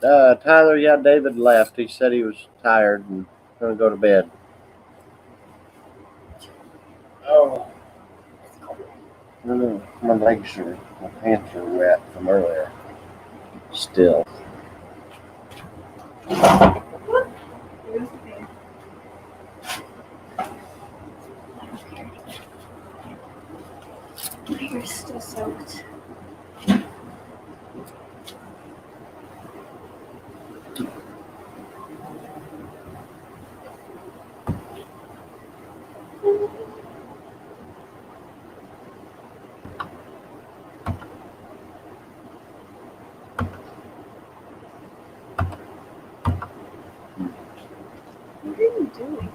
Tyler, yeah, David left. He said he was tired and going to go to bed. Oh. No, my legs are, my pants are wet from earlier. Still. My hair's still soaked. What are you doing?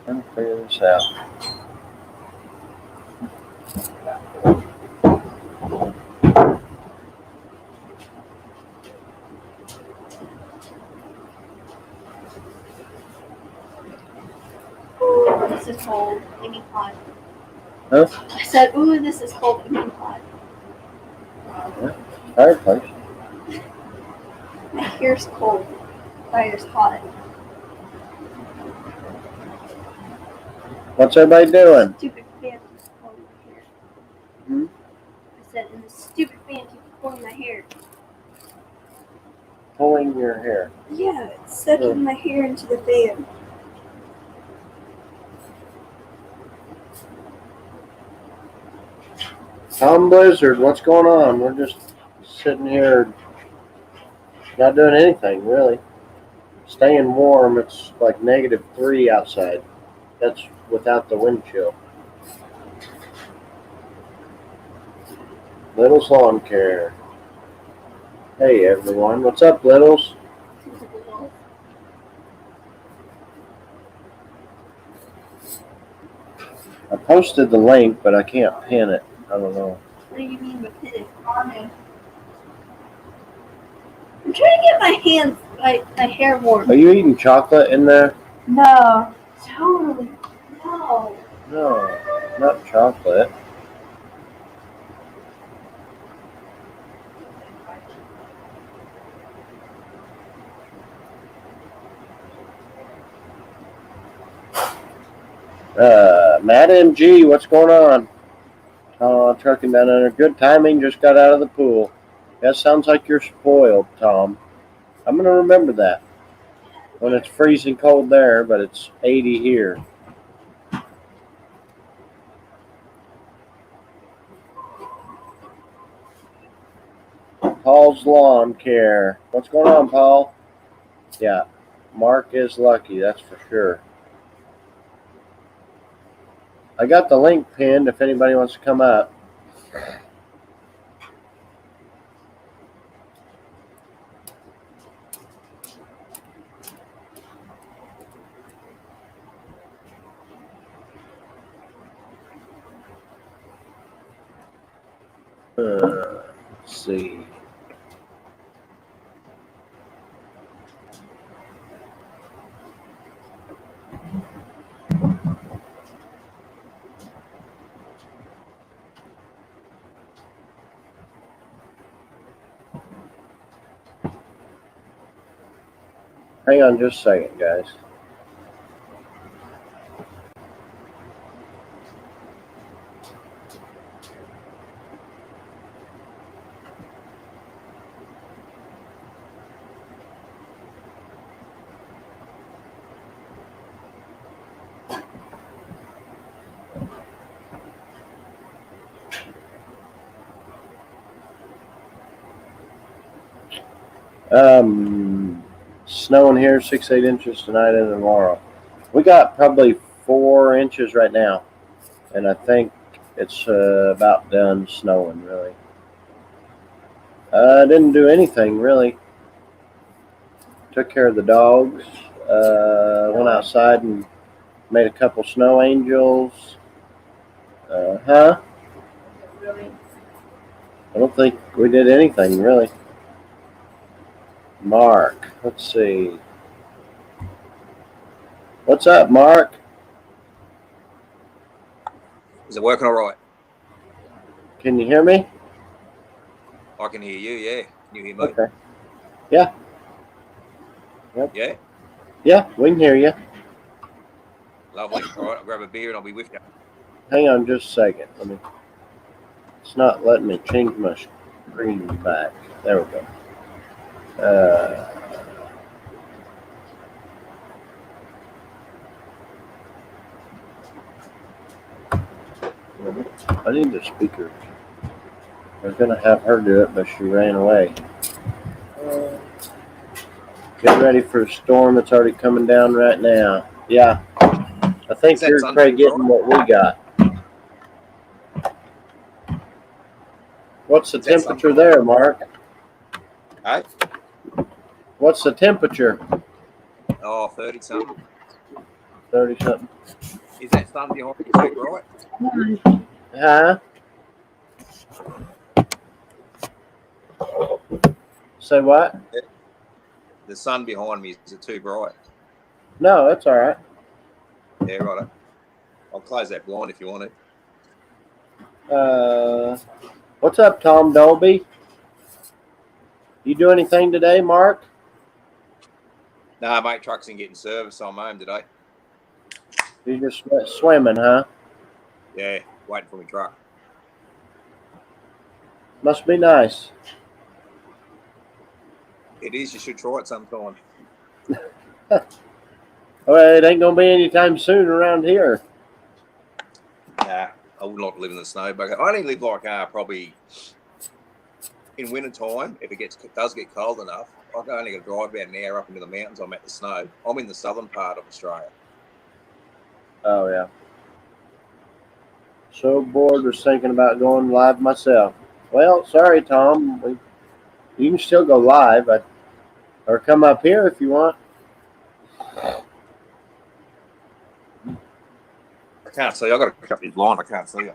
Trying to figure this out. Ooh, this is cold. Give me hot. Huh? I said, ooh, this is cold. Give me hot. Yeah. Fireplace. My hair's cold. Fire's hot. What's everybody doing? Stupid fan keeps pulling my hair. Hmm? I said, and the stupid fan keeps pulling my hair. Pulling your hair. Yeah, it's sucking my hair into the fan. Tom Blizzard, what's going on? We're just sitting here not doing anything, really. Staying warm. It's like -3 outside. That's without the wind chill. Little's Lawn Care. Hey, everyone. What's up, Littles? I posted the link, but I can't pin it. I don't know. What do you mean by pin it? I'm trying to get my hair warm. Are you eating chocolate in there? No. Totally. No. No, not chocolate. Matt MG, what's going on? Trucking down under. Good timing, just got out of the pool. That sounds like you're spoiled, Tom. I'm going to remember that. When it's freezing cold there, but it's 80 here. Paul's Lawn Care. What's going on, Paul? Yeah, Mark is lucky, that's for sure. I got the link pinned if anybody wants to come up. Let's see. Hang on just a second, guys. Snowing here, 6-8 inches tonight and tomorrow. We got probably 4 inches right now, and I think it's about done snowing, really. I didn't do anything, really. Took care of the dogs. Went outside and made a couple snow angels. Huh? I don't think we did anything, really. Mark, let's see. What's up, Mark? Is it working all right? Can you hear me? I can hear you, yeah. Can you hear me? Okay. Yeah. Yep. Yeah? Yeah, we can hear you. Lovely. All right, I'll grab a beer and I'll be with you. Hang on just a second. It's not letting me change my screen back. There we go. I need the speaker. I was going to have her do it, but she ran away. Get ready for a storm that's already coming down right now. Yeah, I think Is that you're sun probably too getting bright? what we got. What's the Is that sun temperature too there, Mark? bright? What's the temperature? Oh, 30 something. 30 something. Is that sun behind you too bright? Huh? Say what? The sun behind me, is it too bright? No, that's all right. Yeah, right. I'll close that blind if you want it. What's up, Tom Dolby? You do anything today, Mark? Nah, mate, truck's in getting service. I'm home today. You just swimming, huh? Yeah, waiting for my truck. Must be nice. It is. You should try it sometime. Well, it ain't gonna be anytime soon around here. Nah, I would not live in the snow. But I only live like probably in winter time. If it does get cold enough, I only got to drive about an hour up into the mountains. I'm at the snow. I'm in the southern part of Australia. Oh yeah. So bored, was thinking about going live myself. Well, sorry, Tom. You can still go live, or come up here if you want. I can't see. I got to pick up this blind. I can't see you.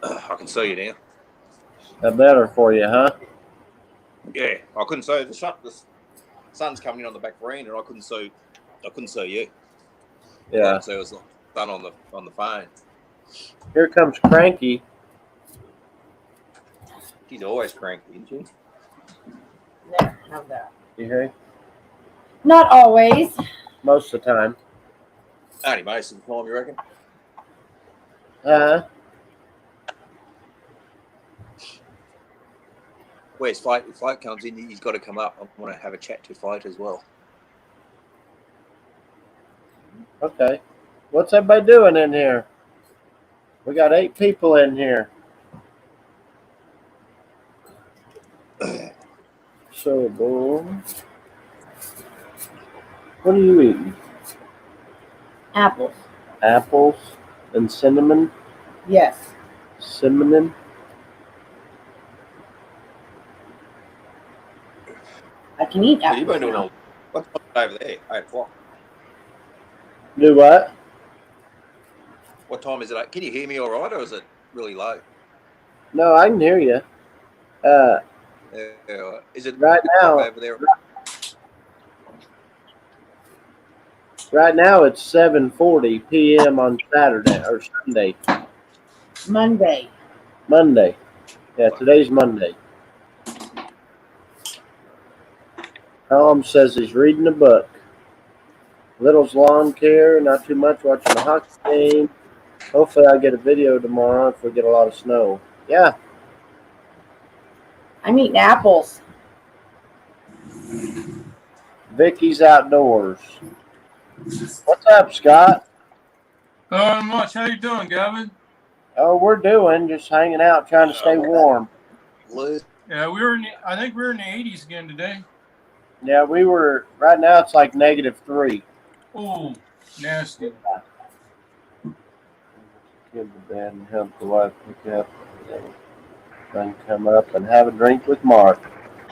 I can see you now. That better for you, huh? Yeah, I couldn't see the sun's coming in on the back veranda, and I couldn't see you. Yeah. I could see it was the sun on the phone. Here comes Cranky. She's always cranky, isn't she? There, have that. You hear? Not always. Most of the time. Only most of the time, you reckon? Where's Float? If Float comes in, he's got to come up. I want to have a chat to Float as well. Okay. What's everybody doing in here? We got 8 people in here. So, boom. What are you eating? Apples. Apples and cinnamon? Yes. Cinnamon? I can eat Yeah, apples. you've been doing all. What's over there? 8 o'clock. Do what? What time is it? Can you hear me all right, or is it really low? No, I can hear you. Is it Right now over there? Right now it's 7:40 p.m. on Saturday or Sunday. Monday. Monday. Yeah, today's Monday. Tom says he's reading a book. Little's lawn care, not too much, watching the hockey game. Hopefully I'll get a video tomorrow if we get a lot of snow. Yeah. I'm eating apples. Vicky's outdoors. What's up, Scott? Not much. How you doing, Gavin? Oh, we're doing just hanging out, trying to stay warm. Yeah, I think we were in the 80s again today. Yeah, we were. Right now it's like -3. Oh, nasty. Get to bed and help the wife pick up. Then come up and have a drink with Mark.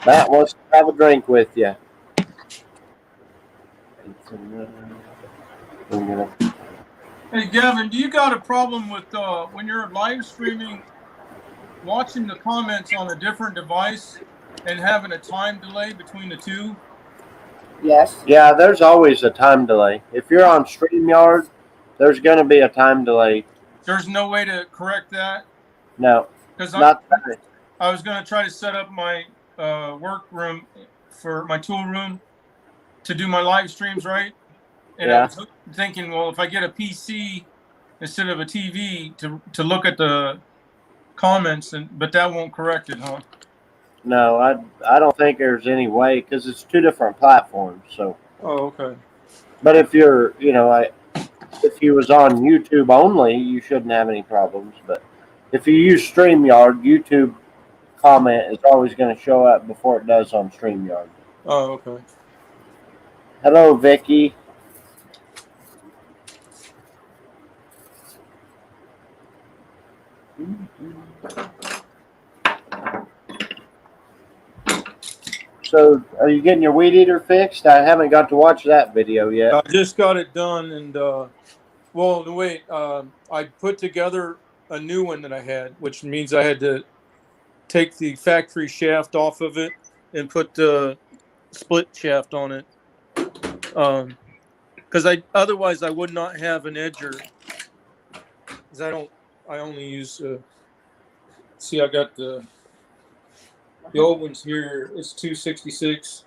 Matt wants to have a drink with you. Hey, Gavin, do you got a problem with when you're live streaming, watching the comments on a different device and having a time delay between the two? Yes. Yeah, there's always a time delay. If you're on StreamYard, There's going to be a time delay. There's no way to correct that? No, Because not I was going to try to set up my work room for my tool room to do my live streams, right? And I was thinking, well, if I get a PC instead of a TV to look at the comments, but that won't correct it, huh? No, I don't think there's any way because it's two different platforms. So. Oh, okay. But if you're, if you was on YouTube only, you shouldn't have any problems. But if you use StreamYard, YouTube comment is always going to show up before it does on StreamYard. Oh, okay. Hello, Vicky. So, are you getting your weed eater fixed? I haven't got to watch that video yet. I just got it done, and I put together a new one that I had, which means I had to take the factory shaft off of it and put the split shaft on it. Because otherwise I would not have an edger. Because I only use. See, I got the old ones here. It's 266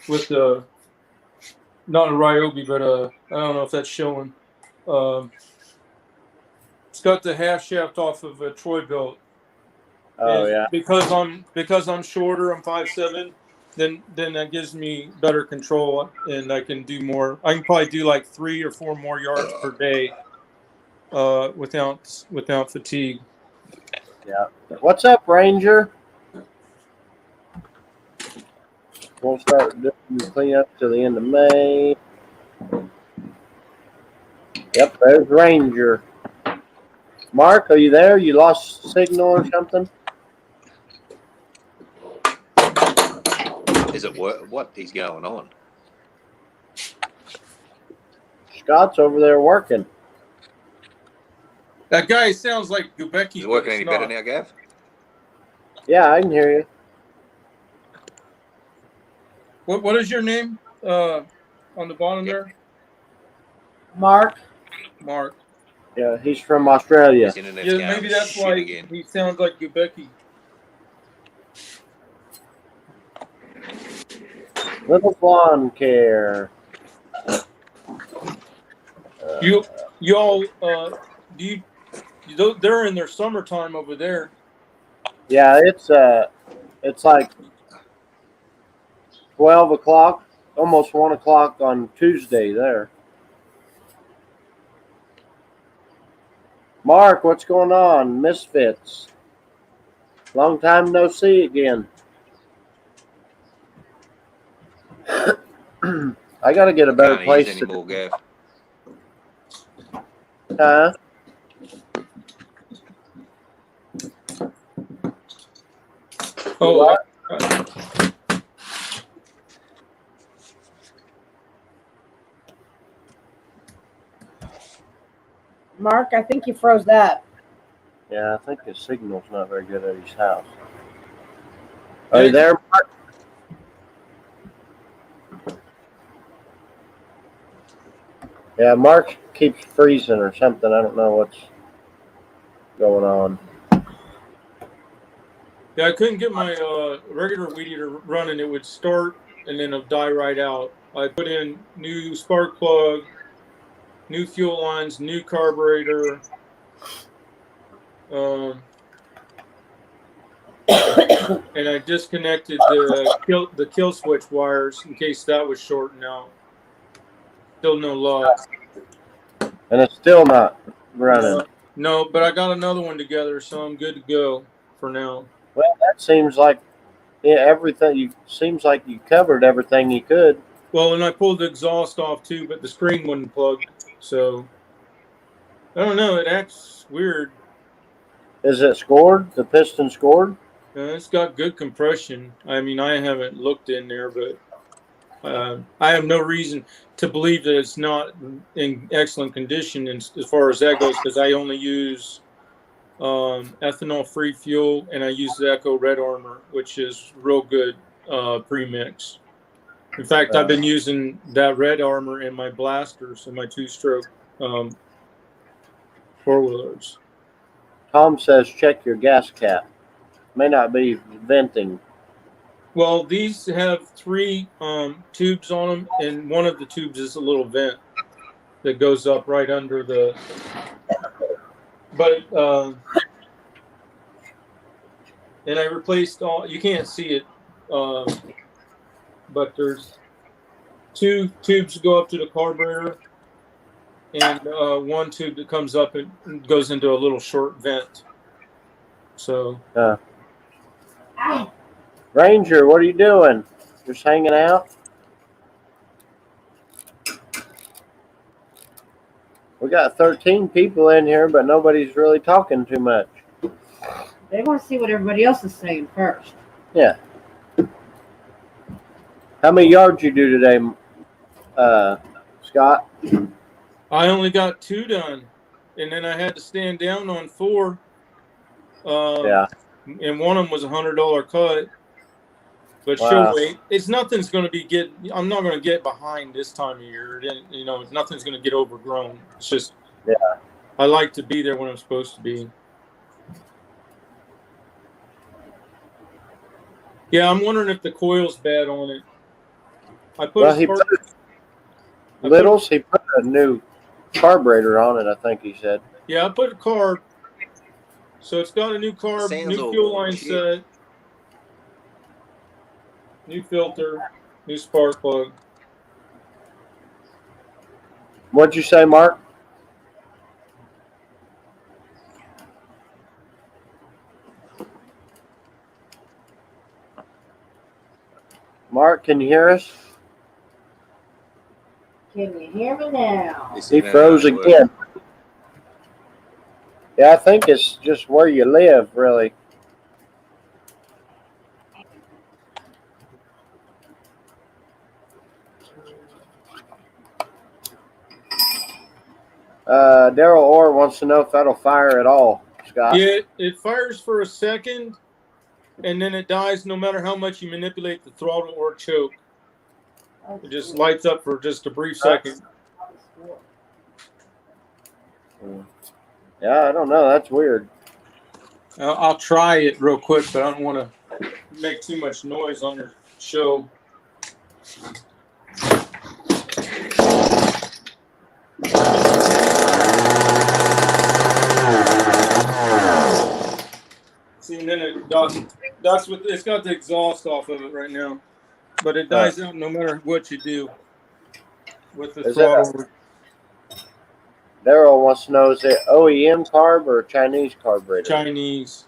with not a Ryobi, but I don't know if that's showing. It's got the half shaft off of a Troy belt. Oh, and yeah. Because I'm shorter, I'm 5'7", then that gives me better control, and I can do more. I can probably do like 3 or 4 more yards per day, without fatigue. Yeah. What's up, Ranger? We'll start doing the cleanup to the end of May. Yep, there's Ranger. Mark, are you there? You lost signal or something? Is it what is going on? Scott's over there working. That guy sounds like Gubecki. Is it working any better now, Gav? Yeah, I can hear you. What is your name on the bottom there? Mark? Mark. Yeah, he's from Australia. His internet's going Maybe that's shit why again. he sounds like Gubecki. Little Blonde Care. You all they're in their summertime over there. Yeah, it's like 12 o'clock, almost 1 o'clock on Tuesday there. Mark, what's going on? Misfits. Long time no see again. I got to get a better Can't place use anymore, Gav. Huh? Oh, What? Mark, I think you froze that. Yeah, I think his signal's not very good at his house. Are you there, Mark? Yeah, Mark keeps freezing or something. I don't know what's going on. yeah, I couldn't get my regular weed eater running. It would start and then it'd die right out. I put in new spark plug, new fuel lines, new carburetor. And I disconnected the kill switch wires in case that was shorting out. Still no luck. And it's still not running. No, but I got another one together, so I'm good to go for now. Well, that seems like everything. Seems like you covered everything you could. Well, and I pulled the exhaust off too, but the spring wasn't plugged. So I don't know. It acts weird. Is it scored? The piston scored? It's got good compression. I mean, I haven't looked in there, but I have no reason to believe that it's not in excellent condition as far as that goes, because I only use ethanol-free fuel, and I use the Echo Red Armor, which is real good premix. In fact, I've been using that Red Armor in my blasters, in my two-stroke 4-wheelers. Tom says check your gas cap. May not be venting. Well, these have 3 tubes on them, and one of the tubes is a little vent that goes up right under the. But and I replaced all. You can't see it, but there's 2 tubes that go up to the carburetor, and 1 tube that comes up and goes into a little short vent. So. Ranger, what are you doing? Just hanging out? We got 13 people in here, but nobody's really talking too much. They want to see what everybody else is saying first. Yeah. How many yards you do today, Scott? I only got 2 done, and then I had to stand down on 4. Yeah. And one of them was $100 cut. But she'll wait. Nothing's going to be I'm not going to get behind this time of year. You know, nothing's going to get overgrown. It's just, I like to be there when I'm supposed to be. Yeah, I'm wondering if the coil's bad on it. He put a new carburetor on it, I think he said. Yeah, I put a carb. So it's got a new carb, new fuel line set, new filter, new spark plug. What'd you say, Mark? Mark, can you hear us? Can you hear me now? He froze again. Yeah, I think it's just where you live, really. Daryl Orr wants to know if that'll fire at all, Scott. Yeah, it fires for a second, and then it dies no matter how much you manipulate the throttle or choke. It just lights up for just a brief second. Yeah, I don't know. That's weird. I'll try it real quick, but I don't want to make too much noise on your show. See, and then it does. That's what it's got the exhaust off of it right now, but it dies out no matter what you do with the throttle. Daryl wants to know, is it OEM carb or Chinese carburetor? Chinese.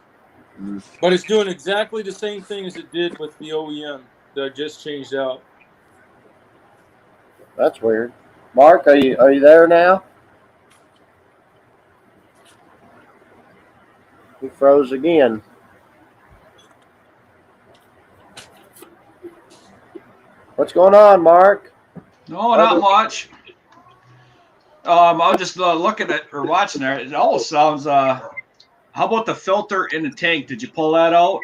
But it's doing exactly the same thing as it did with the OEM that I just changed out. That's weird. Mark, are you there now? He froze again. What's going on, Mark? No, not much. I was just looking at or watching there. It all sounds. How about the filter in the tank? Did you pull that out?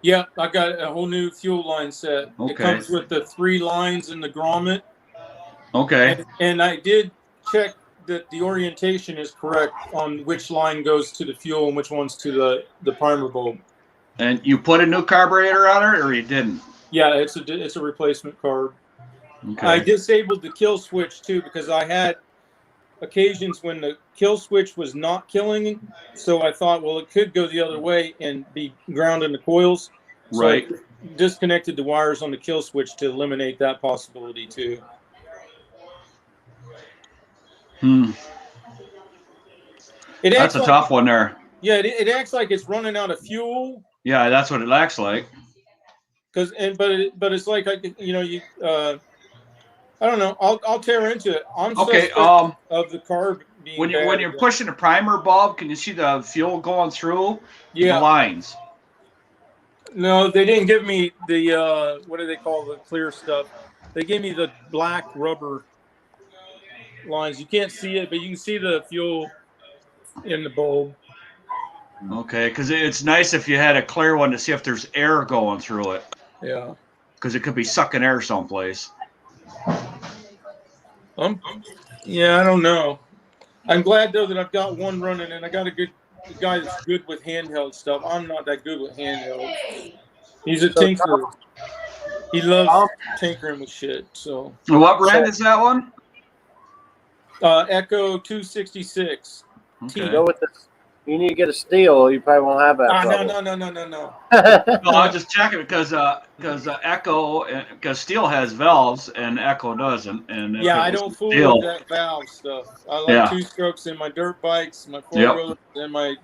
Yeah, I got a whole new fuel line set. Okay. It comes with the 3 lines in the grommet. Okay. And I did check that the orientation is correct on which line goes to the fuel and which one's to the primer bulb. And you put a new carburetor on it, or you didn't? Yeah, it's a replacement carb. Okay. I disabled the kill switch too because I had occasions when the kill switch was not killing, so I thought, well, it could go the other way and be ground in the coils. So right. I disconnected the wires on the kill switch to eliminate that possibility too. That's a tough one there. Yeah, it acts like it's running out of fuel. Yeah, that's what it acts like. But it's like I don't know. I'll tear into it. I'm okay. Of the carb being when you're pushing the primer bulb, can you see the fuel going through the lines? No, they didn't give me the what do they call the clear stuff? They gave me the black rubber lines. You can't see it, but you can see the fuel in the bulb. Okay, because it's nice if you had a clear one to see if there's air going through it. Yeah. Because it could be sucking air someplace. Yeah, I don't know. I'm glad though that I've got one running, and I got a guy that's good with handheld stuff. I'm not that good with handheld. He's a So, tinkerer. He loves Tom, tinkering with shit. So What brand is that one? Echo 266 T. Okay. go with this. You need to get a steel. You probably won't have that No. problem. No, I was just checking because Echo, because Steel has valves and Echo doesn't, and if Yeah, it I was don't fool Steel, with that valve stuff. I like Yeah. two strokes in my dirt bikes, my four Yep. wheelers, and my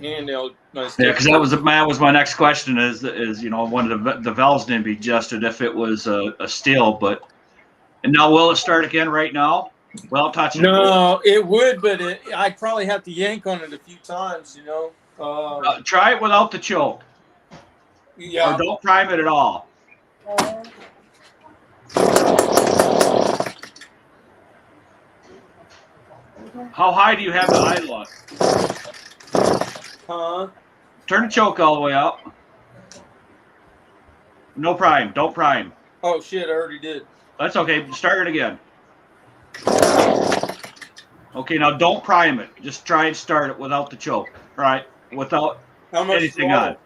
handheld. My Yeah, because that was my next question is one of the valves didn't be adjusted if it was a Steel, but and now will it start again right now? Without touching it? No, it would, but I'd probably have to yank on it a few times, you know. Try it without the choke, Yeah. or don't prime it at all. How high do you have the idle? Huh? Turn the choke all the way up. No prime. Don't prime. Oh shit! I already did. That's okay. Start it again. Okay, now don't prime it. Just try and start it without the choke. All right, without How much anything throttle?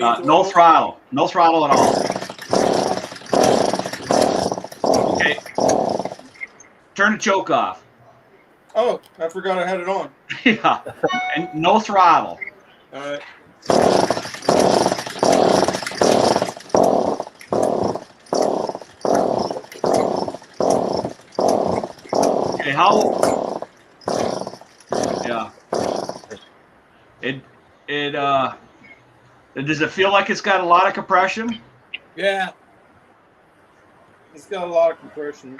on. No throttle. No throttle at all. Okay. Turn the choke off. Oh, I forgot I had it on. Yeah. And no throttle. All right. Okay, how? Yeah. Does it feel like it's got a lot of compression? Yeah. It's got a lot of compression.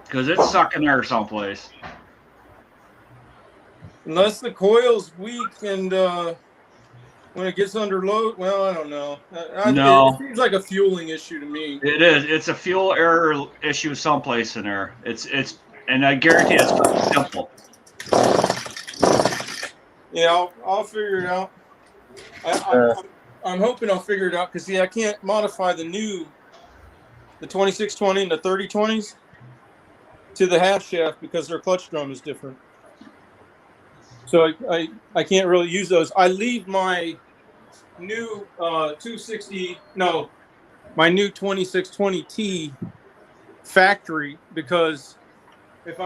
Because it's sucking air someplace. Unless the coil's weak and when it gets under load, well, I don't know. No. It seems like a fueling issue to me. It is. It's a fuel error issue someplace in there. And I guarantee it's simple. Yeah, I'll figure it out. I'm hoping I'll figure it out because I can't modify the 2620 and the 3020s to the half shaft because their clutch drum is different. So I can't really use those. I leave my new my new 2620T factory because if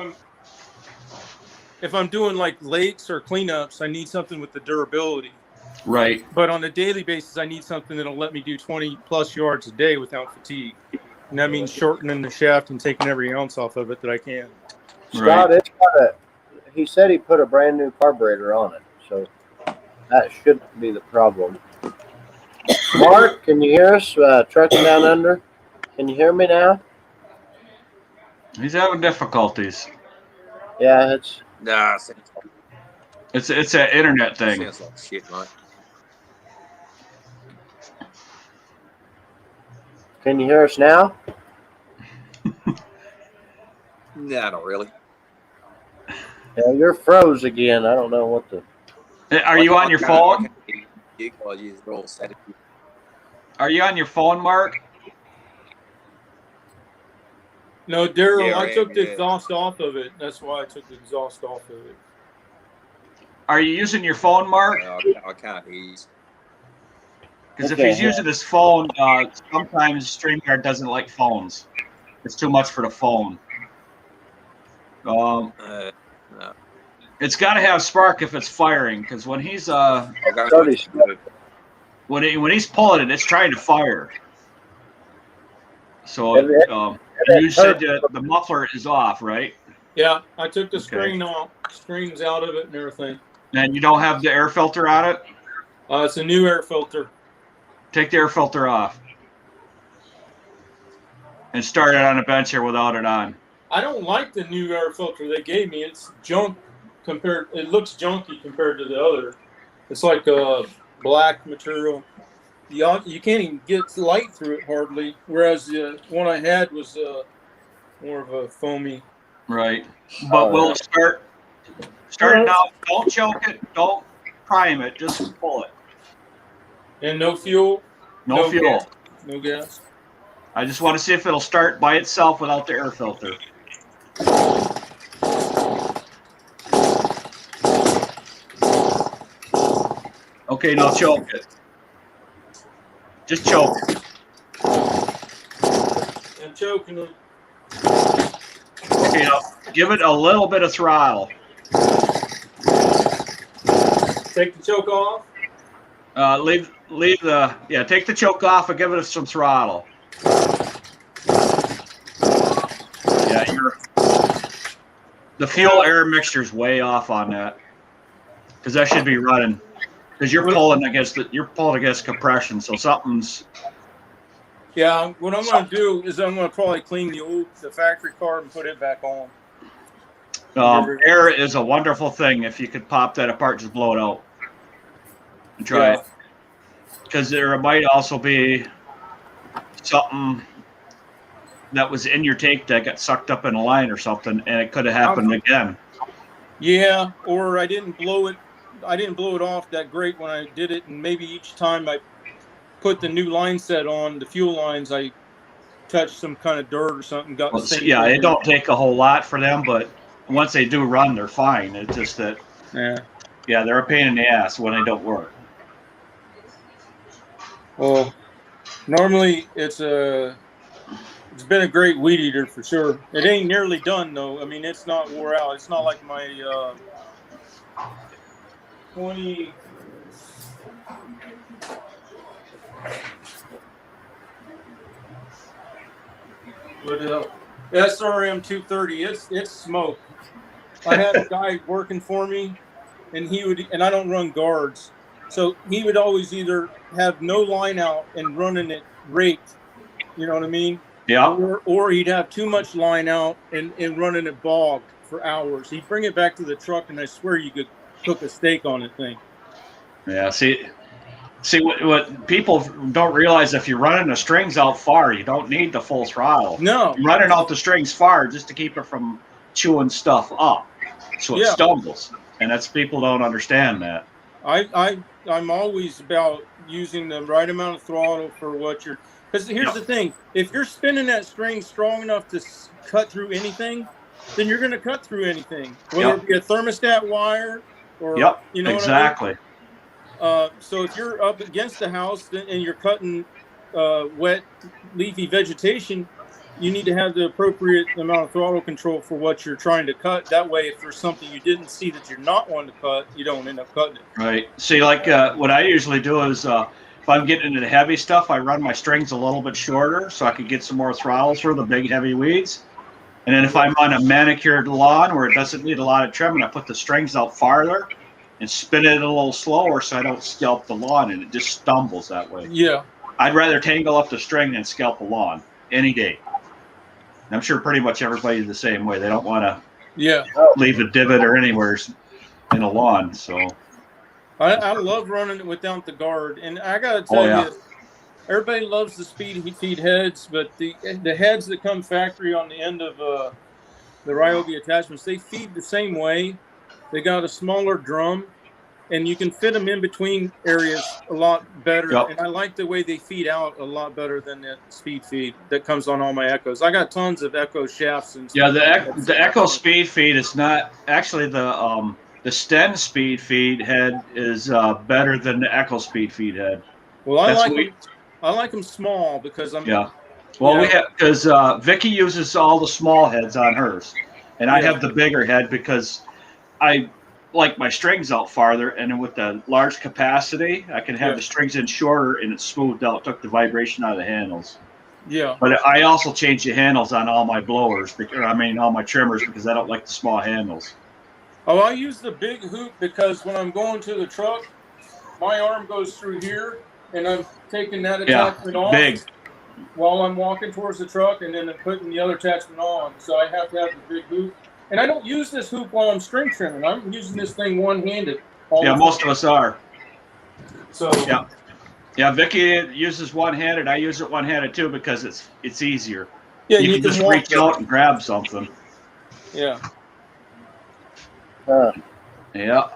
I'm doing like lakes or cleanups, I need something with the durability. Right. But on a daily basis, I need something that'll let me do 20 plus yards a day without fatigue. And that means shortening the shaft and taking every ounce off of it that I can. Scott, he said he put a brand new carburetor on it, so that shouldn't be the problem. Mark, can you hear us? Trucking down under. Can you hear me now? He's having difficulties. Yeah, it's Nah, It's an internet thing. sounds like shit, mate. Can you hear us now? Nah, not really. Yeah, you're froze again. I don't know what the. Are you on your phone? You guys use it all Saturday. Are you on your phone, Mark? No, Daryl, Yeah, I took the yeah. exhaust off of it. That's why I took the exhaust off of it. Are you using your phone, Mark? No, I can't hear you. Because Okay, if he's using his phone, sometimes StreamYard doesn't like phones. It's too much for the phone. No. It's got to have spark if it's firing, because when he's I'll go Sorry, to when he's pulling it, it's trying to fire. So you said the muffler is off, right? Yeah, I took the screens out of it and everything. And you don't have the air filter on it? It's a new air filter. Take the air filter off. And start it on a bench here without it on. I don't like the new air filter they gave me. It's junk compared. It looks junky compared to the other. It's like a black material. You can't even get light through it hardly. Whereas the one I had was more of a foamy. Right. But we'll start it now. Don't choke it. Don't prime it. Just pull it. And no fuel. No fuel. Gas. No gas. I just want to see if it'll start by itself without the air filter. Okay, now choke it. Just choke it. I'm choking it. Okay, now give it a little bit of throttle. Take the choke off. Leave the take the choke off and give it some throttle. Yeah, the fuel air mixture is way off on that, because that should be running, because you're pulling against compression, so something's. Yeah, what I'm going to do is I'm going to probably clean the factory carb and put it back on. Air is a wonderful thing. If you could pop that apart, just blow it out and try it, because there might also be something that was in your tank that got sucked up in a line or something, and it could have happened again. Yeah, or I didn't blow it off that great when I did it, and maybe each time I put the new line set on, the fuel lines, I touched some kind of dirt or something. It don't take a whole lot for them, but once they do run, they're fine. It's just that they're a pain in the ass when they don't work. Well, normally it's been a great weed eater for sure. It ain't nearly done though. I mean, it's not wore out. It's not like my 20. What SRM 230? It's smoke. I had a guy working for me, and I don't run guards, so he would always either have no line out and running it raked. You know what I mean? Yeah. Or he'd have too much line out and running it bogged for hours. He'd bring it back to the truck, and I swear you could cook a steak on that thing. Yeah. See what people don't realize: if you're running the strings out far, you don't need the full throttle. No. You're running out the strings far just to keep it from chewing stuff up, so it stumbles. And that's, people don't understand that. I'm always about using the right amount of throttle for what you're. Because here's the thing: if you're spinning that string strong enough to cut through anything, then you're going to cut through anything, whether it be a thermostat wire or you know exactly. What I mean? So if you're up against the house and you're cutting wet, leafy vegetation, you need to have the appropriate amount of throttle control for what you're trying to cut. That way, if there's something you didn't see that you're not wanting to cut, you don't end up cutting it. Right. See, like what I usually do is if I'm getting into the heavy stuff, I run my strings a little bit shorter so I can get some more throttle through the big heavy weeds. And then if I'm on a manicured lawn where it doesn't need a lot of trimming, I put the strings out farther and spin it a little slower so I don't scalp the lawn, and it just stumbles that way. Yeah. I'd rather tangle up the string than scalp a lawn any day. And I'm sure pretty much everybody's the same way. They don't want to leave a divot or anywhere in a lawn. So I love running it without the guard, and I gotta tell you, everybody loves the speed feed heads, but the heads that come factory on the end of the Ryobi attachments, they feed the same way. They got a smaller drum, and you can fit them in between areas a lot better. Yep. And I like the way they feed out a lot better than that speed feed that comes on all my Echoes. I got tons of Echo shafts and stuff. Yeah, the Echo speed feed is not actually the Sten speed feed head is better than the Echo speed feed head. Well, I like them small because I'm. Yeah. Well, we have, because Vicky uses all the small heads on hers, and I have the bigger head because I like my strings out farther, and with the large capacity, I can have the strings in shorter, and it's smoothed out, took the vibration out of the handles. Yeah. But I also change the handles on all my blowers, all my trimmers, because I don't like the small handles. Oh, I use the big hoop because when I'm going to the truck, my arm goes through here, and I'm taking that attachment off while I'm walking towards the truck, and then I'm putting the other attachment on. So I have to have the big hoop. And I don't use this hoop while I'm string trimming. I'm using this thing one-handed. Most of us are. So yeah. Vicky uses one-handed. I use it one-handed too because it's easier. Yeah, you can just reach out and grab something. Yeah. Yeah.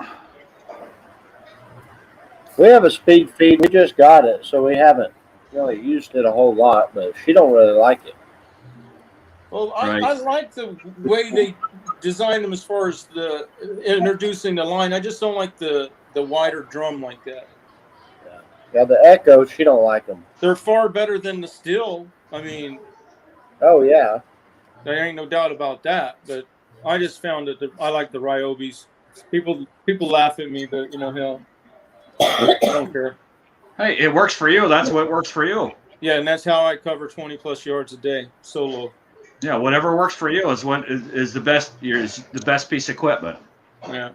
We have a speed feed. We just got it, so we haven't really used it a whole lot. But she don't really like it. Well, I like the way they design them as far as the introducing the line. I just don't like the wider drum like that. Yeah, the Echo, she don't like them. They're far better than the Steel. I mean, Oh, yeah. there ain't no doubt about that. But I just found that I like the Ryobis. People laugh at me, but hell, I don't care. Hey, it works for you. That's what works for you. Yeah, and that's how I cover 20+ yards a day solo. Yeah, whatever works for you is the best. Is the best piece of equipment. Yeah.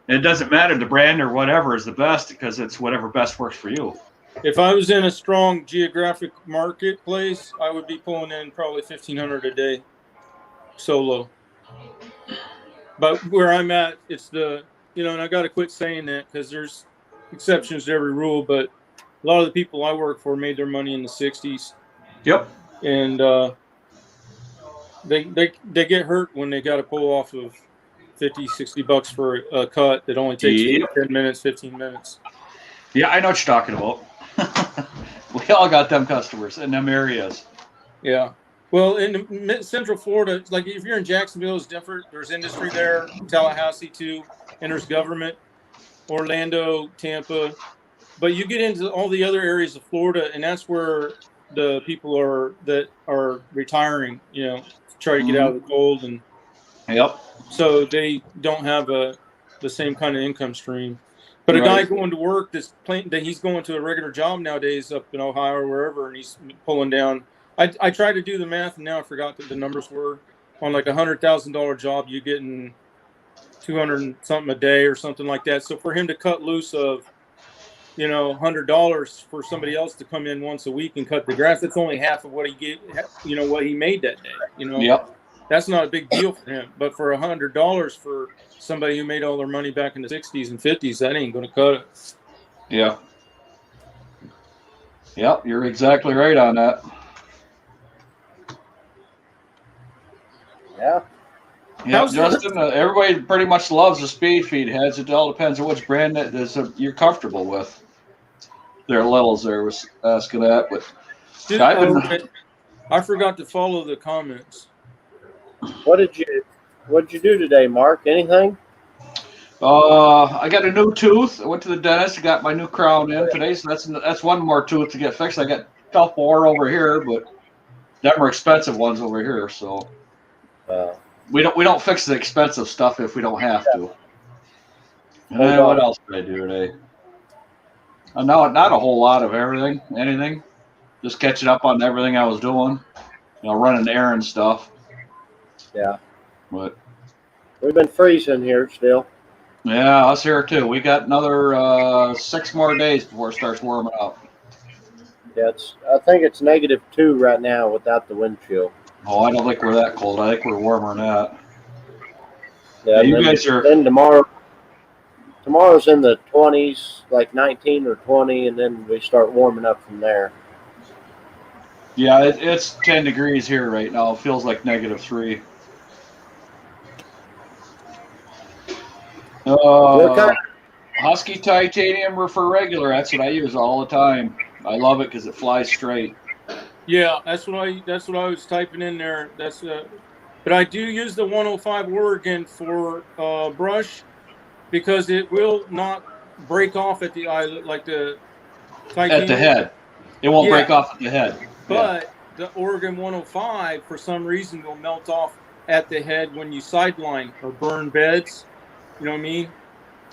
And it doesn't matter the brand or whatever is the best because it's whatever best works for you. If I was in a strong geographic marketplace, I would be pulling in probably 1,500 a day solo. But where I'm at, it's and I got to quit saying that because there's exceptions to every rule. But a lot of the people I work for made their money in the 60s. Yep. And they get hurt when they got to pull off of $50-$60 for a cut that only takes 10 minutes, 15 minutes. Yeah, I know what you're talking about. We all got them customers in them areas. Yeah. Well, in Central Florida, like if you're in Jacksonville, it's different. There's industry there, Tallahassee too, and there's government, Orlando, Tampa. But you get into all the other areas of Florida, and that's where the people are that are retiring, to try to get out of the cold. And yep. So they don't have the same kind of income stream. But a guy going to work that he's going to a regular job nowadays up in Ohio or wherever, and he's pulling down. I tried to do the math, and now I forgot what the numbers were. On like $100,000 job, you're getting 200 something a day or something like that. So for him to cut loose of, $100 for somebody else to come in once a week and cut the grass, that's only half of what he get, what he made that day. Yep. That's not a big deal for him. But for $100 for somebody who made all their money back in the 60s and 50s, that ain't going to cut it. Yeah. Yep, you're exactly right on that. Yeah. Yeah, Justin, everybody pretty much loves the speed feed heads. It all depends on which brand you're comfortable with. There are levels there was asking that, but I forgot to follow the comments. What did you do today, Mark? Anything? I got a new tooth. I went to the dentist. Got my new crown in today, so that's one more tooth to get fixed. I got a couple more over here, but them are expensive ones over here. So we don't fix the expensive stuff if we don't have to. And what else did I do today? No, not a whole lot of anything. Just catching up on everything I was doing. Running errand stuff. Yeah. But we've been freezing here still. Yeah, us here too. We got another 6 more days before it starts warming up. Yeah, I think it's -2 right now without the wind chill. Oh, I don't think we're that cold. I think we're warmer than that. Yeah, you guys are. Then tomorrow's in the 20s, like 19 or 20, and then we start warming up from there. Yeah, it's 10 degrees here right now. It feels like -3. Husky titanium for regular. That's what I use all the time. I love it because it flies straight. Yeah, that's what I was typing in there. But I do use the 105 Oregon for brush because it will not break off at the eyelet like the titanium. At the head. It won't break off at the head. But the Oregon 105 for some reason will melt off at the head when you sideline or burn beds. You know what I mean?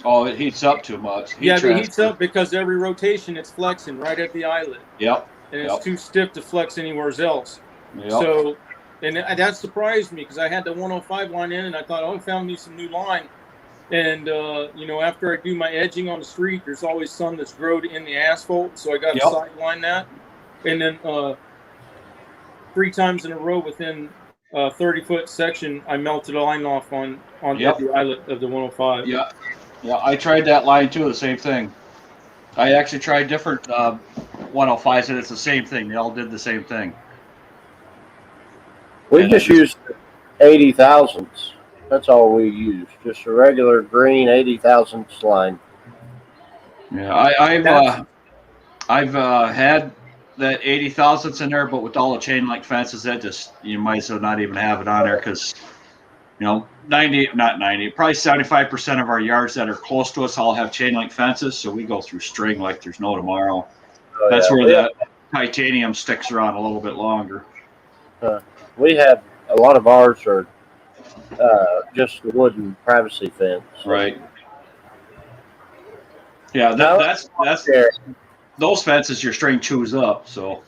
Oh, it heats up too much. It heats up because every rotation it's flexing right at the eyelet. Yep. And it's too stiff to flex anywhere else. Yep. So, and that surprised me because I had the 105 line in and I thought, I found me some new line. And, after I do my edging on the street, there's always some that's growed in the asphalt. So I got to sideline that. And then 3 times in a row within a 30-foot section, I melted a line off on the eyelet of the 105. Yeah. Yeah, I tried that line too, the same thing. I actually tried different 105s and it's the same thing. They all did the same thing. We just used 80 thousandths. That's all we use. Just a regular green 80 thousandths line. Yeah, I've had that 80 thousandths in there, but with all the chain link fences, that just you might as well not even have it on there because probably 75% of our yards that are close to us all have chain link fences, so we go through string like there's no tomorrow. Oh, That's yeah. where the titanium sticks around a little bit longer. We have a lot of ours are just the wooden privacy fence. Right. Yeah, Now, that's there. those fences your string chews up. So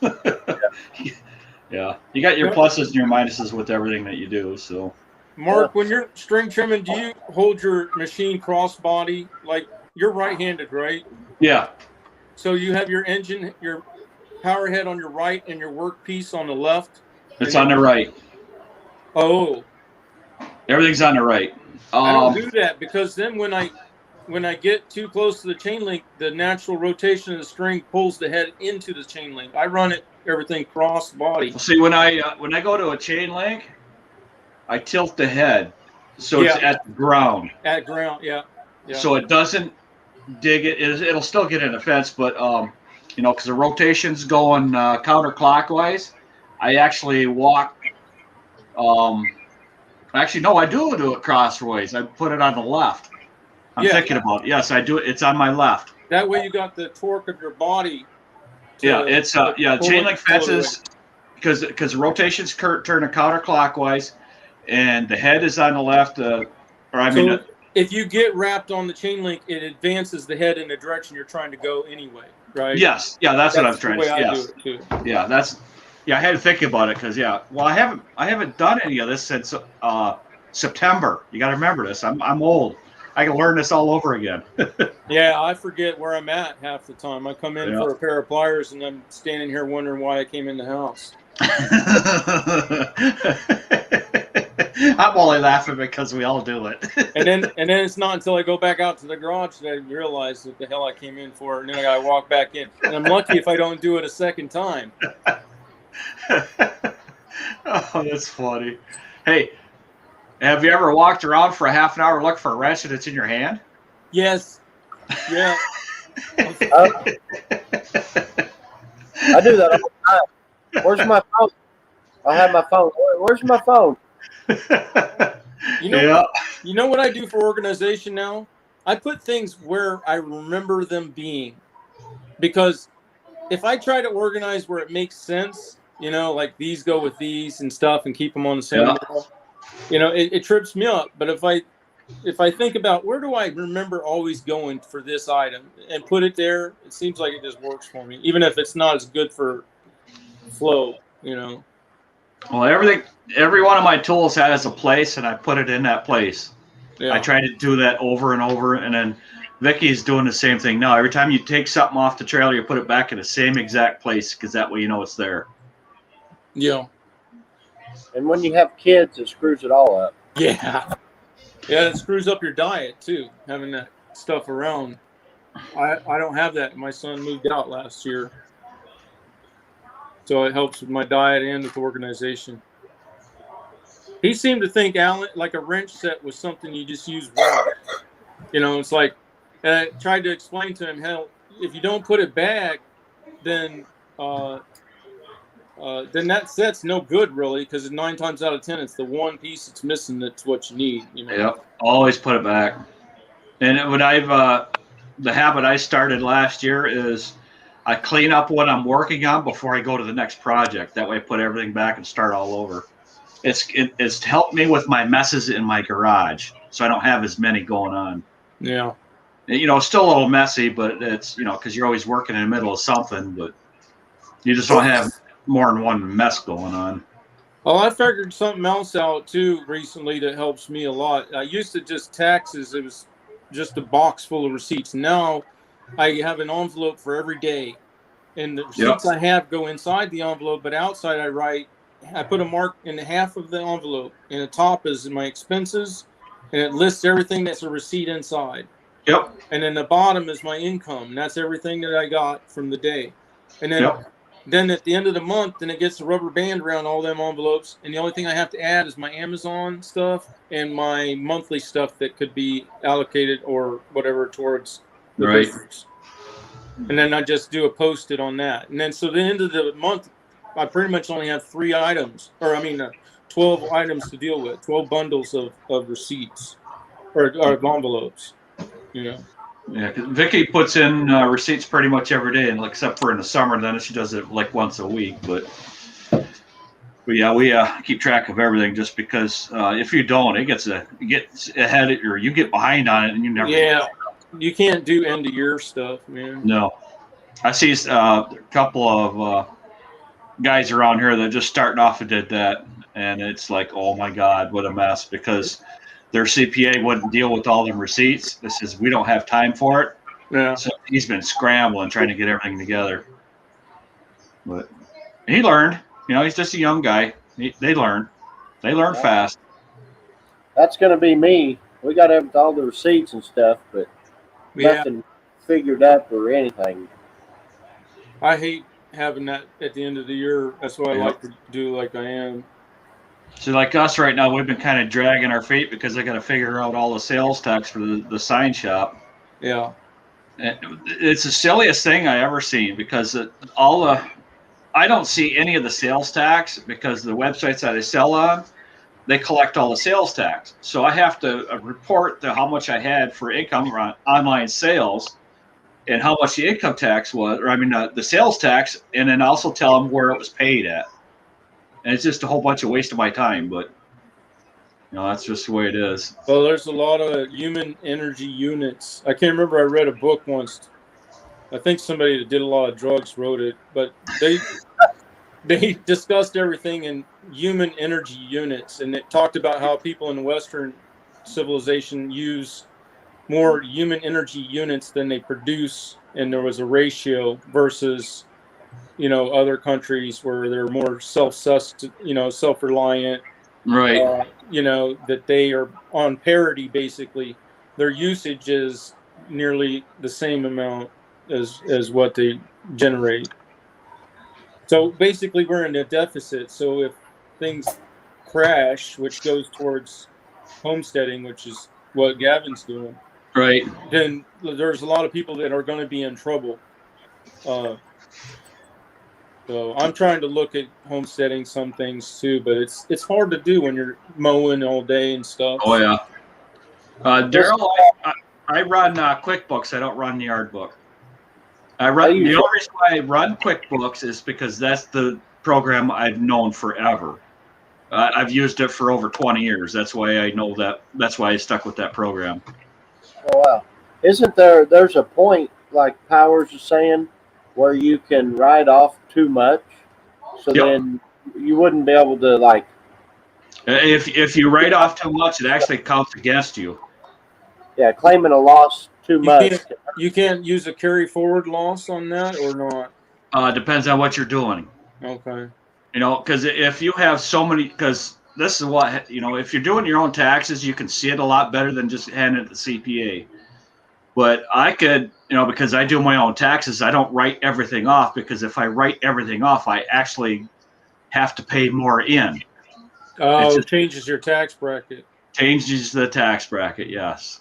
yeah, you got your pluses and your minuses with everything that you do. So Mark, when you're string trimming, do you hold your machine crossbody? Like you're right-handed, right? yeah, So you have your engine, your power head on your right, and your workpiece on the left. it's on the right. Oh, Everything's on the right. I don't do that because then when I get too close to the chain link, the natural rotation of the string pulls the head into the chain link. I run everything cross body. See, when I go to a chain link, I tilt the head so it's at the ground. At ground, yeah. So it doesn't dig it. It'll still get in the fence, but because the rotation's going counterclockwise, I actually walk. Actually, no, I do it crossways. I put it on the left. I'm thinking about it. Yes, I do it. It's on my left. That way you got the torque of your body. It's chain link fences because rotations turn counterclockwise, and the head is on the left. If you get wrapped on the chain link, it advances the head in the direction you're trying to go anyway, right? Yes, yeah, that's what I'm trying to say. Yes. I do it too. Yeah, I had to think about it because well, I haven't done any of this since September. You got to remember this. I'm old. I can learn this all over again. Yeah, I forget where I'm at half the time. I come in for a pair of pliers and I'm standing here wondering why I came in the house. I'm only laughing because we all do it. and then it's not until I go back out to the garage that I realize what the hell I came in for, and then I gotta walk back in. And I'm lucky if I don't do it a second time. Oh, that's funny. Hey, have you ever walked around for a half an hour looking for a wrench and it's in your hand? Yes. Yeah. I do that all the time. Where's my phone? I have my phone. Where's my phone? You know what I do for organization now? I put things where I remember them being. Because if I try to organize where it makes sense, like these go with these and stuff and keep them on the same level, it trips me up. But if I think about where do I remember always going for this item and put it there, it seems like it just works for me, even if it's not as good for flow, Well, every one of my tools has a place, and I put it in that place. Yeah. I try to do that over and over, and then Vicky's doing the same thing now. Every time you take something off the trailer, you put it back in the same exact place because that way you know it's there. Yeah. And when you have kids, it screws it all up. Yeah. Yeah, it screws up your diet too, having that stuff around. I don't have that. My son moved out last year. So it helps with my diet and with organization. He seemed to think, Alan, like a wrench set was something you just use once. It's like, and I tried to explain to him how if you don't put it back, then that set's no good really, because 9 times out of 10 it's the one piece that's missing that's what you need. Yep, always put it back. And the habit I started last year is I clean up what I'm working on before I go to the next project. That way I put everything back and start all over. It's helped me with my messes in my garage, so I don't have as many going on. Yeah. It's still a little messy, but it's, because you're always working in the middle of something, but you just don't have more than one mess going on. Well, I figured something else out too recently that helps me a lot. I used to just taxes. It was just a box full of receipts. Now I have an envelope for every day, and the receipts I have go inside the envelope, but outside I put a mark in half of the envelope, and the top is my expenses, and it lists everything that's a receipt inside. Yep. And then the bottom is my income, and that's everything that I got from the day. And then at the end of the month, then it gets a rubber band around all them envelopes, and the only thing I have to add is my Amazon stuff and my monthly stuff that could be allocated or whatever towards the business. And then I just do a post-it on that. And then so the end of the month, I pretty much only have 12 items to deal with, 12 bundles of receipts or envelopes, Yeah, because Vicky puts in receipts pretty much every day, and except for in the summer, then she does it like once a week. But yeah, we keep track of everything just because if you don't, it gets ahead of, or you get behind on it, and you never. Yeah, you can't do end of year stuff, man. No, I see a couple of guys around here that just starting off and did that, and it's like, oh my God, what a mess, because their CPA wouldn't deal with all them receipts. This is, we don't have time for it. Yeah. So he's been scrambling trying to get everything together. But he learned. You know, he's just a young guy. They learn. They learn fast. That's going to be me. We got all the receipts and stuff, but nothing figured up or anything. I hate having that at the end of the year. That's why I Yep. like to do like I am. So like us right now, we've been kind of dragging our feet because I got to figure out all the sales tax for the sign shop. Yeah. And it's the silliest thing I ever seen, because I don't see any of the sales tax, because the websites that I sell on, they collect all the sales tax. So I have to report how much I had for income on online sales and how much the income tax was, or I mean the sales tax, and then also tell them where it was paid at. And it's just a whole bunch of waste of my time, but you know, that's just the way it is. Well, there's a lot of human energy units. I can't remember. I read a book once. I think somebody that did a lot of drugs wrote it, but they discussed everything in human energy units, and it talked about how people in Western civilization use more human energy units than they produce, and there was a ratio versus, you know, other countries where they're more self-reliant, Right. you know, that they are on parity. Basically, their usage is nearly the same amount as what they generate. So basically, we're in a deficit. So if things crash, which goes towards homesteading, which is what Gavin's doing, Right. then there's a lot of people that are going to be in trouble. So I'm trying to look at homesteading some things too, but it's hard to do when you're mowing all day and stuff. Oh yeah. Daryl, I run QuickBooks. I don't run the Yard Book. The only reason why I run QuickBooks is because that's the program I've known forever. I've used it for over 20 years. That's why I know that. That's why I stuck with that program. Oh, wow. Isn't there's a point, like Powers is saying, where you can write off too much, so then you wouldn't be able to, like... If you write off too much, it actually counts against you. Yeah, claiming a loss too much. You can't use a carry forward loss on that, or not? Depends on what you're doing. Okay. You know, because if you have so many, because this is what, you know, if you're doing your own taxes, you can see it a lot better than just handing it to the CPA. But I could, you know, because I do my own taxes, I don't write everything off, because if I write everything off, I actually have to pay more in. Oh, it changes your tax bracket. Changes the tax bracket, yes.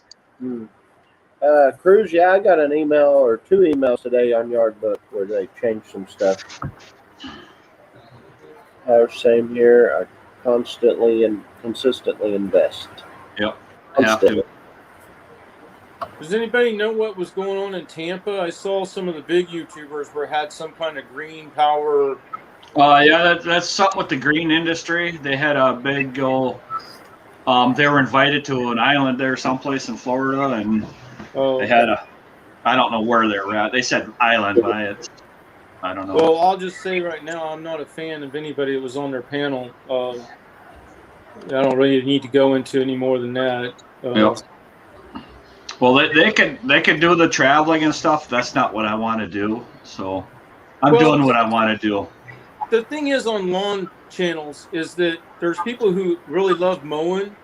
Cruz, yeah, I got an email or 2 emails today on Yard Book where they changed some stuff. Same here. I constantly and consistently invest. Yep. Have to. Does anybody know what was going on in Tampa? I saw some of the big YouTubers had some kind of green power. Yeah, that's something with the green industry. They had a big goal. They were invited to an island there someplace in Florida, and they had I don't know where they were at. They said island, but I don't know. Well, I'll just say right now, I'm not a fan of anybody that was on their panel. I don't really need to go into any more than that. Yep. Well, they can do the traveling and stuff. That's not what I want to do. So I'm doing what I want to do. The thing is, on lawn channels, is that there's people who really love mowing,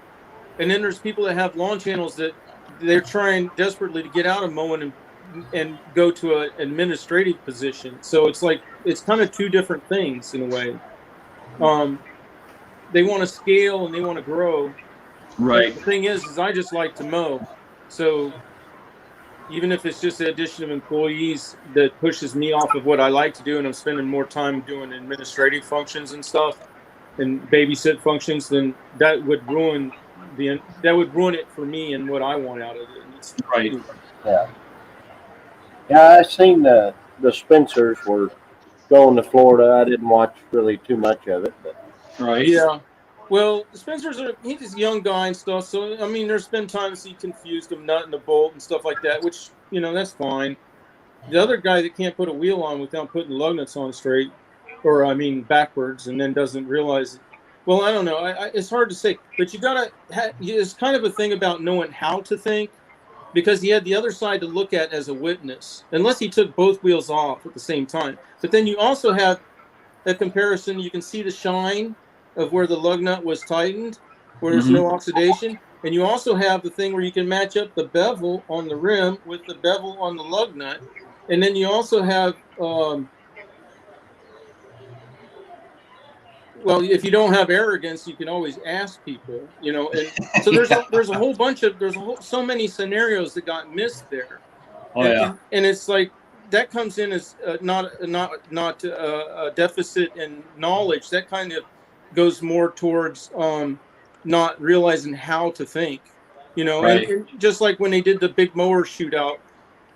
and then there's people that have lawn channels that they're trying desperately to get out of mowing and go to an administrative position. So it's like, it's kind of 2 different things in a way. They want to scale and they want to grow. Right. But the thing is I just like to mow. So even if it's just the addition of employees that pushes me off of what I like to do, and I'm spending more time doing administrative functions and stuff and babysit functions, then that would ruin it for me and what I want out of it. Right. Yeah. Yeah, I seen the Spencers were going to Florida. I didn't watch really too much of it, but Right. Yeah. Well, Spencer's he's a young guy and stuff. So I mean, there's been times he confused him nut and a bolt and stuff like that, which that's fine. The other guy that can't put a wheel on without putting lug nuts on straight, or I mean backwards, and then doesn't realize it. Well, I don't know. It's hard to say, but you gotta. It's kind of a thing about knowing how to think, because he had the other side to look at as a witness, unless he took both wheels off at the same time. But then you also have a comparison. You can see the shine of where the lug nut was tightened, where there's Hmm. no oxidation. And you also have the thing where you can match up the bevel on the rim with the bevel on the lug nut. And then you also have, well, if you don't have arrogance, you can always ask people, And so there's a whole bunch of so many scenarios that got missed there, Oh and yeah. and it's like that comes in as not a deficit in knowledge. That kind of goes more towards not realizing how to think, Right. and just like when they did the big mower shootout,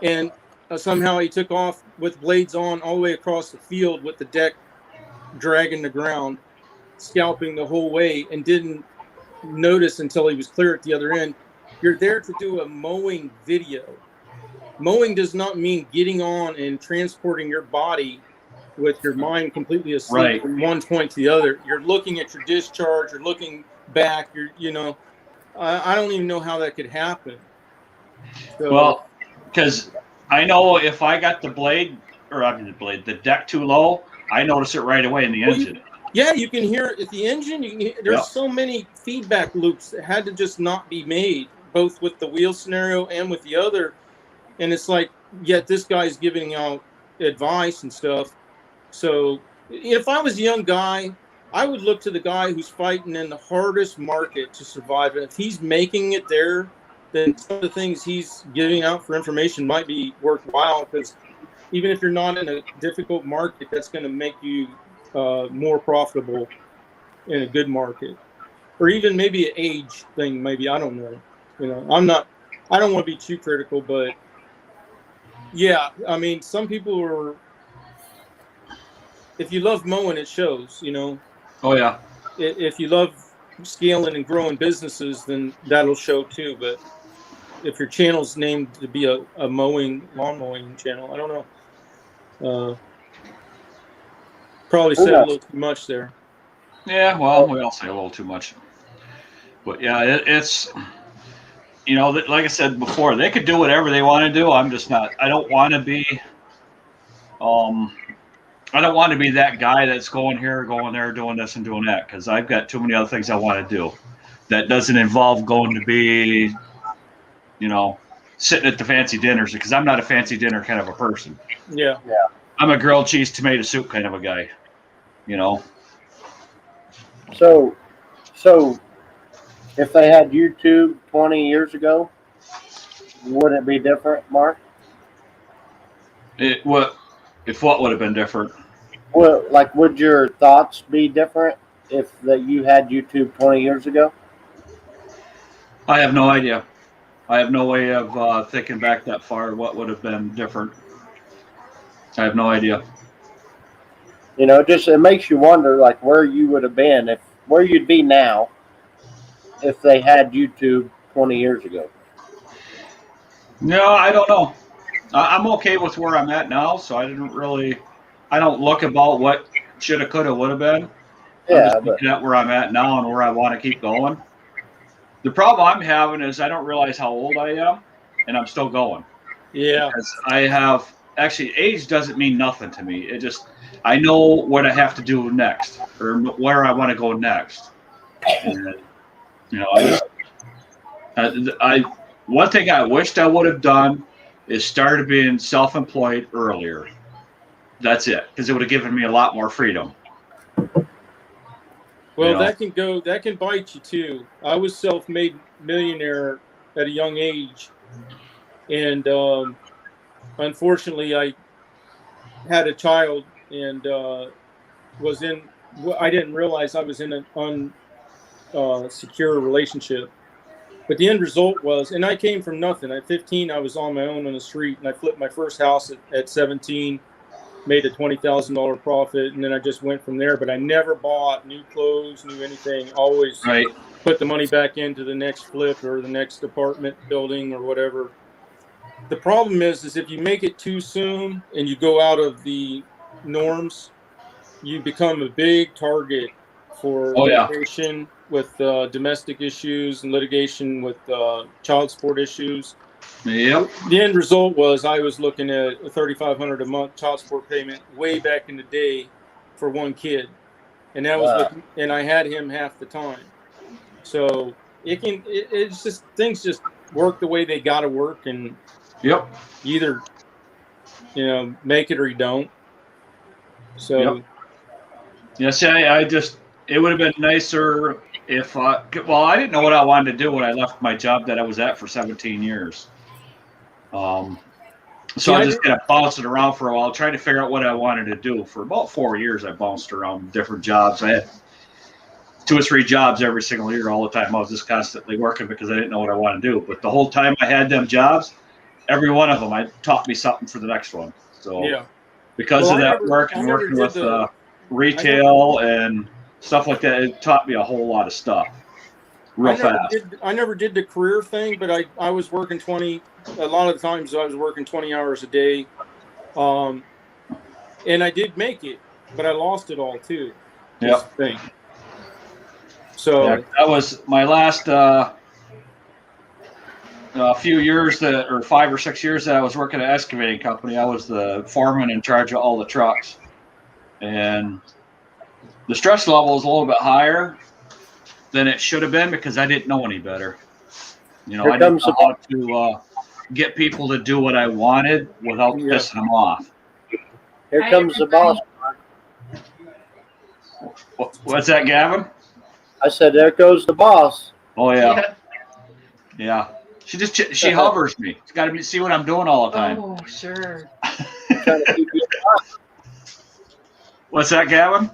and somehow he took off with blades on all the way across the field with the deck dragging the ground, scalping the whole way, and didn't notice until he was clear at the other end. You're there to do a mowing video. Mowing does not mean getting on and transporting your body with your mind completely asleep Right. from one point to the other. You're looking at your discharge, you're looking back, I don't even know how that could happen. So, Well, because I know if I got the blade, or I mean the deck too low, I notice it right away in the well, engine. yeah, you can hear at the engine. Yep. There's so many feedback loops that had to just not be made, both with the wheel scenario and with the other. And it's like, yet this guy's giving out advice and stuff. So if I was a young guy, I would look to the guy who's fighting in the hardest market to survive. And if he's making it there, then some of the things he's giving out for information might be worthwhile, because even if you're not in a difficult market, that's going to make you more profitable in a good market, or even maybe an age thing. Maybe, I don't know. I don't want to be too critical, but yeah, I mean, some people are. If you love mowing, it shows. Oh yeah. If you love scaling and growing businesses, then that'll show too. But if your channel's named to be a lawn mowing channel, I don't know. Probably who said a knows? little too much there. Yeah. Well, we all say a little too much, but yeah, it's like I said before, they could do whatever they want to do. I'm just not. I don't want to be. Um, I don't want to be that guy that's going here, going there, doing this and doing that, because I've got too many other things I want to do. That doesn't involve going to be, sitting at the fancy dinners, because I'm not a fancy dinner kind of a person. Yeah. I'm a grilled cheese tomato soup kind of a guy. So so if they had YouTube 20 years ago, would it be different, Mark? What would have been different? Well, like, would your thoughts be different if that you had YouTube 20 years ago? I have no idea. I have no way of thinking back that far. What would have been different? I have no idea. Just it makes you wonder, like, where you would have been if where you'd be now if they had YouTube 20 years ago. No, I don't know. I'm okay with where I'm at now, so I don't look about what shoulda, coulda, would have been. I'm Yeah, just but looking at where I'm at now and where I want to keep going. The problem I'm having is I don't realize how old I am, and I'm still going. Yeah. Because actually, age doesn't mean nothing to me. I know what I have to do next, or where I want to go next. And, one thing I wished I would have done is started being self-employed earlier. That's it, because it would have given me a lot more freedom. Well, that can bite you too. I was self-made millionaire at a young age, and unfortunately, I had a child and I didn't realize I was in an unsecure relationship, But the end result was, and I came from nothing. At 15, I was on my own on the street, and I flipped my first house at 17, made a $20,000 profit, and then I just went from there. But I never bought new clothes, new anything. Always Right. put the money back into the next flip or the next apartment building or whatever. The problem is if you make it too soon and you go out of the norms, you become a big target for litigation with domestic issues and litigation with child support issues. Yep. The end result was I was looking at a $3,500 a month child support payment way back in the day for one kid, and that was and I had him half the time. So it's just things just work the way they got to work, and Yep. either make it or you don't. So yes, I just it would have been nicer if I didn't know what I wanted to do when I left my job that I was at for 17 years. So I just kind of bounced it around for a while, trying to figure out what I wanted to do. For about 4 years, I bounced around different jobs. I had 2 or 3 jobs every single year, all the time. I was just constantly working because I didn't know what I wanted to do. But the whole time I had them jobs, every one of them, I taught me something for the next one. So because of that work and working with retail and stuff like that, it taught me a whole lot of stuff real fast. I never did the career thing, but I was working a lot of times I was working 20 hours a day. And I did make it, but I lost it all too. Yep. So that was my last few years or 5 or 6 years that I was working at an excavating company. I was the foreman in charge of all the trucks, and the stress level was a little bit higher than it should have been because I didn't know any better. I didn't know how to get people to do what I wanted without pissing them off. Here comes the boss. What's that, Gavin? I said, there goes the boss. Oh, yeah. She hovers me. She's got to see what I'm doing all the time. Oh, sure. What's that, Gavin?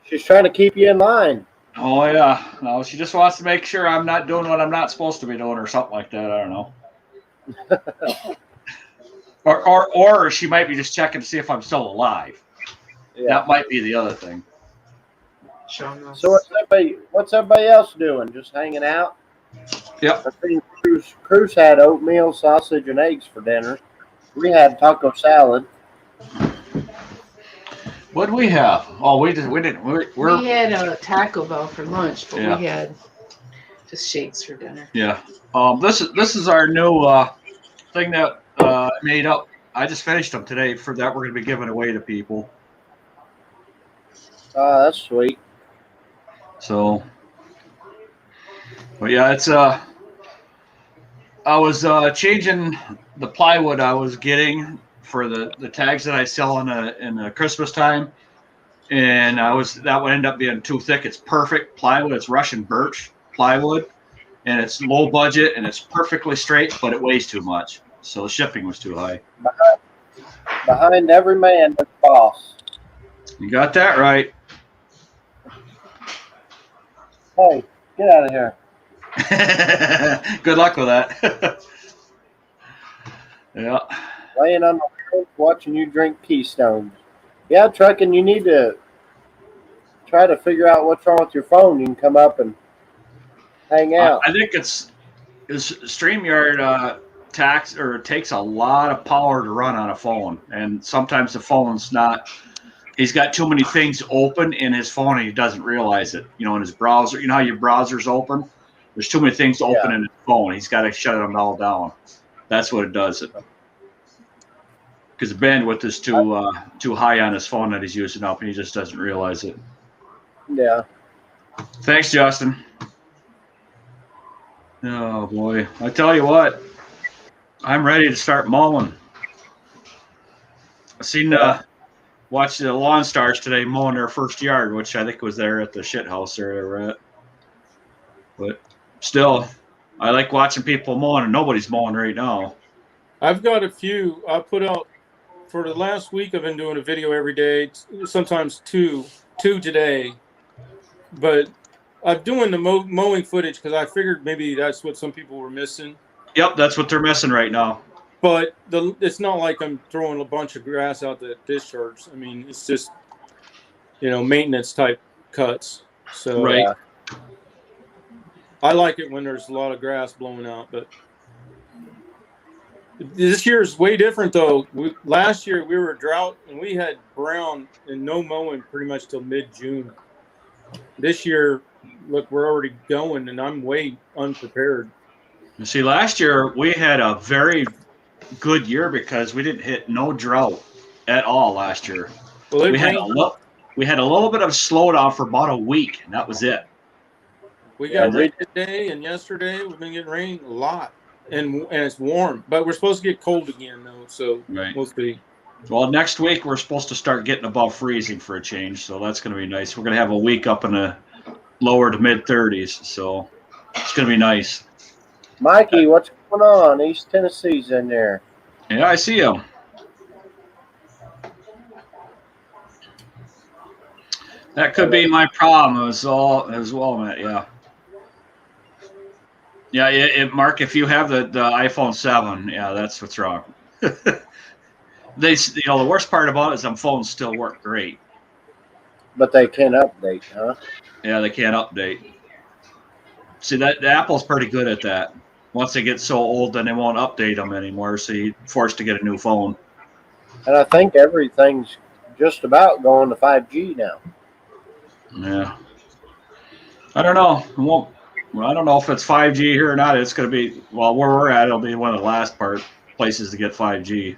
She's trying to keep you in line. Oh, yeah. No, she just wants to make sure I'm not doing what I'm not supposed to be doing or something like that. I don't know. or she might be just checking to see if I'm still alive. Yeah. That might be the other thing. So what's everybody else doing? Just hanging out? Yep. I think Cruz had oatmeal, sausage, and eggs for dinner. We had taco salad. What did we have? Oh, we didn't. We had a Taco Bell for lunch, but we had just shakes for dinner. Yeah. This is our new thing that I made up. I just finished them today. For that, we're going to be giving away to people. That's sweet. So, but yeah, it's I was changing the plywood I was getting for the tags that I sell in the Christmas time, and that would end up being too thick. It's perfect plywood. It's Russian birch plywood, and it's low budget and it's perfectly straight, but it weighs too much. So the shipping was too high. Behind every man, the boss. You got that right. Hey, get out of here. Good luck with that. Yeah. Laying on the couch watching you drink Keystones. Yeah, Truckin', you need to try to figure out what's wrong with your phone. You can come up and hang out. I think it's StreamYard takes a lot of power to run on a phone, and sometimes the phone's not. He's got too many things open in his phone and he doesn't realize it. In his browser, how your browser's open? There's too many things open in his phone. He's got to shut them all down. That's what it does. Because the bandwidth is too high on his phone that he's using up and he just doesn't realize it. Yeah. Thanks, Justin. Oh, boy. I tell you what, I'm ready to start mowing. I seen watched the Lawn Stars today mowing their first yard, which I think was there at the shit house there they were at. But still, I like watching people mowing, and nobody's mowing right now. I've got a few. I put out for the last week. I've been doing a video every day, sometimes two today. But I'm doing the mowing footage because I figured maybe that's what some people were missing. Yep, that's what they're missing right now. But it's not like I'm throwing a bunch of grass out the discharge. I mean, it's just, maintenance type cuts. So Right. I like it when there's a lot of grass blowing out. But this year is way different, though. Last year we were drought and we had brown and no mowing pretty much till mid-June. This year, look, we're already going, and I'm way unprepared. You see, last year we had a very good year because we didn't hit no drought at all last year. Well, we had a little bit of slowdown for about a week, and that was it. We got rain today and yesterday. We've been getting rain a lot, and it's warm. But we're supposed to get cold again, though. So we'll see. Well, next week we're supposed to start getting above freezing for a change, so that's going to be nice. We're going to have a week up in the lower to mid 30s, so it's going to be nice. Mikey, what's going on? East Tennessee's in there. Yeah, I see him. That could be my problem as well, Matt. Yeah. Yeah, Mark, if you have the iPhone 7, yeah, that's what's wrong. The worst part about it is them phones still work great. But they can't update, huh? Yeah, they can't update. See, the Apple's pretty good at that. Once they get so old, then they won't update them anymore, so you're forced to get a new phone. And I think everything's just about going to 5G now. Yeah. I don't know. I don't know if it's 5G here or not. It's going to be, where we're at, it'll be one of the last places to get 5G.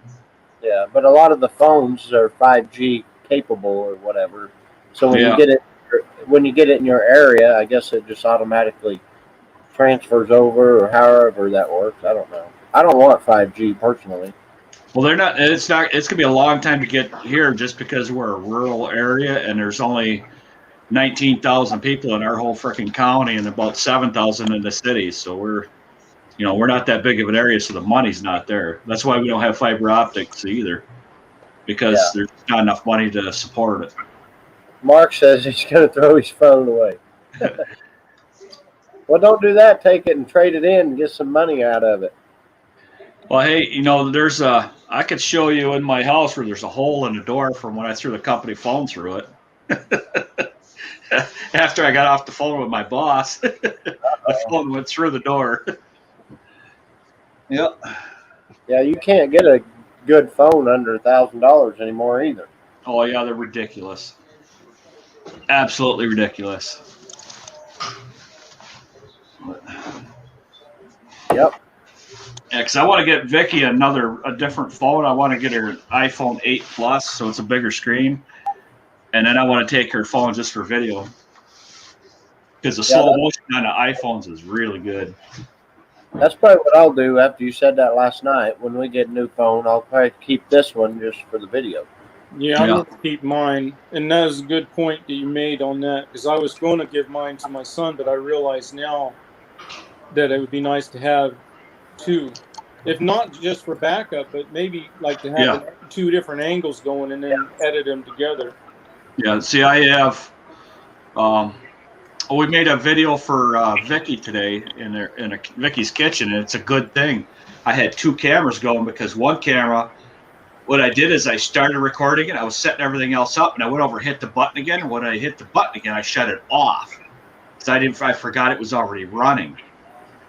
Yeah, but a lot of the phones are 5G capable or whatever. So when you get it in your area, I guess it just automatically transfers over, or however that works. I don't know. I don't want 5G personally. Well, they're not. It's not. It's gonna be a long time to get here, just because we're a rural area and there's only 19,000 people in our whole freaking county and about 7,000 in the city. So we're not that big of an area, so the money's not there. That's why we don't have fiber optics either, because there's not enough money to support it. Mark says he's going to throw his phone away. Well, don't do that. Take it and trade it in and get some money out of it. Well, hey, I could show you in my house where there's a hole in the door from when I threw the company phone through it. After I got off the phone with my boss, the phone went through the door. Yep. Yeah, you can't get a good phone under $1,000 anymore either. Oh yeah, they're ridiculous. Absolutely ridiculous. Yep. Yeah, because I want to get Vicky a different phone. I want to get her an iPhone 8 Plus, so it's a bigger screen. And then I want to take her phone just for video. Because the slow motion on the iPhones is really good. That's probably what I'll do after you said that last night. When we get a new phone, I'll probably keep this one just for the video. Yeah, I'm going to keep mine. And that is a good point that you made on that, because I was going to give mine to my son, but I realize now that it would be nice to have two. If not just for backup, but maybe like to have two different angles going and then edit them together. Yeah, see, I have we made a video for Vicky today in Vicky's kitchen, and it's a good thing. I had two cameras going, because one camera, what I did is I started recording it, I was setting everything else up, and I went over and hit the button again, and when I hit the button again, I shut it off. Because I forgot it was already running.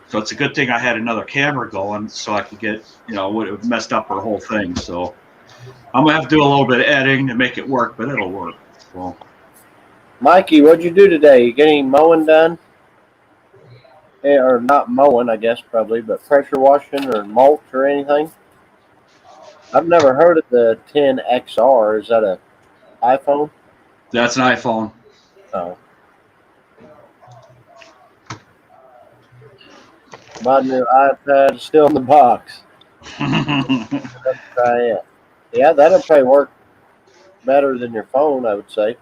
So it's a good thing I had another camera going, so I could get, it messed up her whole thing. So I'm going to have to do a little bit of editing to make it work, but it'll work. So. Mikey, what'd you do today? You get any mowing done? Or not mowing, I guess, probably, but pressure washing or mulch or anything? I've never heard of the 10XR. Is that an iPhone? That's an iPhone. Oh. My new iPad is still in the box. Let's try it. Yeah, that'll probably work better than your phone, I would say.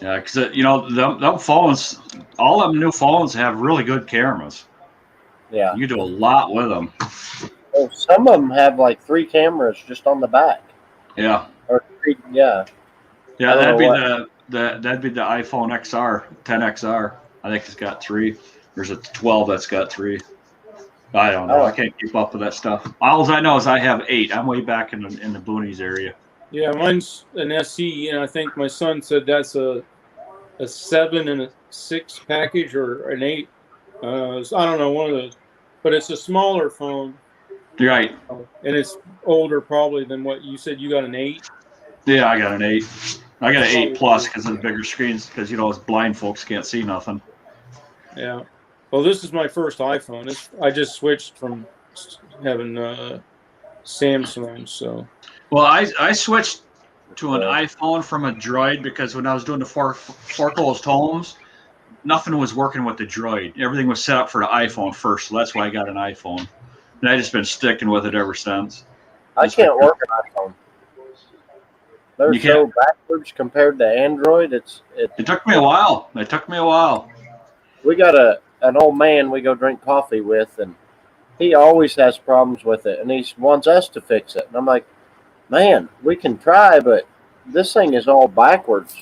Yeah, because them phones, all them new phones have really good cameras. Yeah, you do a lot with them. Well, some of them have like 3 cameras just on the back. Yeah. Or 3, yeah. Yeah, that'd be that'd be the iPhone XR, 10XR. I think it's got 3. There's a 12 that's got 3. I don't know. I can't keep up with that stuff. All I know is I have 8. I'm way back in the boonies area. Yeah, mine's an SE, and I think my son said that's a 7 and a 6 package or an 8. I don't know, one of those. But it's a smaller phone. You're right. And it's older probably than what you said. You got an 8? Yeah, I got an 8. I got an 8 plus because of the bigger screens, because, us blind folks can't see nothing. Yeah. Well, this is my first iPhone. I just switched from having Samsung, so. Well, I switched to an iPhone from a Droid because when I was doing the foreclosed homes, nothing was working with the Droid. Everything was set up for the iPhone first, so that's why I got an iPhone. And I just been sticking with it ever since. I can't work an iPhone. They're so backwards compared to Android. It took me a while. We got an old man we go drink coffee with, and he always has problems with it, and he wants us to fix it. And I'm like, man, we can try, but this thing is all backwards.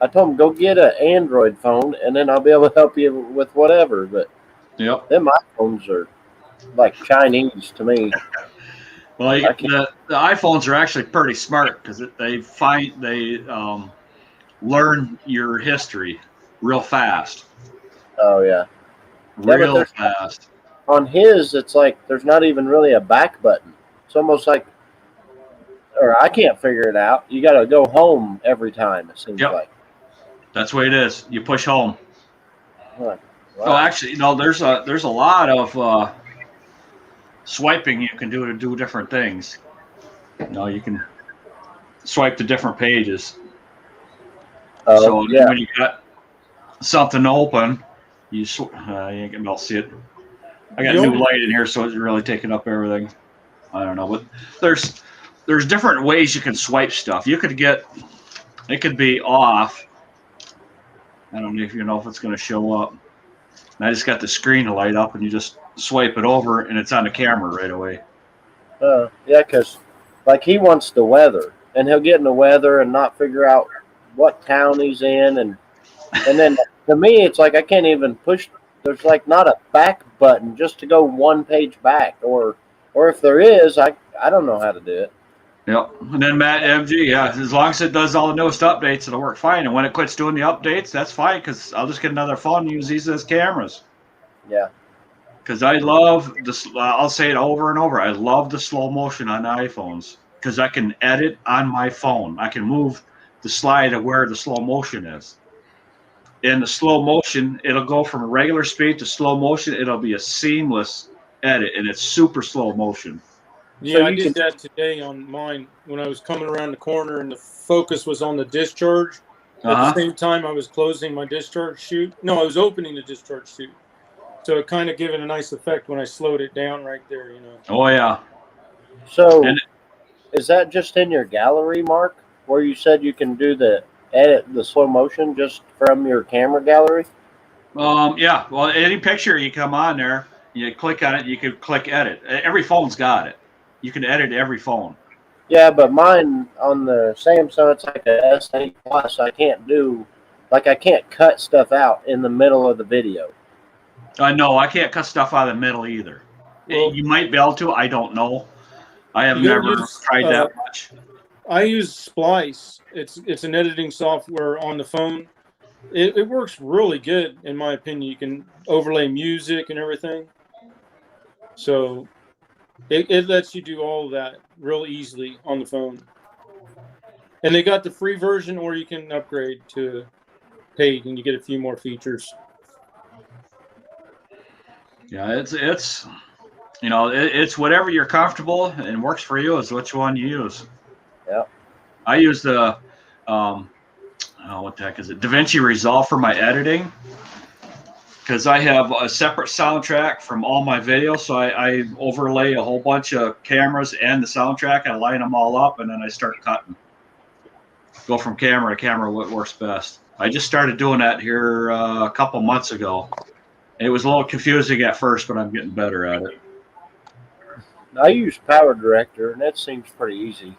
I told him, go get an Android phone, and then I'll be able to help you with whatever. But them iPhones are like Chinese to me. Well, the iPhones are actually pretty smart because they learn your history real fast. Oh yeah, real fast. On his, it's like there's not even really a back button. It's almost like, or I can't figure it out. You got to go home every time. It seems like. That's the way it is. You push home. Wow. Oh, actually, there's a lot of swiping you can do to do different things. You can swipe to different pages. So when you got something open, you ain't gonna be able to see it. I got new light in here, so it's really taking up everything. I don't know, but there's different ways you can swipe stuff. It could be off. I don't know if if it's going to show up. And I just got the screen to light up, and you just swipe it over, and it's on the camera right away. Yeah, because like he wants the weather, and he'll get in the weather and not figure out what town he's in, and then to me it's like I can't even push. There's like not a back button just to go one page back, or if there is, I don't know how to do it. Yep. And then Matt MG, as long as it does all the newest updates, it'll work fine. And when it quits doing the updates, that's fine, because I'll just get another phone and use these as cameras. Yeah. Because I love this. I'll say it over and over. I love the slow motion on the iPhones because I can edit on my phone. I can move the slide of where the slow motion is. In the slow motion, it'll go from regular speed to slow motion. It'll be a seamless edit, and it's super slow motion. Yeah, I did that today on mine when I was coming around the corner and the focus was on the discharge. At the same time, I was closing my discharge chute. No, I was opening the discharge chute. So it kind of gave it a nice effect when I slowed it down right there, Oh, yeah. So is that just in your gallery, Mark, where you said you can do the slow motion just from your camera gallery? Yeah. Well, any picture you come on there, you click on it, you can click edit. Every phone's got it. You can edit every phone. Yeah, but mine on the Samsung, it's like a S8 Plus. I can't cut stuff out in the middle of the video. No, I can't cut stuff out of the middle either. Well, you might be able to. I don't know. I have never tried that much. I use Splice. It's an editing software on the phone. It works really good, in my opinion. You can overlay music and everything. So it lets you do all of that real easily on the phone. And they got the free version, or you can upgrade to paid, and you get a few more features. Yeah, it's whatever you're comfortable and works for you is which one you use. Yeah. I use the what the heck is it? DaVinci Resolve for my editing, because I have a separate soundtrack from all my videos, so I overlay a whole bunch of cameras and the soundtrack, and I line them all up, and then I start cutting. Go from camera to camera, what works best. I just started doing that here a couple months ago. It was a little confusing at first, but I'm getting better at it. I use Power Director, and that seems pretty easy.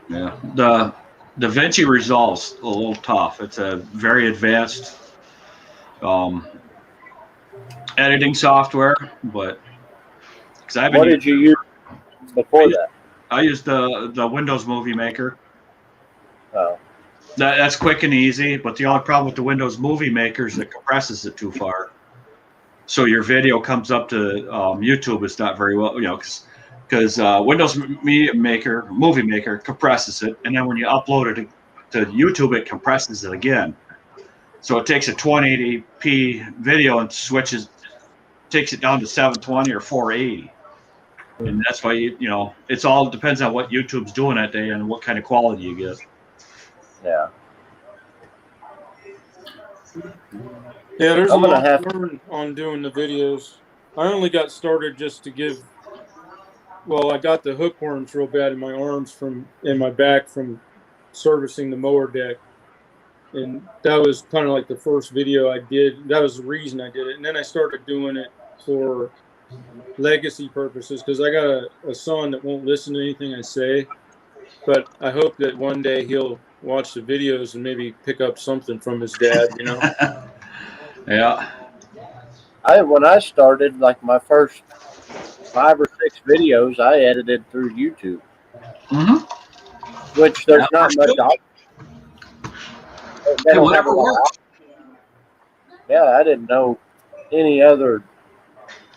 Yeah. The DaVinci Resolve's a little tough. It's a very advanced editing software, but because I've been What did you use before that? I used the Windows Movie Maker. Oh, That's quick and easy, but the only problem with the Windows Movie Maker is it compresses it too far. So your video comes up to YouTube is not very well, because Windows Movie Maker compresses it, and then when you upload it to YouTube, it compresses it again. So it takes a 1080p video and takes it down to 720 or 480. And that's why it's all depends on what YouTube's doing that day and what kind of quality you get. yeah. Yeah, there's I'm a gonna lot have- to learn on doing the videos. I only got started just to give. Well, I got the hookworms real bad in my arms and my back from servicing the mower deck, and that was kind of like the first video I did. That was the reason I did it, and then I started doing it for legacy purposes because I got a son that won't listen to anything I say, but I hope that one day he'll watch the videos and maybe pick up something from his dad. Yeah. When I started, like my first 5 or 6 videos, I edited through YouTube, which there's not much option. They don't have a lot of options. Yeah, I didn't know any other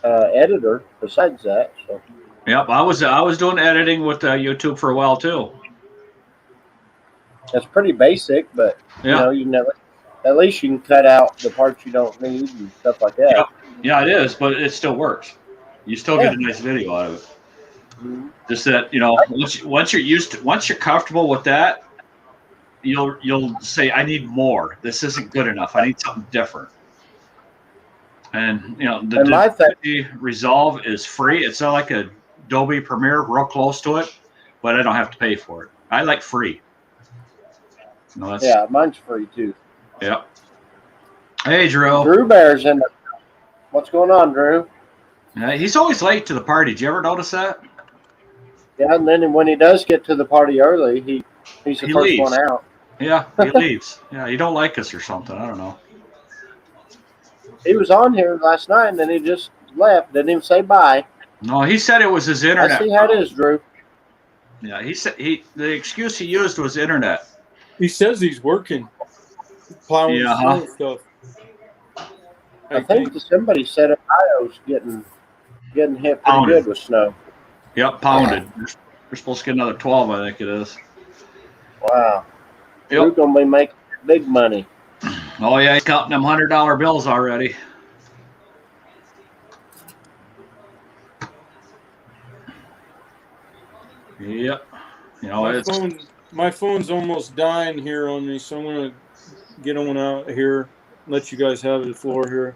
editor besides that. So. Yep, I was doing editing with YouTube for a while too. That's pretty basic, but you never. At least you can cut out the parts you don't need and stuff like that. Yep. Yeah, it is, but it still works. You still get a nice video out of it. Mm-hmm. Just that once you're comfortable with that, you'll say, I need more. This isn't good enough. I need something different. And the Resolve is free. It's not like a Adobe Premiere, real close to it, but I don't have to pay for it. I like free. Yeah, mine's free too. Yep. Hey, Drew. Drew Bear's in the. What's going on, Drew? Yeah, he's always late to the party. Did you ever notice that? Yeah, and then when he does get to the party early, he's the first leaves. one out. Yeah, he leaves. Yeah, he don't like us or something. I don't know. He was on here last night, and then he just left. Didn't even say bye. No, he said it was his internet. I see how it is, Drew. Yeah, he said the excuse he used was internet. He says he's working, plowing stuff. I think somebody said Ohio's getting hit pretty good with snow. Yep, pounded. We're supposed to get another 12, I think it is. Wow. Yep. We're going to be making big money. Oh, yeah, he's counting them $100 bills already. Yep. My phone's almost dying here on me, so I'm going to get on out here, let you guys have the floor here.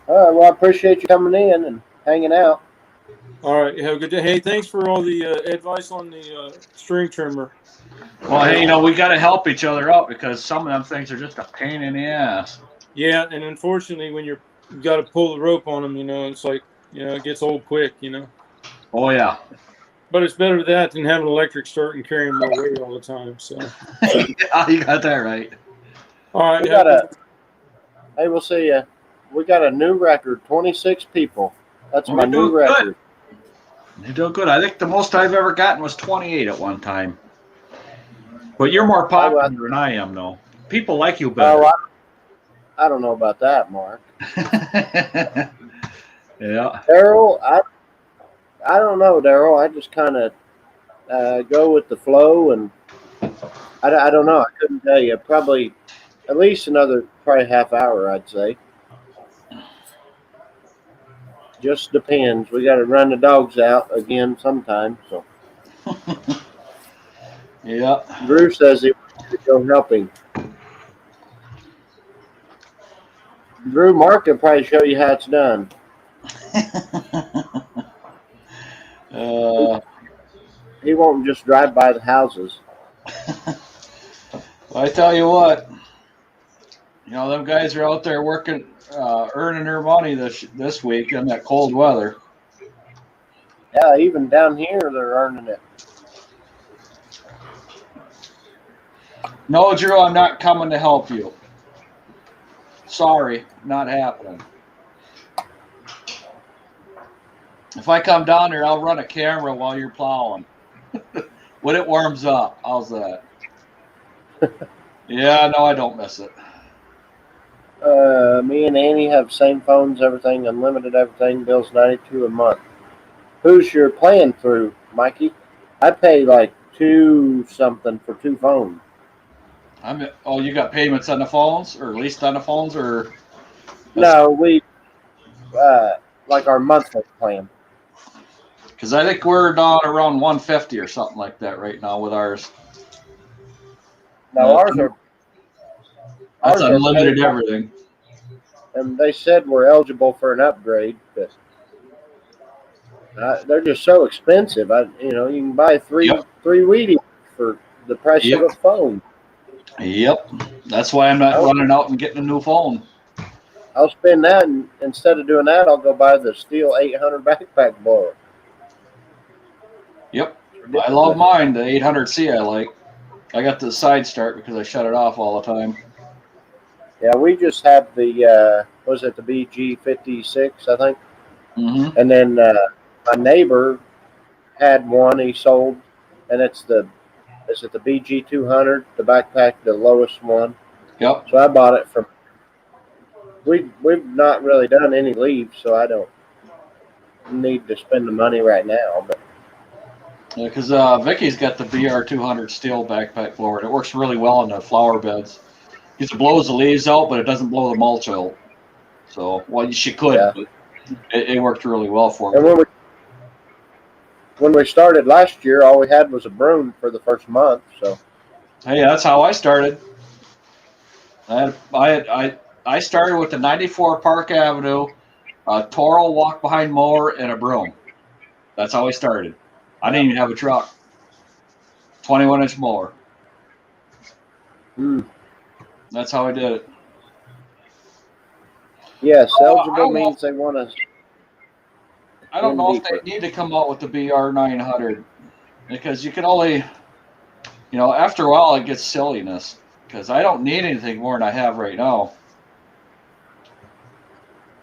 All right, well, I appreciate you coming in and hanging out. All right, have a good day. Hey, thanks for all the advice on the string trimmer. Well, hey, we got to help each other out because some of them things are just a pain in the ass. Yeah, and unfortunately, when you got to pull the rope on them, it's like, it gets old quick, Oh, yeah. But it's better that than having an electric start and carrying more weight all the time. So. Yeah, you got that right. All right. Hey, we'll see you. We got a new record, 26 people. That's my new record. You're doing good. I think the most I've ever gotten was 28 at one time. But you're more popular than I am, though. People like you better. I don't know about that, Mark. Yeah. Daryl, I don't know, Daryl. I just kind of go with the flow, and I don't know. I couldn't tell you. Probably at least another half hour, I'd say. Just depends. We got to run the dogs out again sometime. So. Yeah. Drew says he wants to go helping. Drew, Mark can probably show you how it's done. He won't just drive by the houses. Well, I tell you what, them guys are out there working, earning their money this week in that cold weather. Yeah, even down here they're earning it. No, Drew, I'm not coming to help you. Sorry, not happening. If I come down there, I'll run a camera while you're plowing. When it warms up, how's that? Yeah, no, I don't miss it. Me and Annie have same phones, everything, unlimited everything, bills $92 a month. Who's your plan through, Mikey? I pay like $2 something for 2 phones. You got payments on the phones, or leased on the phones, or? No, we like our monthly plan. Because I think we're down around 150 or something like that right now with ours. No, ours That's are unlimited paid, everything. and they said we're eligible for an upgrade, but they're just so expensive. You can buy three Yep. Wheaties for the price Yep. of a phone. Yep. That's why I'm not running out and getting a new phone. I'll spend that, and instead of doing that, I'll go buy the Steel 800 backpack blower. Yep. I love mine, the 800C I like. I got the side start because I shut it off all the time. Yeah, we just have the was it the BG56, I think. Mm-hmm. And then my neighbor had one he sold, and is it the BG200, the backpack, the lowest one? Yep. So I bought it from. We've not really done any leaves, so I don't need to spend the money right now. But Yeah, because Vicky's got the BR200 steel backpack blower, and it works really well in the flower beds. It blows the leaves out, but it doesn't blow the mulch out. So, well, she could, yeah. but it worked really well for And me. when we started last year, all we had was a broom for the first month. So Hey, that's how I started. I started with the 94 Park Avenue, a Toro walk-behind mower, and a broom. That's how I started. I didn't even have a truck. 21-inch mower. That's how I did it. yes, eligible means they want to. I don't know if they need to come out with the BR900 because you can only, after a while it gets silliness because I don't need anything more than I have right now.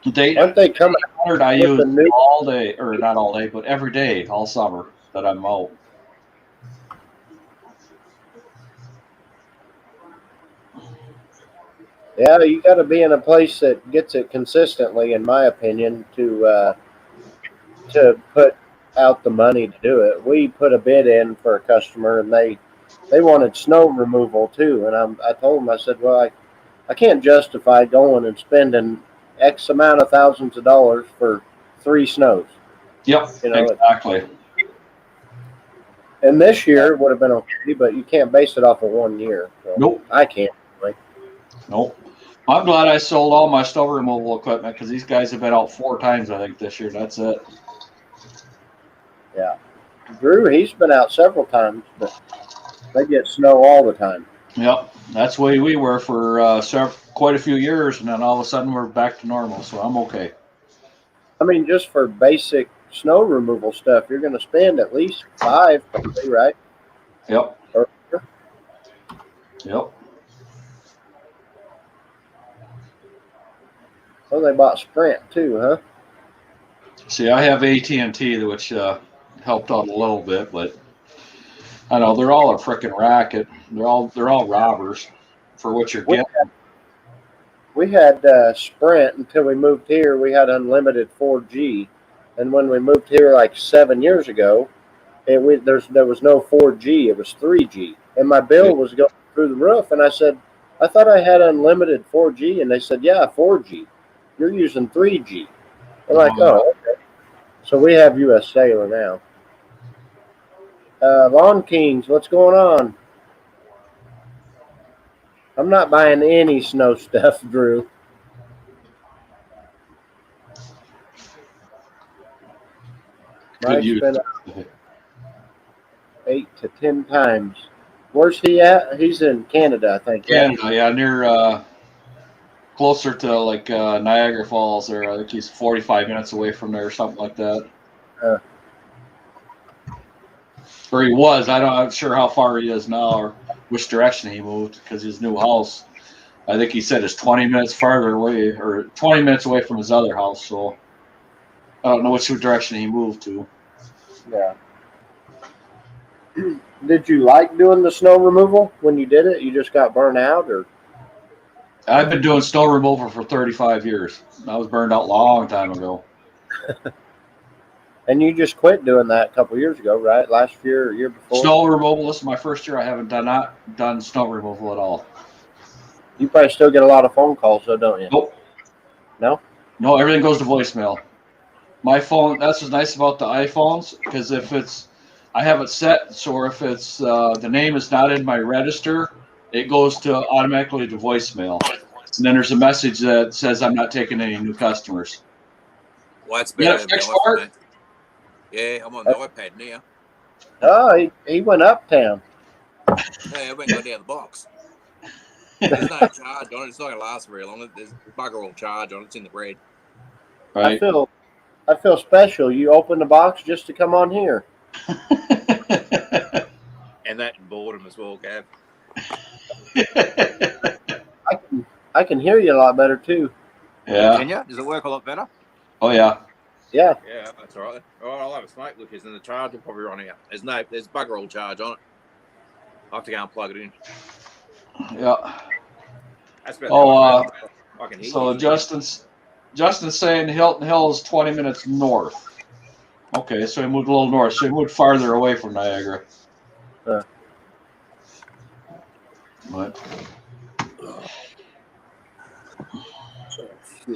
Aren't they coming out I use all day, or not all day, but every day, all summer that I'm out. Yeah, you got to be in a place that gets it consistently, in my opinion, to put out the money to do it. We put a bid in for a customer, and they wanted snow removal too. And I told them, I said, well, I can't justify going and spending X amount of thousands of dollars for 3 snows. Yep, exactly. And this year would have been okay, but you can't base it off of 1 year. So nope. I can't. Nope. I'm glad I sold all my snow removal equipment because these guys have been out 4 times, I think, this year. That's it. Yeah. Drew, he's been out several times, but they get snow all the time. Yep. That's the way we were for quite a few years, and then all of a sudden we're back to normal, so I'm okay. I mean, just for basic snow removal stuff, you're going to spend at least $5, probably, right? Yep. Yep. Well, they bought Sprint too, huh? See, I have AT&T, which helped out a little bit, but I know they're all a freaking racket. They're all robbers for what you're getting. We had Sprint until we moved here. We had unlimited 4G, and when we moved here like 7 years ago, there was no 4G. It was 3G, and my bill was going through the roof. And I said, I thought I had unlimited 4G, and they said, yeah, 4G. You're using 3G. I'm like, oh, okay. So we have U.S. Cellular now. Lawn Kings, what's going on? I'm not buying any snow stuff, Drew. Mike's been 8 to 10 times. Where's he at? He's in Canada, I think. Canada, right? Yeah, near closer to like Niagara Falls there. I think he's 45 minutes away from there or something like that. Or he was. I'm not sure how far he is now. which direction he moved because his new house, I think he said, is 20 minutes farther away or 20 minutes away from his other house. So I don't know which direction he moved to. Yeah. Did you like doing the snow removal when you did it? You just got burnt out, or? I've been doing snow removal for 35 years. I was burned out a long time ago. And you just quit doing that a couple years ago, right? Last year or year before? Snow removal. This is my first year. I haven't done snow removal at all. You probably still get a lot of phone calls, though, don't you? Nope. No? No, everything goes to voicemail. My phone. That's what's nice about the iPhones, because if it's, I have it set so if it's the name is not in my register, it goes to automatically to voicemail. And then there's a message that says I'm not taking any new customers. Well, that's Yeah, better than the fixed iPhone, part? mate. Yeah, I'm on the iPad now. Oh, he went uptown. Yeah, I went and got down the box. There's no charge on it. It's not going to last very long. There's bugger all charge on it. It's in the bread. Right. I feel special. You opened the box just to come on here. And that and boredom as well, Gav. I can hear you a lot better too. Yeah. Can you? Does it work a lot better? Oh yeah. Yeah. Yeah, that's all right. All right, I'll have a smoke, Lucas, and the charge will probably run out. There's bugger all charge on it. I'll have to go and plug it in. Yeah. That's about Oh, I can hear so you. Justin's saying Hilton Hill is 20 minutes north. Okay, so he moved a little north. So he moved farther away from Niagara. What?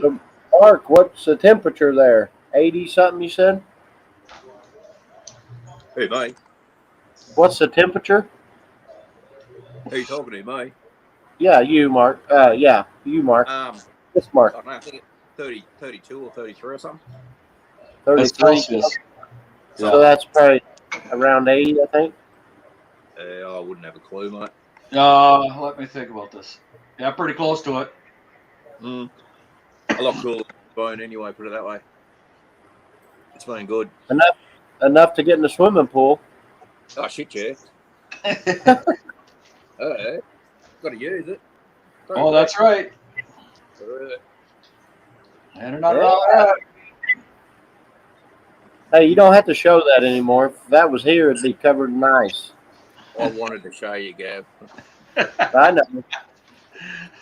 So, Mark, what's the temperature there? 80 something, you said? Hey, mate. What's the temperature? Who you talking to, mate? Yeah, you, Mark. Yeah, you, Mark. This I Mark. don't know. I think it's 30, 32 or 33 or something. 33. That's Celsius. So that's probably around 80, I think. I wouldn't have a clue, mate. Let me think about this. Yeah, pretty close to it. A lot cooler than bone anyway, put it that way. It's been good. Enough to get in the swimming pool. Oh, shit, yeah. Got to use it. Oh, that's right. And not all that. Hey, you don't have to show that anymore. If that was here, it'd be covered in ice. I wanted to show you, Gav. I know.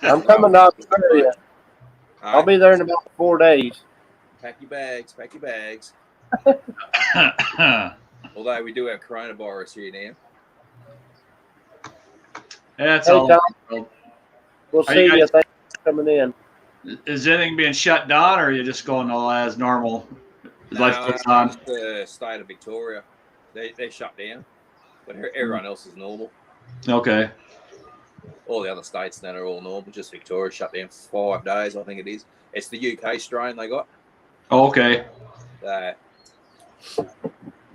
I'm coming to Australia. I'll be there in about 4 days. Pack your bags. Pack your bags. Although we do have coronavirus here now. That's Hey, all. Tom. We'll see you. Thanks for coming in. Is anything being shut down, or are you just going all as normal? Life goes on. Just the state of Victoria. They shut down, but everyone else is normal. Okay. All the other states now are all normal. Just Victoria shut down for 5 days, I think it is. It's the UK strain they got. Okay. They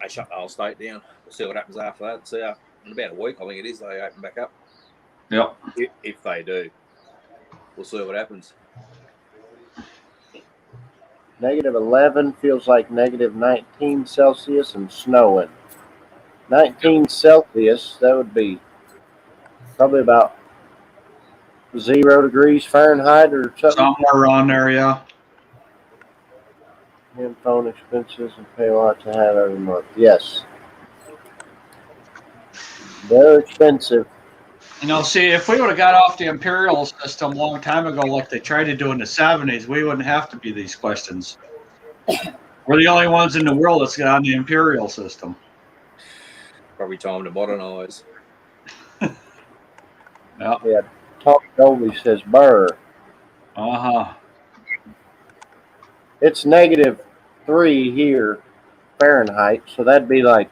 shut the whole state down. We'll see what happens after that. See, in about a week, I think it is, they open back up. Yep. If they do, we'll see what happens. -11 feels like -19 Celsius and snowing. 19 Celsius, that would be probably about 0 degrees Fahrenheit or something. Somewhere around there, yeah. And phone expenses and pay a lot to have every month. Yes. They're expensive. You know, see, if we would have got off the imperial system a long time ago, like they tried to do in the 70s, we wouldn't have to be these questions. We're the only ones in the world that's got on the imperial system. Probably time to modernise. Yeah. Yeah. Tom Dolby says burr. Uh-huh. It's -3 here Fahrenheit, so that'd be like,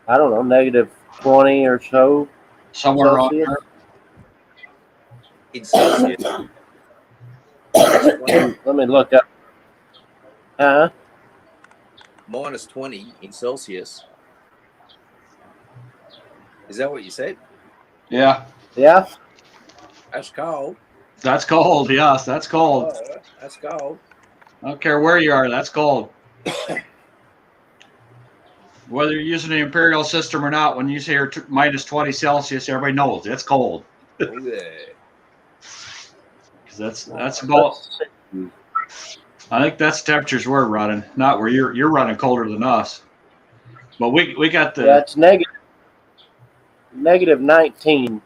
I don't know, -20 or so. Somewhere around Celsius. there. In Celsius. Let me look up. Minus 20 in Celsius. Is that what you said? Yeah. Yeah. That's cold. That's cold, yes, that's cold. Oh, that's cold. I don't care where you are, that's cold. Whether you're using the Imperial system or not, when you say you're minus 20 Celsius, everybody knows it's cold. Yeah. Because that's about. I think that's temperatures we're running, not where you're running colder than us. But we got the. Yeah, it's negative 19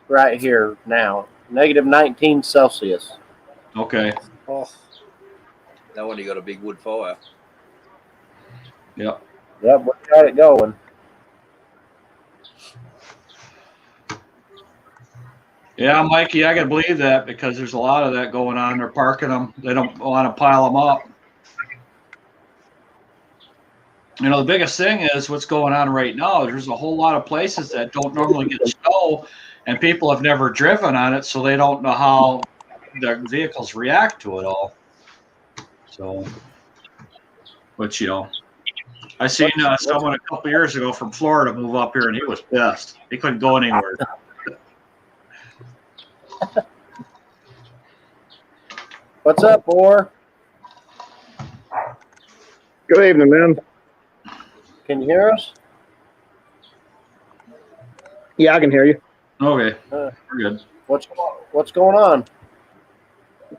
right here now. Negative 19 Celsius. Okay. Oh. No wonder you got a big wood fire. Yep. Yep, we got it going. Yeah, Mikey, I can believe that because there's a lot of that going on. They're parking them. They don't want to pile them up. You know, the biggest thing is what's going on right now. There's a whole lot of places that don't normally get snow, and people have never driven on it, so they don't know how their vehicles react to it all. So, but you know, I seen someone a couple years ago from Florida move up here, and he was pissed. He couldn't go anywhere. What's up, Boar? Good evening, man. Can you hear us? Yeah, I can hear you. Okay, we're good. What's going on?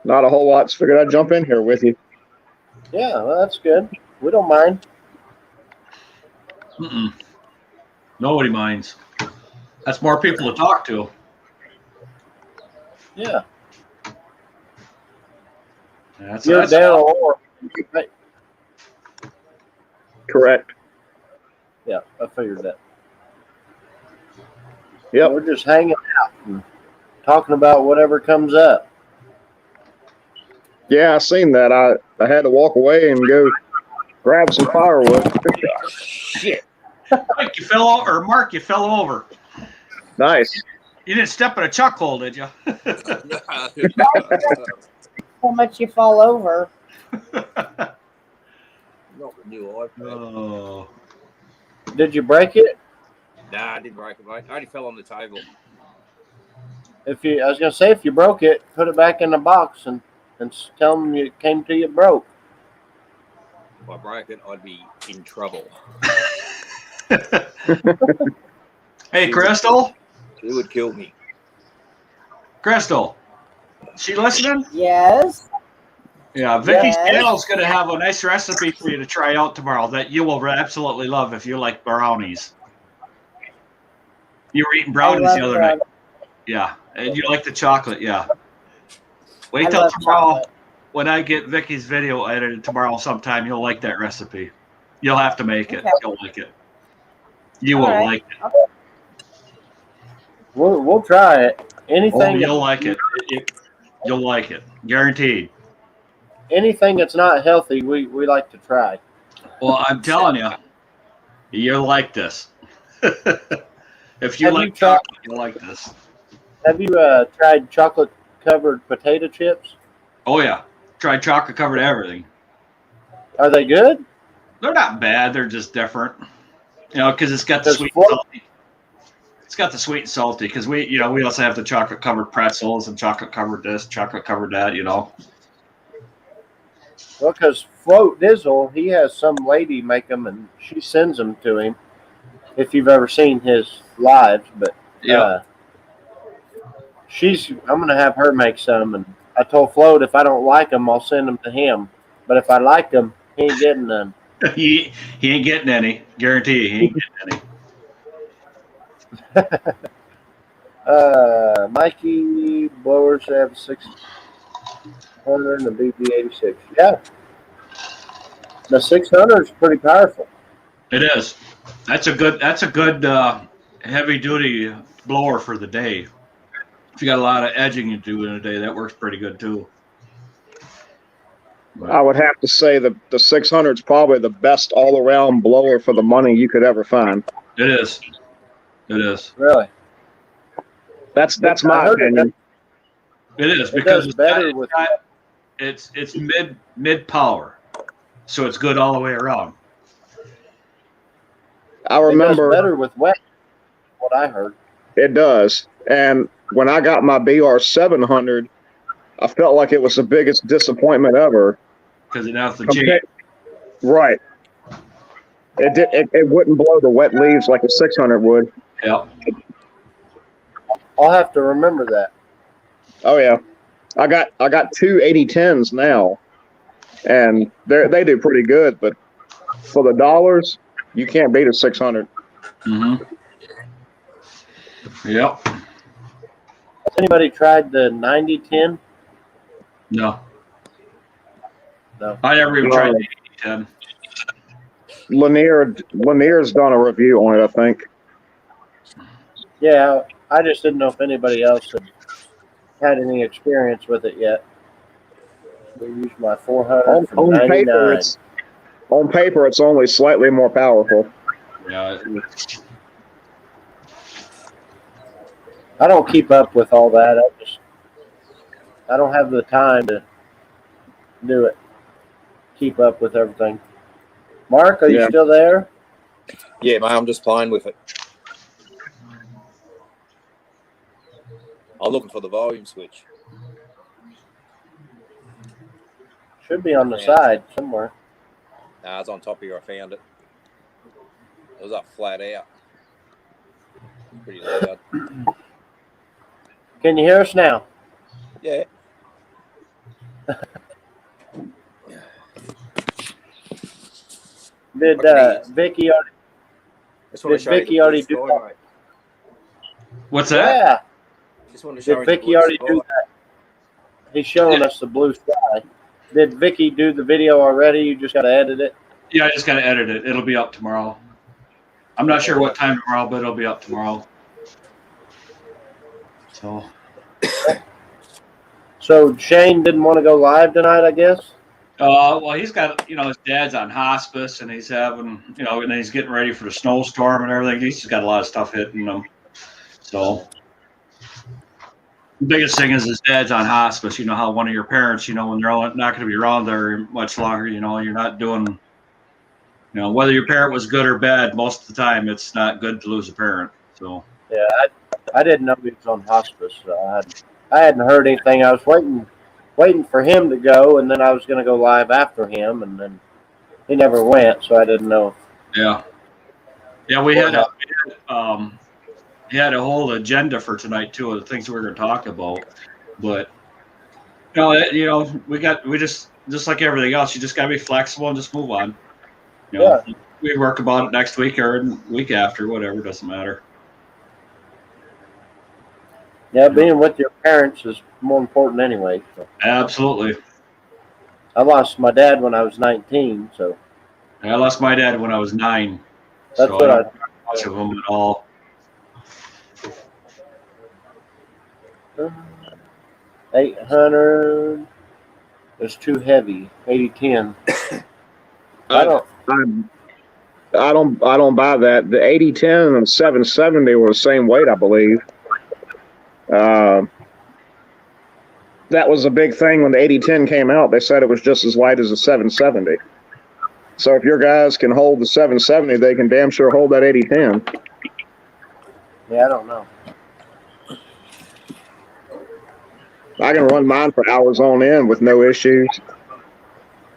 Not a whole lot. Just figured I'd jump in here with you. Yeah, well, that's good. We don't mind. Nobody minds. That's more people to talk to. Yeah. That's Daryl Orr. Right. Correct. Yeah, I figured that. Yep. We're just hanging out and talking about whatever comes up. Yeah, I seen that. I had to walk away and go grab some firewood. Shit. Mike, you fell over. Mark, you fell over. Nice. You didn't step in a chuck hole, did you? How much you fall over? Not the new iPad. Oh. Did you break it? Nah, I didn't break it, mate. I only fell on the table. I was gonna say, if you broke it, put it back in the box and tell them it came to you broke. If I broke it, I'd be in trouble. Hey, Crystal. It would kill me. Crystal. She listening? Yes. Yeah, Vicky's Yes. channel's going to have a nice recipe for you to try out tomorrow that you will absolutely love if you like brownies. You were eating brownies the other night. Yeah, and you like the chocolate, yeah. Wait till tomorrow. Chocolate. When I get Vicky's video edited tomorrow sometime, you'll like that recipe. You'll have to make it. Okay. You'll like it. You will like it. We'll try it. Anything. You'll like it. You'll like it. Guaranteed. Anything that's not healthy, we like to try. Well, I'm telling you, you'll like this. If you Have like you tried- chocolate, you'll like this. Have you tried chocolate-covered potato chips? Oh, yeah. Try chocolate covered everything. Are they good? They're not bad. They're just different. You know, because it's got the Does sweet Flo- and salty. It's got the sweet and salty because we also have the chocolate covered pretzels and chocolate covered this, chocolate covered that, you know. Well, because Float Dizzle, he has some lady make them and she sends them to him. If you've ever seen his lives, but Yeah. I'm gonna have her make some, and I told Float if I don't like them, I'll send them to him. But if I like them, he ain't getting none. he ain't getting any. Guarantee you, he ain't getting any. Mikey blowers have 600 and the BB86. Yeah, the 600 is pretty powerful. It is. That's a good heavy duty blower for the day. If you got a lot of edging you do in a day, that works pretty good too. But I would have to say the 600 is probably the best all-around blower for the money you could ever find. it is. It is. Really, That's I my heard opinion. It is it because does better with. it's mid power, so it's good all the way around. I It does remember better with wet. What I heard. it does. And when I got my BR 700, I felt like it was the biggest disappointment ever. Because it has the G. Right. It wouldn't blow the wet leaves like a 600 would. Yep. I'll have to remember that. Oh yeah, I got two 8010s now, and they do pretty good. But for the dollars, you can't beat a 600. Mm-hmm. Yep. Has anybody tried the 9010? No. No. I never even tried the 8010. Lanier's done a review on it, I think. Yeah, I just didn't know if anybody else had any experience with it yet. We used my 400 from 99. On paper, it's only slightly more powerful. Yeah. I don't keep up with all that. I don't have the time to do it. Keep up with everything. Mark, are you still there? Yeah, mate, I'm just playing with it. I'm looking for the volume switch. Should be on the side somewhere. Nah, it's on top here. I found it. It was up flat out. Pretty loud. Can you hear us now? Yeah. Did Vicky already? Did Vicky already do that? Mate. What's that? Yeah. Just want to show Did Vicky already do that? He's showing us the blue sky. Did Vicky do the video already? You just got to edit it? Yeah, I just got to edit it. It'll be up tomorrow. I'm not sure what time tomorrow, but it'll be up tomorrow. So Shane didn't want to go live tonight, I guess? Well, he's got, his dad's on hospice, and he's having, and he's getting ready for the snowstorm and everything. He's just got a lot of stuff hitting him. So the biggest thing is his dad's on hospice. You know how one of your parents, when they're not going to be around there much longer, you're not doing, whether your parent was good or bad, most of the time it's not good to lose a parent. So yeah, I didn't know he was on hospice. So I hadn't heard anything. I was waiting for him to go, and then I was going to go live after him, and then he never went, so I didn't know. Yeah, we had a whole agenda for tonight too of the things we were going to talk about, but we just like everything else, you just got to be flexible and just move on. We work about it next week or week after, whatever, doesn't matter. Yeah, being with your parents is more important anyway. So. Absolutely. I lost my dad when I was 19, so. I lost my dad when I was 9. That's what I don't think much of him at all. 800 is too heavy. 8010. I don't buy that. The 8010 and the 770 were the same weight, I believe. That was a big thing when the 8010 came out. They said it was just as light as the 770. So if your guys can hold the 770, they can damn sure hold that 8010. Yeah, I don't know. I can run mine for hours on end with no issues.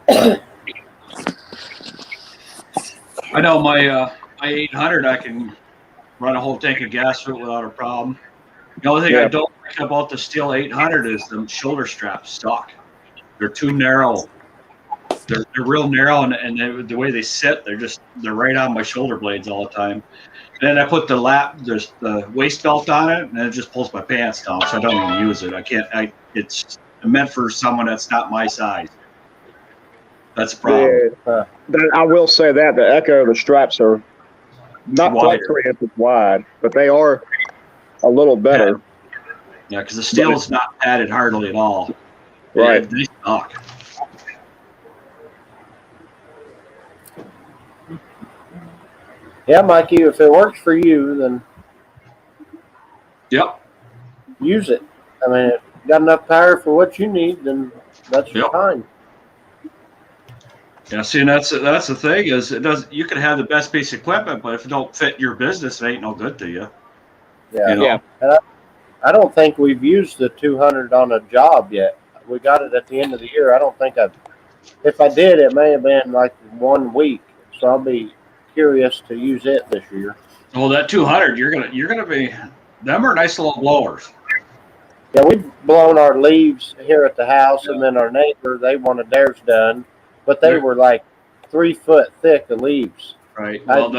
I know my 800, I can run a whole tank of gas through it without a problem. The only thing I don't like about the Steel 800 is the shoulder straps suck. They're too narrow. They're real narrow, and the way they sit, they're right on my shoulder blades all the time. And then I put the waist belt on it, and it just pulls my pants down, so I don't even use it. It's meant for someone that's not my size. That's a problem. Yeah, I will say that the Echo, the straps are not quite 3 inches wide, but they are a little better. Yeah, because the steel is not padded hardly at all. Right. They suck. Yeah, Mikey, if it works for you, then use it. I mean, if you got enough power for what you need, then that's fine. Yeah, see, and that's the thing is you can have the best piece of equipment, but if it don't fit your business, it ain't no good to you. Yeah. And I don't think we've used the 200 on a job yet. We got it at the end of the year. I don't think if I did, it may have been like 1 week. So I'll be curious to use it this year. Well, that 200, you're gonna be. Them are nice little blowers. Yeah, we've blown our leaves here at the house, and then our neighbor, they wanted theirs done, but they were like 3 foot thick of leaves. Right. Well,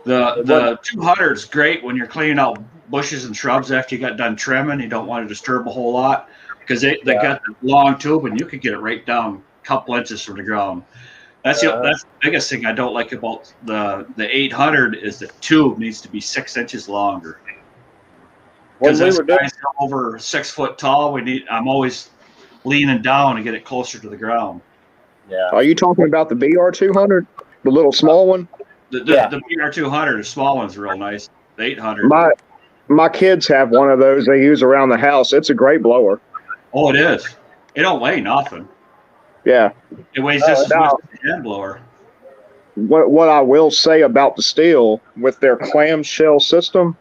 the 200 is great when you're cleaning out bushes and shrubs after you got done trimming. You don't want to disturb a whole lot because they got the long tube, and you can get it right down a couple inches from the ground. That's the biggest thing I don't like about the 800 is the tube needs to be 6 inches longer. Because as guys over 6 foot tall, I'm always leaning down to get it closer to the ground. Yeah. Are you talking about the BR200, the little small one? The BR200, the small one's real nice. The 800. My kids have one of those they use around the house. It's a great blower. Oh, it is. It don't weigh nothing. Yeah. It weighs just as much as a hand blower. What I will say about the Steel, with their clamshell system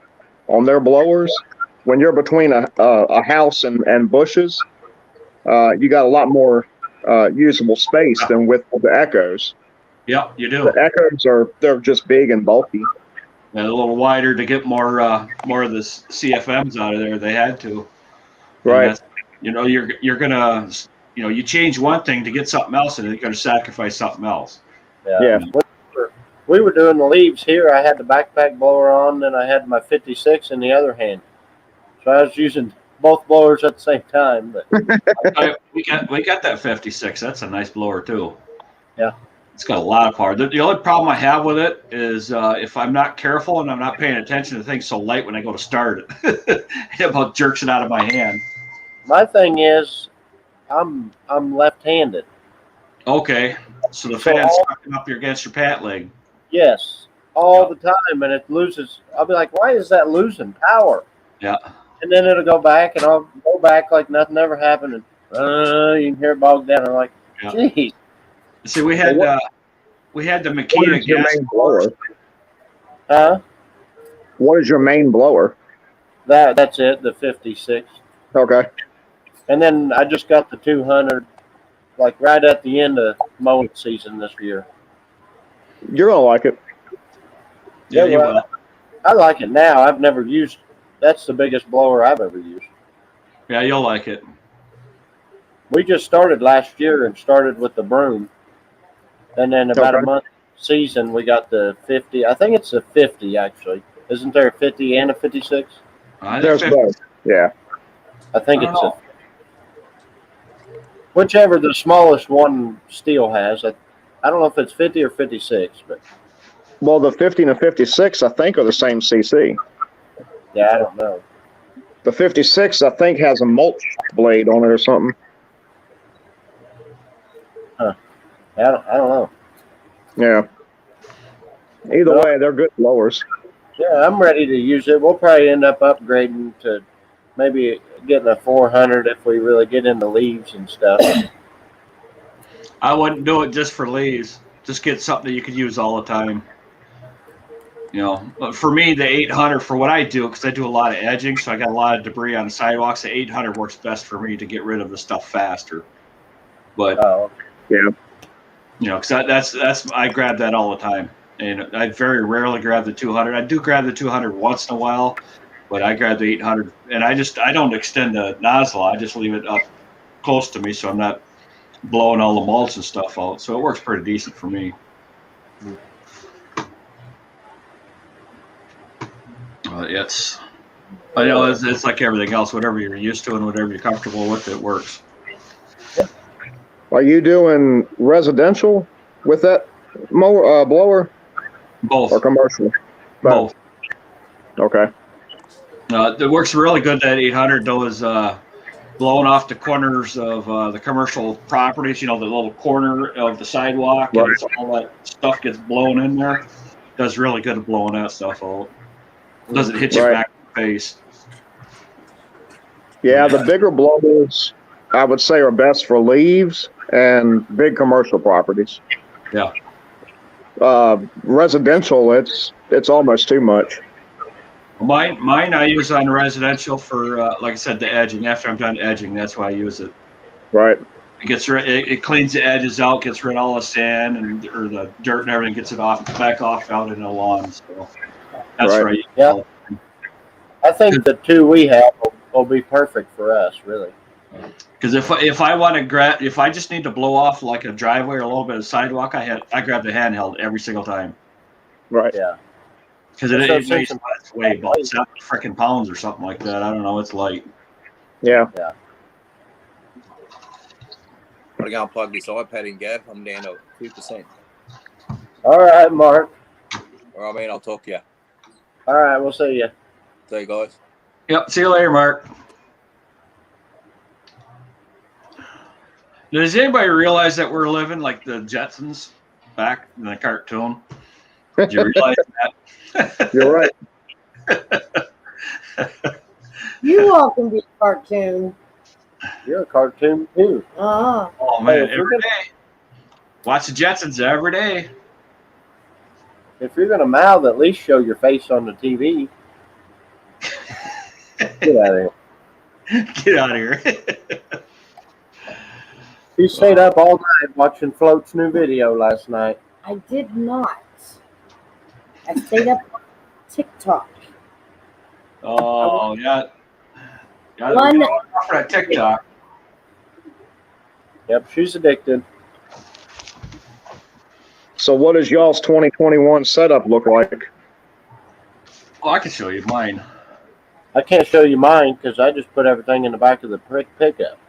on their blowers, when you're between a house and bushes, you got a lot more usable space than with the Echoes. Yeah, you do. The Echoes they're just big and bulky. And a little wider to get more of the CFMs out of there. They had to. Right. You're gonna, you change one thing to get something else, and you're gonna sacrifice something else. Yeah. We were doing the leaves here. I had the backpack blower on, and I had my 56 in the other hand. So I was using both blowers at the same time. But we got that 56. That's a nice blower too. Yeah. It's got a lot of power. The only problem I have with it is if I'm not careful and I'm not paying attention, the thing's so light when I go to start it. It about jerks it out of my hand. My thing is, I'm left-handed. Okay. So the fan's sucking up against your pant leg. Yes, all the time, and it loses. I'll be like, why is that losing power? Yeah. And then it'll go back, and I'll go back like nothing ever happened, and you can hear it bog down. I'm like, geez. See, we had the Makita gas blower. Huh? What is your main blower? That's it, the 56. Okay. And then I just got the 200, like right at the end of mowing season this year. You're gonna like it. Yeah, you will. I like it now. I've never used. That's the biggest blower I've ever used. Yeah, you'll like it. We just started last year and started with the broom, and then about a month season we got the 50. I think it's a 50 actually. Isn't there a 50 and a 56? There's both. Yeah. I think it's a. Whichever the smallest one Steel has. I don't know if it's 50 or 56, but. Well, the 50 and the 56, I think, are the same CC. Yeah, I don't know. The 56, I think, has a mulch blade on it or something. Huh. I don't know. Yeah. Either way, they're good blowers. Yeah, I'm ready to use it. We'll probably end up upgrading to maybe getting a 400 if we really get into leaves and stuff. I wouldn't do it just for leaves. Just get something that you could use all the time. But for me, the 800, for what I do, because I do a lot of edging, so I got a lot of debris on the sidewalks, the 800 works best for me to get rid of the stuff faster. But, because that's I grab that all the time. And I very rarely grab the 200. I do grab the 200 once in a while, but I grab the 800. And I don't extend the nozzle. I just leave it up close to me so I'm not blowing all the mulch and stuff out. So it works pretty decent for me. I know it's like everything else. Whatever you're used to and whatever you're comfortable with, it works. Are you doing residential with that blower? Both. Or commercial? Both. Okay. It works really good, that 800, though, is blowing off the corners of the commercial properties, the little corner of the sidewalk, and all that stuff gets blown in there. It does really good at blowing that stuff out. It doesn't hit you back in the face. Yeah, the bigger blowers, I would say, are best for leaves and big commercial properties. Yeah. Residential, it's almost too much. Mine I use on residential for, like I said, the edging. After I'm done edging, that's why I use it. Right. It cleans the edges out, gets rid of all the sand and or the dirt and everything, gets it back off out in the lawn. So that's Right. right. Yeah. I think the two we have will be perfect for us, really. Because if I want to if I just need to blow off like a driveway or a little bit of sidewalk, I grab the handheld every single time. Right. Yeah. Because it weighs about 7 freaking pounds or something like that. I don't know. It's light. Yeah. Yeah. Gotta go and plug this iPad in, Gav. I'm down to 2%. All right, Mark. All right, man. I'll talk to you. All right, we'll see you. See you guys. Yep. See you later, Mark. Does anybody realize that we're living like the Jetsons back in the cartoon? Did you realize that? You're right. You all can be a cartoon. You're a cartoon too. Ah. Oh man, Hey, every day. Watch the Jetsons every day. If you're gonna mouth, at least show your face on the TV. Get out of here. Get out of here. She stayed up all night watching Float's new video last night. I did not. I stayed up on TikTok. Oh yeah. Got One- to off that TikTok. Yep, she's addicted. So what does y'all's 2021 setup look like? Oh, I can show you mine. I can't show you mine because I just put everything in the back of the pickup.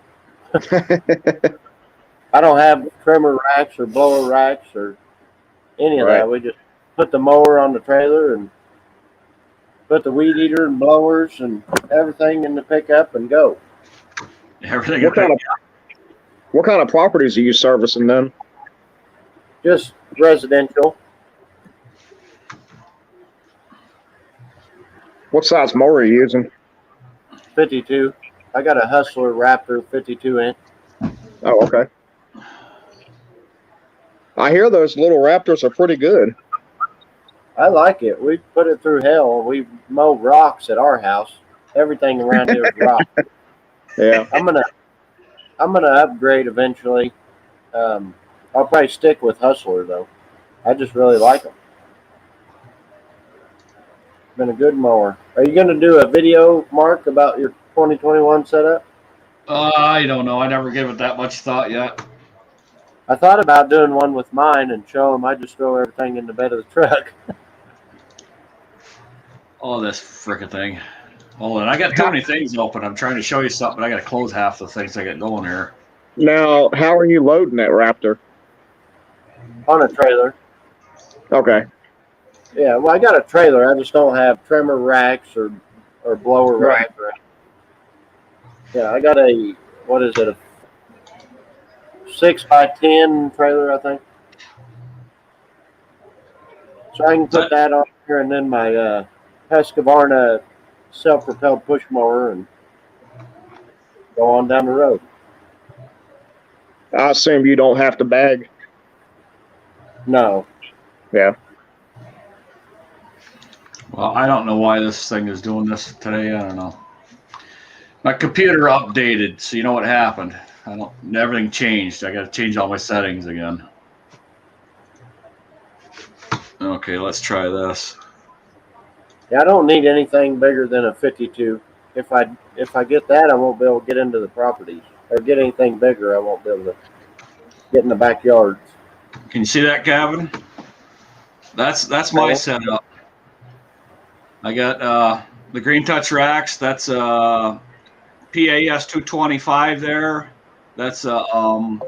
I don't have trimmer racks or blower racks or any of that. We just put the mower on the trailer and put the weed eater and blowers and everything in the pickup and go. Everything. What kind of properties are you servicing then? Just residential. What size mower are you using? 52. I got a Hustler Raptor 52 inch. Oh, okay. I hear those little Raptors are pretty good. I like it. We put it through hell. We mow rocks at our house. Everything around here is rock. Yeah. I'm gonna upgrade eventually. I'll probably stick with Hustler though. I just really like them. Been a good mower. Are you gonna do a video, Mark, about your 2021 setup? I don't know. I never gave it that much thought yet. I thought about doing one with mine and show them I just throw everything in the bed of the truck. Oh, this frickin' thing. Hold on. I got too many things open. I'm trying to show you something, but I got to close half the things I got going here. Now, how are you loading that Raptor? On a trailer. Okay. Yeah, well, I got a trailer. I just don't have trimmer racks or blower Right. racks. Yeah, I got a, what is it, a 6x10 trailer, I think. So I can put that on here and then my Husqvarna self-propelled push mower and go on down the road. I assume you don't have to bag. No. Yeah. Well, I don't know why this thing is doing this today. I don't know. My computer updated, so you know what happened. Everything changed. I got to change all my settings again. Okay, let's try this. Yeah, I don't need anything bigger than a 52. If I get that, I won't be able to get into the properties. Or get anything bigger, I won't be able to get in the backyards. Can you see that, Gavin? That's my setup. I got the Green Touch racks. That's PAS 225 there. That's Makita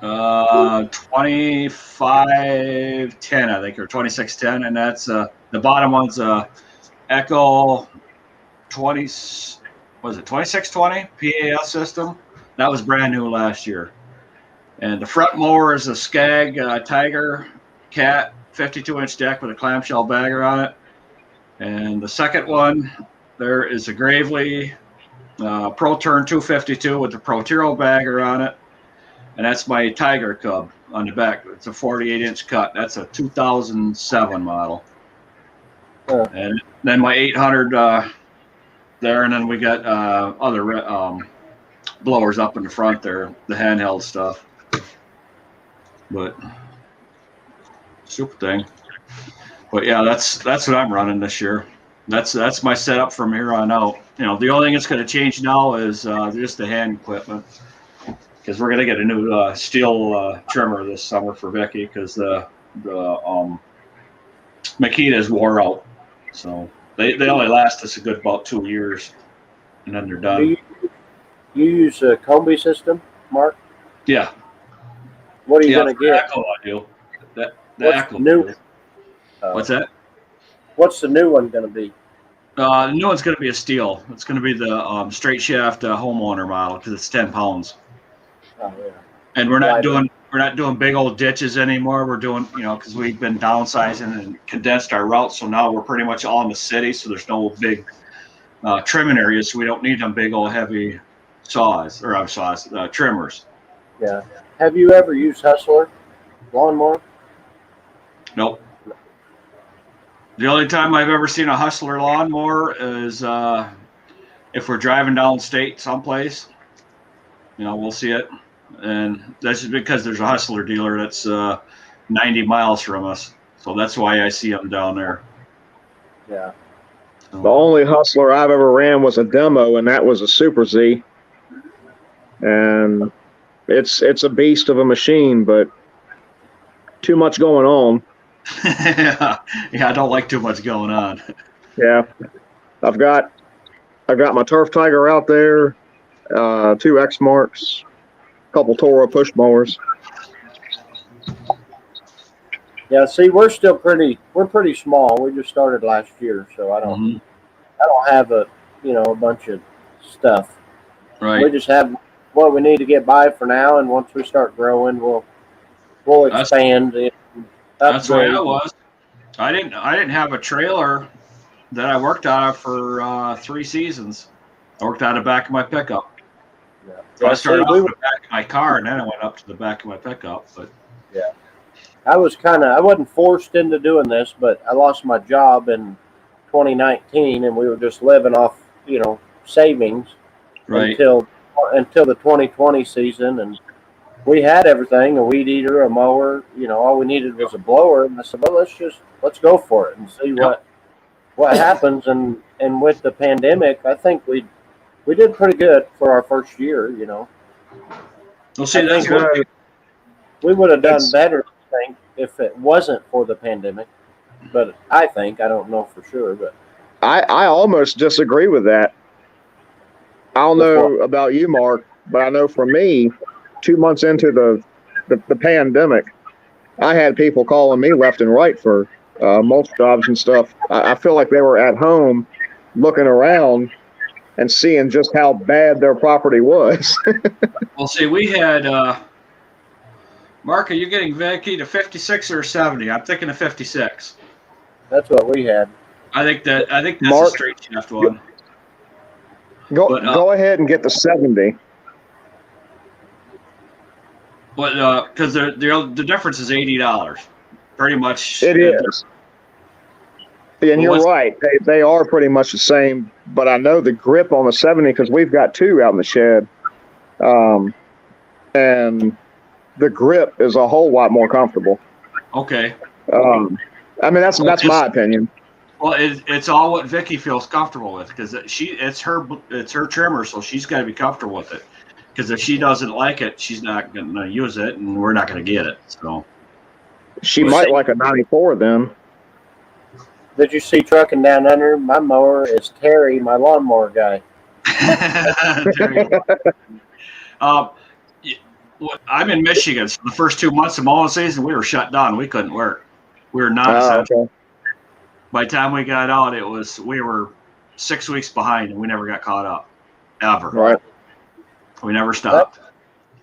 2510, I think, or 2610, and that's the bottom one's Echo 20. Was it 2620 PAS system? That was brand new last year. And the front mower is a Skag Tiger Cat 52-inch deck with a clamshell bagger on it. And the second one, there is a Gravely Pro Turn 252 with the Pro Tiro bagger on it. And that's my Tiger Cub on the back. It's a 48-inch cut. That's a 2007 model. And then my 800 there, and then we got other blowers up in the front there, the handheld stuff. But super thing. But yeah, that's what I'm running this year. That's my setup from here on out. You know, the only thing that's going to change now is just the hand equipment, because we're going to get a new steel trimmer this summer for Vicky, because the Makitas wore out. So they only last us a good about 2 years, and then they're Do done. you use a combi system, Mark? Yeah. What are you Yeah, going to get? Echo I do. The What's Echo. new? What's that? What's the new one going to be? The new one's going to be a steel. It's going to be the straight shaft homeowner model, because it's 10 pounds. Oh, yeah. And we're not Lighter. doing big old ditches anymore. We're doing, you know, because we've been downsizing and condensed our routes, so now we're pretty much all in the city. So there's no big trimming areas, so we don't need them big old heavy trimmers. Yeah. Have you ever used Hustler lawnmower? Nope. The only time I've ever seen a Hustler lawnmower is if we're driving downstate someplace. You know, we'll see it, and that's just because there's a Hustler dealer that's 90 miles from us, so that's why I see them down there. Yeah. The only Hustler I've ever ran was a demo, and that was a Super Z. And it's a beast of a machine, but too much going on. Yeah, I don't like too much going on. Yeah, I've got my Turf Tiger out there, 2 X Marks, a couple Toro push mowers. Yeah. See, we're pretty small. We just started last year, so I don't have a bunch of stuff. Right. We just have what we need to get by for now, and once we start growing, we'll expand. That's the way I was. I didn't have a trailer that I worked out of for 3 seasons. I worked out of the back of my pickup. Yeah. So I started off with the back of my car, and then I went up to the back of my pickup. But yeah, I wasn't forced into doing this, but I lost my job in 2019, and we were just living off savings until the 2020 season, and we had everything: a weed eater, a mower. All we needed was a blower. And I said, well, let's go for it and see what happens. And with the pandemic, I think we did pretty good for our first year. Well, see, that's what we would have done better, I think, if it wasn't for the pandemic. But I don't know for sure, but I almost disagree with that. I don't know about you, Mark, but I know for me, 2 months into the pandemic, I had people calling me left and right for mulch jobs and stuff. I feel like they were at home looking around and seeing just how bad their property was. Well, see, we had Mark, are you getting Vicky to 56 or 70? I'm thinking of 56. that's what we had. I think that's Mark, a straight shaft one. Go ahead and get the 70. But because the difference is $80, pretty much. It is. And you're right. They are pretty much the same, but I know the grip on the 70, because we've got 2 out in the shed. And the grip is a whole lot more comfortable. Okay. I mean, that's my opinion. Well, it's all what Vicky feels comfortable with, because it's her trimmer, so she's got to be comfortable with it. Because if she doesn't like it, she's not going to use it, and we're not going to get it. So she might like a 94 then. Did you see trucking down under? My mower is Terry, my lawnmower guy. I'm in Michigan, so the first 2 months of mowing season, we were shut down. We couldn't work. We were non-essential. Okay. By the time we got out, we were 6 weeks behind, and we never got caught up, ever. Right. We never stopped.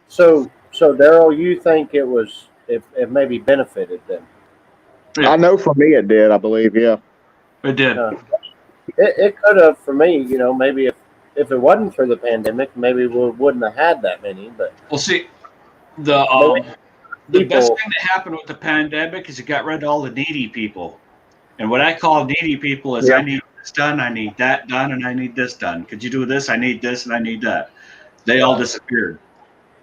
So Daryl, you think it maybe benefited them? Yeah. I know for me it did, I believe, yeah. It did. It could have for me, maybe if it wasn't for the pandemic, maybe we wouldn't have had that many. But well, see, the best thing that happened with the pandemic is it got rid of all the needy people. And what I call needy people is I need this done, I need that done, and I need this done. Could you do this? I need this, and I need that. They all disappeared.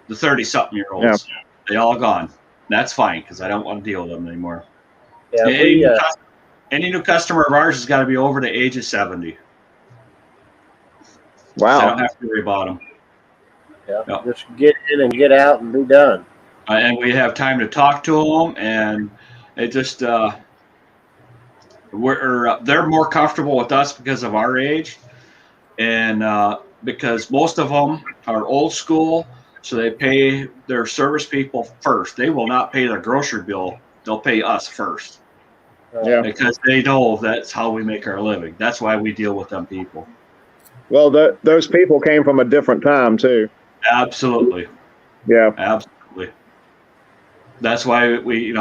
The 30-something-year-olds, they all gone. That's fine because I don't want to deal with them anymore. Yeah, Any new customer of ours has got to be over the age of 70. Wow. So I don't have to worry about them. yeah, Yep. just get in and get out and be done. And we have time to talk to them, and it just they're more comfortable with us because of our age, and because most of them are old school, so they pay their service people first. They will not pay their grocery bill; they'll pay us first. Yeah. Because they know that's how we make our living. That's why we deal with them people. Well, those people came from a different time too. Absolutely. Yeah. Absolutely. That's why we,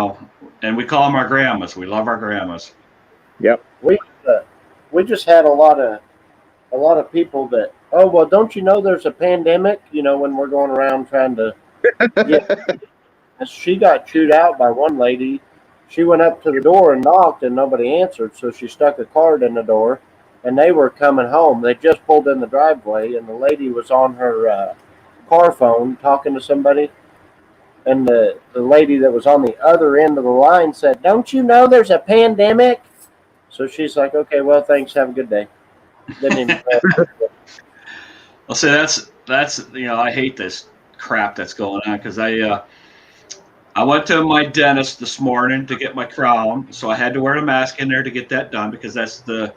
and we call them our grandmas. We love our grandmas. Yep. We just had a lot of people that, oh, well, don't you know there's a pandemic? When we're going around trying to get. She got chewed out by one lady. She went up to the door and knocked, and nobody answered, so she stuck a card in the door, and they were coming home. They just pulled in the driveway, and the lady was on her car phone talking to somebody, and the lady that was on the other end of the line said, don't you know there's a pandemic? So she's like, okay, well, thanks, have a good day. Didn't even I'll say that's I hate this crap that's going on because I went to my dentist this morning to get my crown, so I had to wear a mask in there to get that done because that's their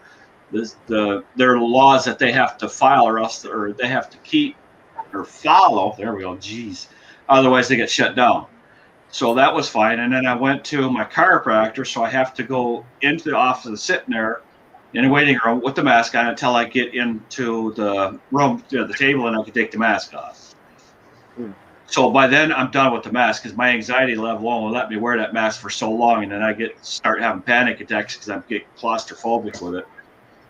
laws that they have to file or they have to keep or follow. There we go. Jeez. Otherwise they get shut down. So that was fine. And then I went to my chiropractor, so I have to go into the office and sitting there in a waiting room with the mask on until I get into the room, the table, and I can take the mask off. So by then I'm done with the mask because my anxiety level won't let me wear that mask for so long, and then I start having panic attacks because I'm getting claustrophobic with it.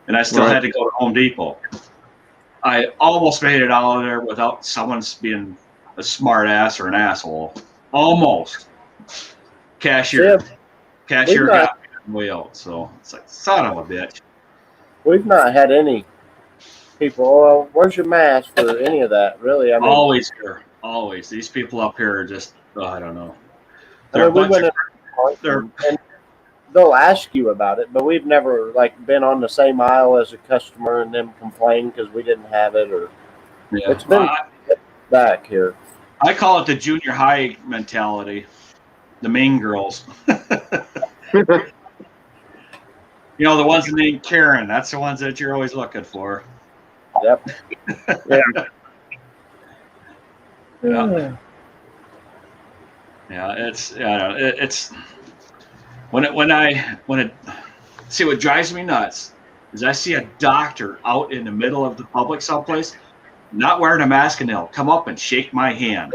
And I still had to go to Home Depot. I almost made it out of there without someone's being a smart ass or an asshole. Almost. Cashier got me on the way out. So it's like, son of a bitch. We've not had any people, well, where's your mask or any of that, really? I mean, Always here. Always. These people up here are just, I don't know. And they'll ask you about it, but we've never been on the same aisle as a customer and them complain because we didn't have it, or it's been back here. I call it the junior high mentality, the mean girls. The ones named Karen. That's the ones that you're always looking for. Yep. Yeah. It's when it see what drives me nuts is I see a doctor out in the middle of the public someplace not wearing a mask, and they'll come up and shake my hand.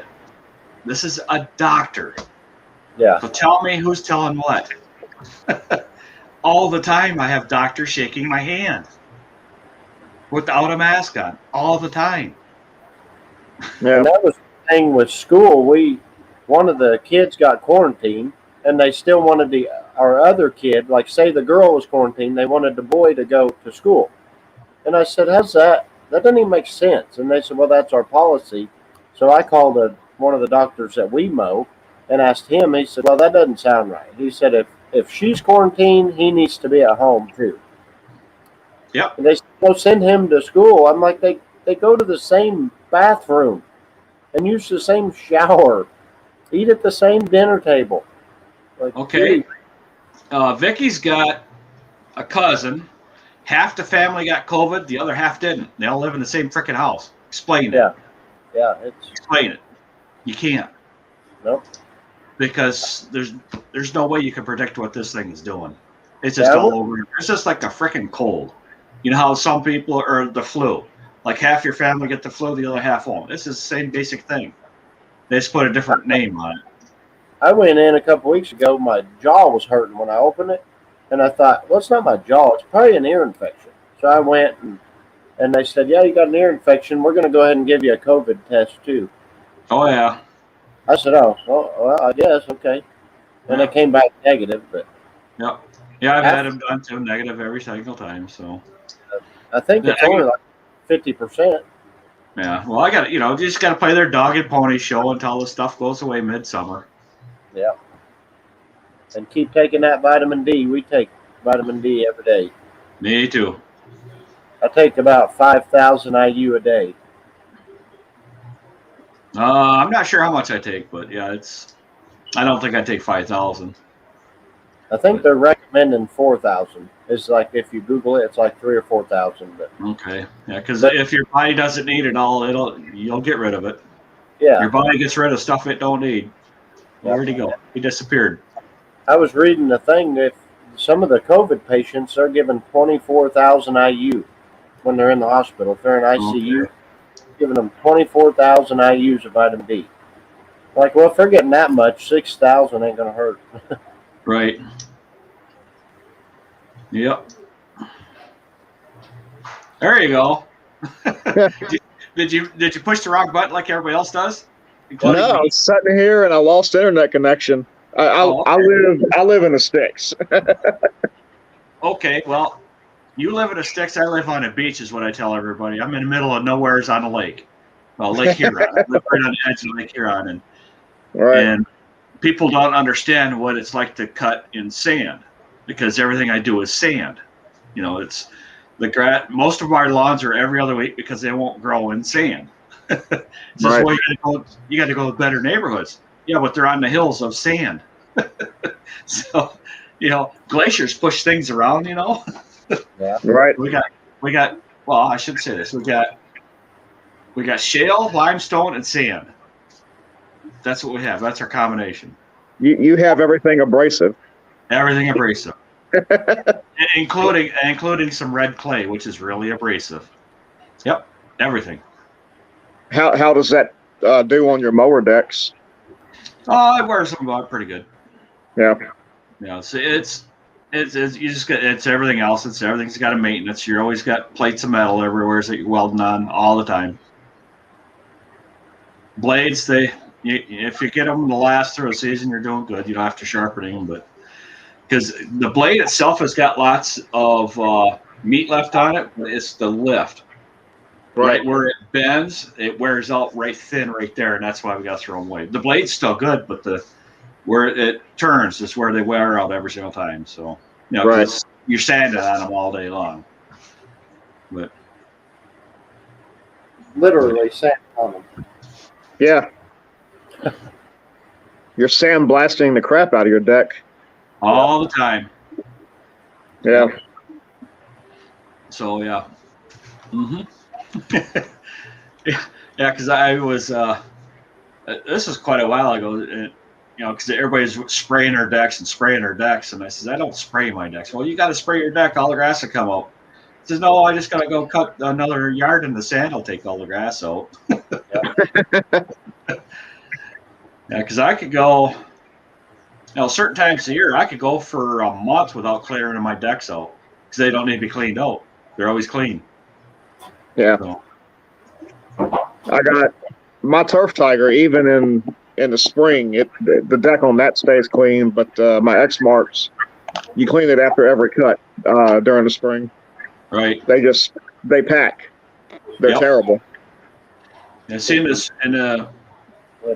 This is a doctor. Yeah. So tell me who's telling what. All the time I have doctors shaking my hand without a mask on. All the time. Yeah. And that was the thing with school. One of the kids got quarantined, and they still wanted our other kid, like say the girl was quarantined, they wanted the boy to go to school. And I said, how's that? That doesn't even make sense. And they said, well, that's our policy. So I called one of the doctors that we mow and asked him. He said, well, that doesn't sound right. He said, if she's quarantined, he needs to be at home too. Yep. And they said, well, send him to school. I'm like, they go to the same bathroom and use the same shower, eat at the same dinner table. Like, okay. Vicky's got a cousin. Half the family got COVID, the other half didn't. They all live in the same freaking house. Explain it. Yeah. Explain it. You can't. Nope. Because there's no way you can predict what this thing is doing. It's just all over. It's just like a freaking cold. You know how some people are the flu. Like half your family get the flu, the other half won't. This is the same basic thing. They just put a different name on it. I went in a couple weeks ago. My jaw was hurting when I opened it. And I thought, well, it's not my jaw. It's probably an ear infection. So I went and they said, yeah, you got an ear infection. We're going to go ahead and give you a COVID test too. Oh, yeah. I said, oh, well, I guess, okay. And it came back negative. But yeah, I've had them done too, negative every single time. So I think it's only like 50%. Yeah. Well, I got you just got to play their dog and pony show until the stuff goes away midsummer. Yeah. And keep taking that vitamin D. We take vitamin D every day. Me too. I take about 5,000 IU a day. I'm not sure how much I take, but yeah, I don't think I take 5,000. I think they're recommending 4,000. It's like if you Google it, it's like 3,000 or 4,000. But Okay. Yeah, because if your body doesn't need it all, you'll get rid of it. yeah, Your body gets rid of stuff it don't need. Where'd he go? He disappeared. I was reading the thing that some of the COVID patients are given 24,000 IU when they're in the hospital. If they're in ICU, giving them 24,000 IUs of vitamin D. Like, well, if they're getting that much, 6,000 ain't gonna hurt. Right. Yep. There you go. Did you push the wrong button like everybody else does? No, I was sitting here and I lost internet connection. I live in the sticks. Okay, well, you live in the sticks. I live on a beach, is what I tell everybody. I'm in the middle of nowhere's on a lake. Well, Lake Huron. I live right on the edge of Lake Huron, and people don't understand what it's like to cut in sand because everything I do is sand. It's the grass. Most of our lawns are every other week because they won't grow in sand. Well, you got to go to better neighborhoods. Yeah, but they're on the hills of sand. So, glaciers push things around. Yeah. Right. We got. Well, I should say this. We got shale, limestone, and sand. That's what we have. That's our combination. You have everything abrasive. Everything abrasive, including some red clay, which is really abrasive. Yep, everything. How does that do on your mower decks? Oh, it wears them out pretty good. Yeah. Yeah. So it's you just got everything else. Everything's got a maintenance. You always got plates of metal everywhere that you're welding on all the time. Blades, if you get them to last through a season, you're doing good. You don't have to sharpen them, but because the blade itself has got lots of meat left on it, but it's the lift. Right where it bends, it wears out right thin right there, and that's why we got to throw them away. The blade's still good, but where it turns is where they wear out every single time. So you're sanding on them all day long. But Literally sand on them. Yeah. You're sandblasting the crap out of your deck. All the time. Yeah. So, yeah. Mm-hmm. Yeah, because I was, this was quite a while ago, because everybody's spraying their decks, and I says, I don't spray my decks. Well, you got to spray your deck, all the grass will come out. He says, no, I just got to go cut another yard in the sand, I'll take all the grass out. Yeah, because I could go, certain times of year, I could go for a month without clearing my decks out, because they don't need to be cleaned out. They're always clean. Yeah. So. I got my Turf Tiger, even in the spring, the deck on that stays clean, but my X Marks, you clean it after every cut during the spring. Right. They pack. They're terrible. And see this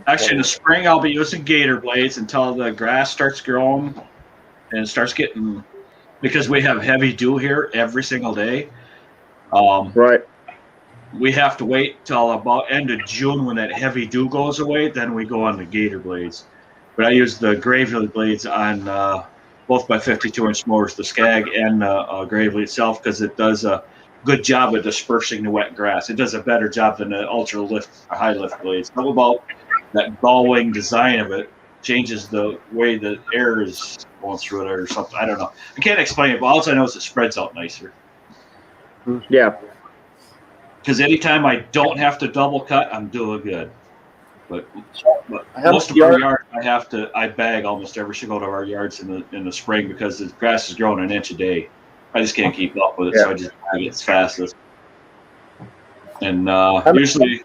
actually in the spring I'll be using gator blades until the grass starts growing and it starts getting, because we have heavy dew here every single day. Right. We have to wait till about end of June when that heavy dew goes away. Then we go on the gator blades. But I use the Gravely blades on both my 52-inch motors, the Skag and Gravely itself, because it does a good job of dispersing the wet grass. It does a better job than the ultra lift, high lift blades. How about that ball wing design of it changes the way the air is going through it or something? I don't know. I can't explain it, but all I know is it spreads out nicer. Yeah. Because anytime I don't have to double cut, I'm doing good. But most of our yards, I bag almost every single one of our yards in the spring because the grass is growing an inch a day. I just can't keep up with it, so I just bag it as fast as. And usually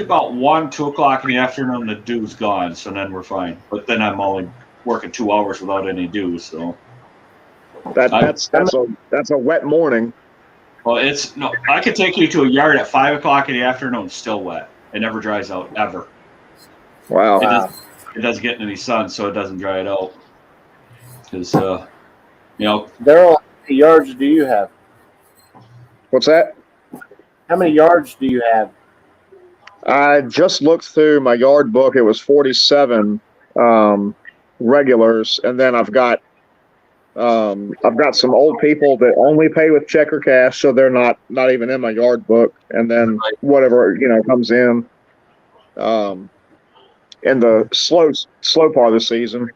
about 1, 2 o'clock in the afternoon, the dew's gone, so then we're fine. But then I'm only working 2 hours without any dew, so. That's a wet morning. Well, it's no. I could take you to a yard at 5 o'clock in the afternoon, still wet. It never dries out ever. Wow. It doesn't get any sun, so it doesn't dry it out. Because Daryl, how many yards do you have? What's that? How many yards do you have? I just looked through my yard book. It was 47 regulars, and then I've got some old people that only pay with check or cash, so they're not even in my yard book. And then whatever comes in the slow part of the season.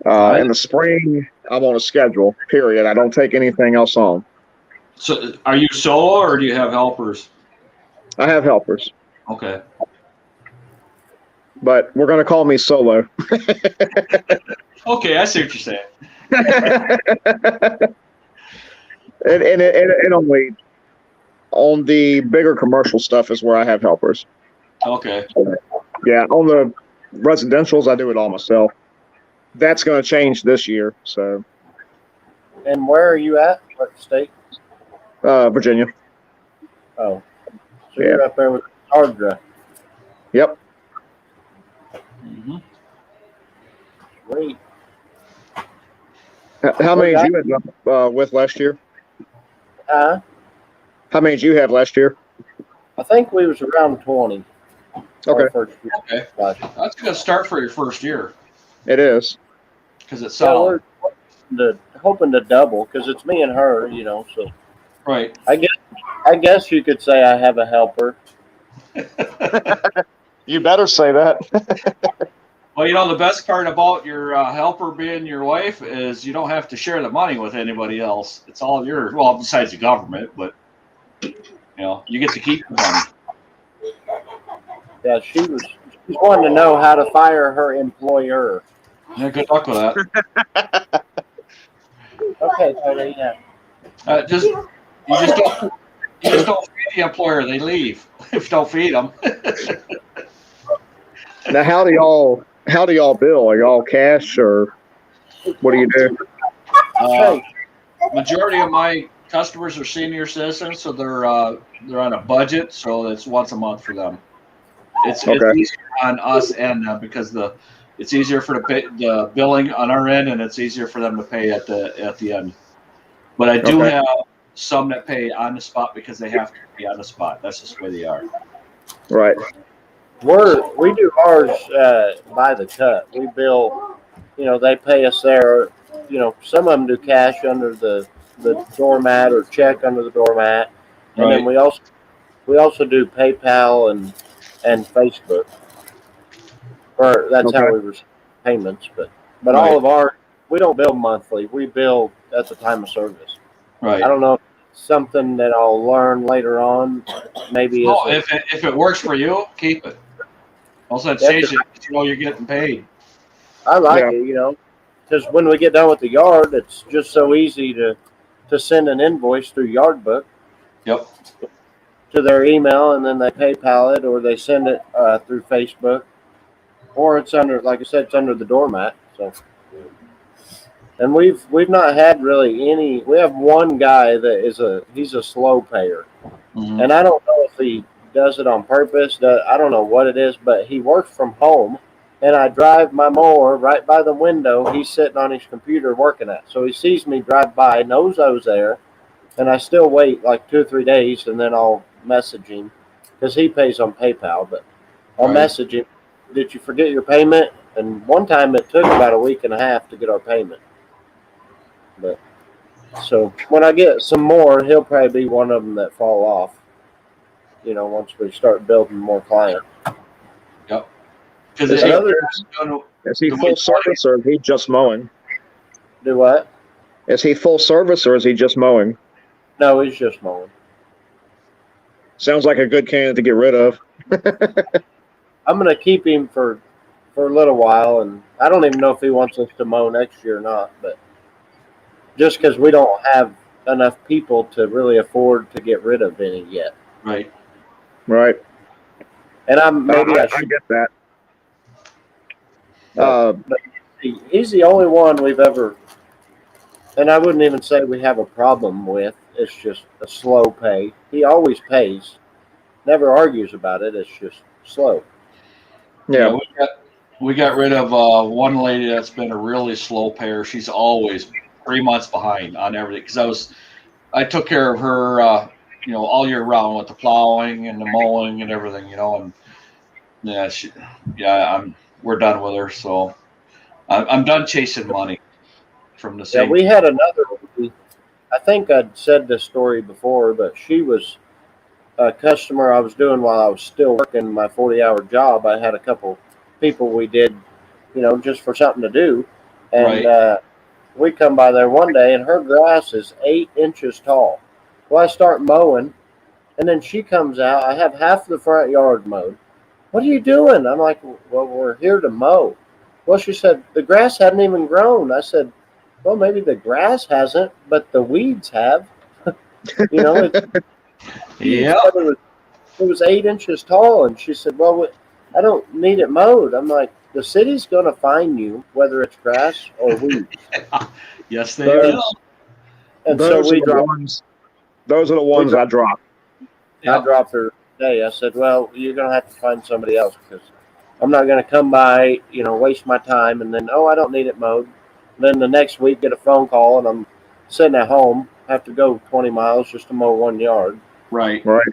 In the spring, I'm on a schedule. Period. I don't take anything else on. So, are you solo or do you have helpers? I have helpers, Okay. but we're going to call me solo. Okay, I see what you're saying. and only on the bigger commercial stuff is where I have helpers. Okay. Yeah, on the residentials, I do it all myself. That's going to change this year. So, And where are you at? What state? Virginia. Oh, so you're up there with Ardra. Yep. Mm-hmm. Great. How many did you end up with last year? Huh? How many did you have last year? I think we was around 20. Okay. Okay. That's a good start for your first year. It is. Because it's So solid. we're hoping to double because it's me and her, so. Right. I guess you could say I have a helper. You better say that. Well, the best part about your helper being your wife is you don't have to share the money with anybody else. It's all yours. Well, besides the government, but you get to keep the money. Yeah, she's wanting to know how to fire her employer. Yeah, good luck with that. Okay, Tony. Yeah. You just don't feed the employer. They leave if you don't feed them. Now, how do y'all bill? Are y'all cash or what do you do? Majority of my customers are senior citizens, so they're on a budget, so it's once a month for them. It's easier on us and because it's easier for the billing on our end, and it's easier for them to pay at the end. But I do have some that pay on the spot because they have to be on the spot. That's just the way they are. Right. We do ours by the cut. We bill, they pay us there. Some of them do cash under the doormat or check under the doormat, and then we also do PayPal and Facebook. That's how we receive payments. But all of our, we don't bill monthly. We bill at the time of service. Right. I don't know if it's something that I'll learn later on. Maybe if it works for you, keep it. Also, it saves you're getting paid. I like it, because when we get done with the yard, it's just so easy to send an invoice through Yardbook. Yep. To their email, and then they PayPal it, or they send it through Facebook, or it's under, like I said, it's under the doormat. So, and we've not had really any. We have one guy that he's a slow payer, and I don't know if he does it on purpose. I don't know what it is, but he works from home, and I drive my mower right by the window. He's sitting on his computer working at, so he sees me drive by, knows I was there, and I still wait like 2 or 3 days, and then I'll message him because he pays on PayPal, but I'll message him, did you forget your payment? And one time it took about a week and a half to get our payment. But so when I get some more, he'll probably be one of them that fall off, once we start building more clients. Yep. Is he full service or is he just mowing? Do what? Is he full service or is he just mowing? No, he's just mowing. Sounds like a good candidate to get rid of. I'm going to keep him for a little while, and I don't even know if he wants us to mow next year or not, but just because we don't have enough people to really afford to get rid of any yet. Right. Right. And I get that. But he's the only one we've ever, and I wouldn't even say we have a problem with. it's just a slow pay. He always pays, never argues about it. It's just slow. Yeah, Yeah. we got rid of one lady that's been a really slow payer. She's always 3 months behind on everything because I took care of her, all year round with the plowing and the mowing and everything, and yeah, we're done with her. So I'm done chasing money from the Yeah, same. we had another lady. I think I'd said this story before, but she was a customer I was doing while I was still working my 40-hour job. I had a couple people we did, just for something to do. And Right. we come by there one day, and her grass is 8 inches tall. Well, I start mowing, and then she comes out. I have half the front yard mowed. What are you doing? I'm like, well, we're here to mow. Well, she said, the grass hadn't even grown. I said, well, maybe the grass hasn't, but the weeds have. It, Yeah. it was 8 inches tall, and she said, well, I don't need it mowed. I'm like, the city's going to fine you, whether it's grass or weeds. Yes, they will. Those, And so those are we the dropped. ones. Those are the ones I drop. I Yep. dropped her today. I said, well, you're going to have to find somebody else because I'm not going to come by, waste my time. And then, I don't need it mowed. Then the next week, get a phone call, and I'm sitting at home, have to go 20 miles just to mow 1 yard. Right. Right.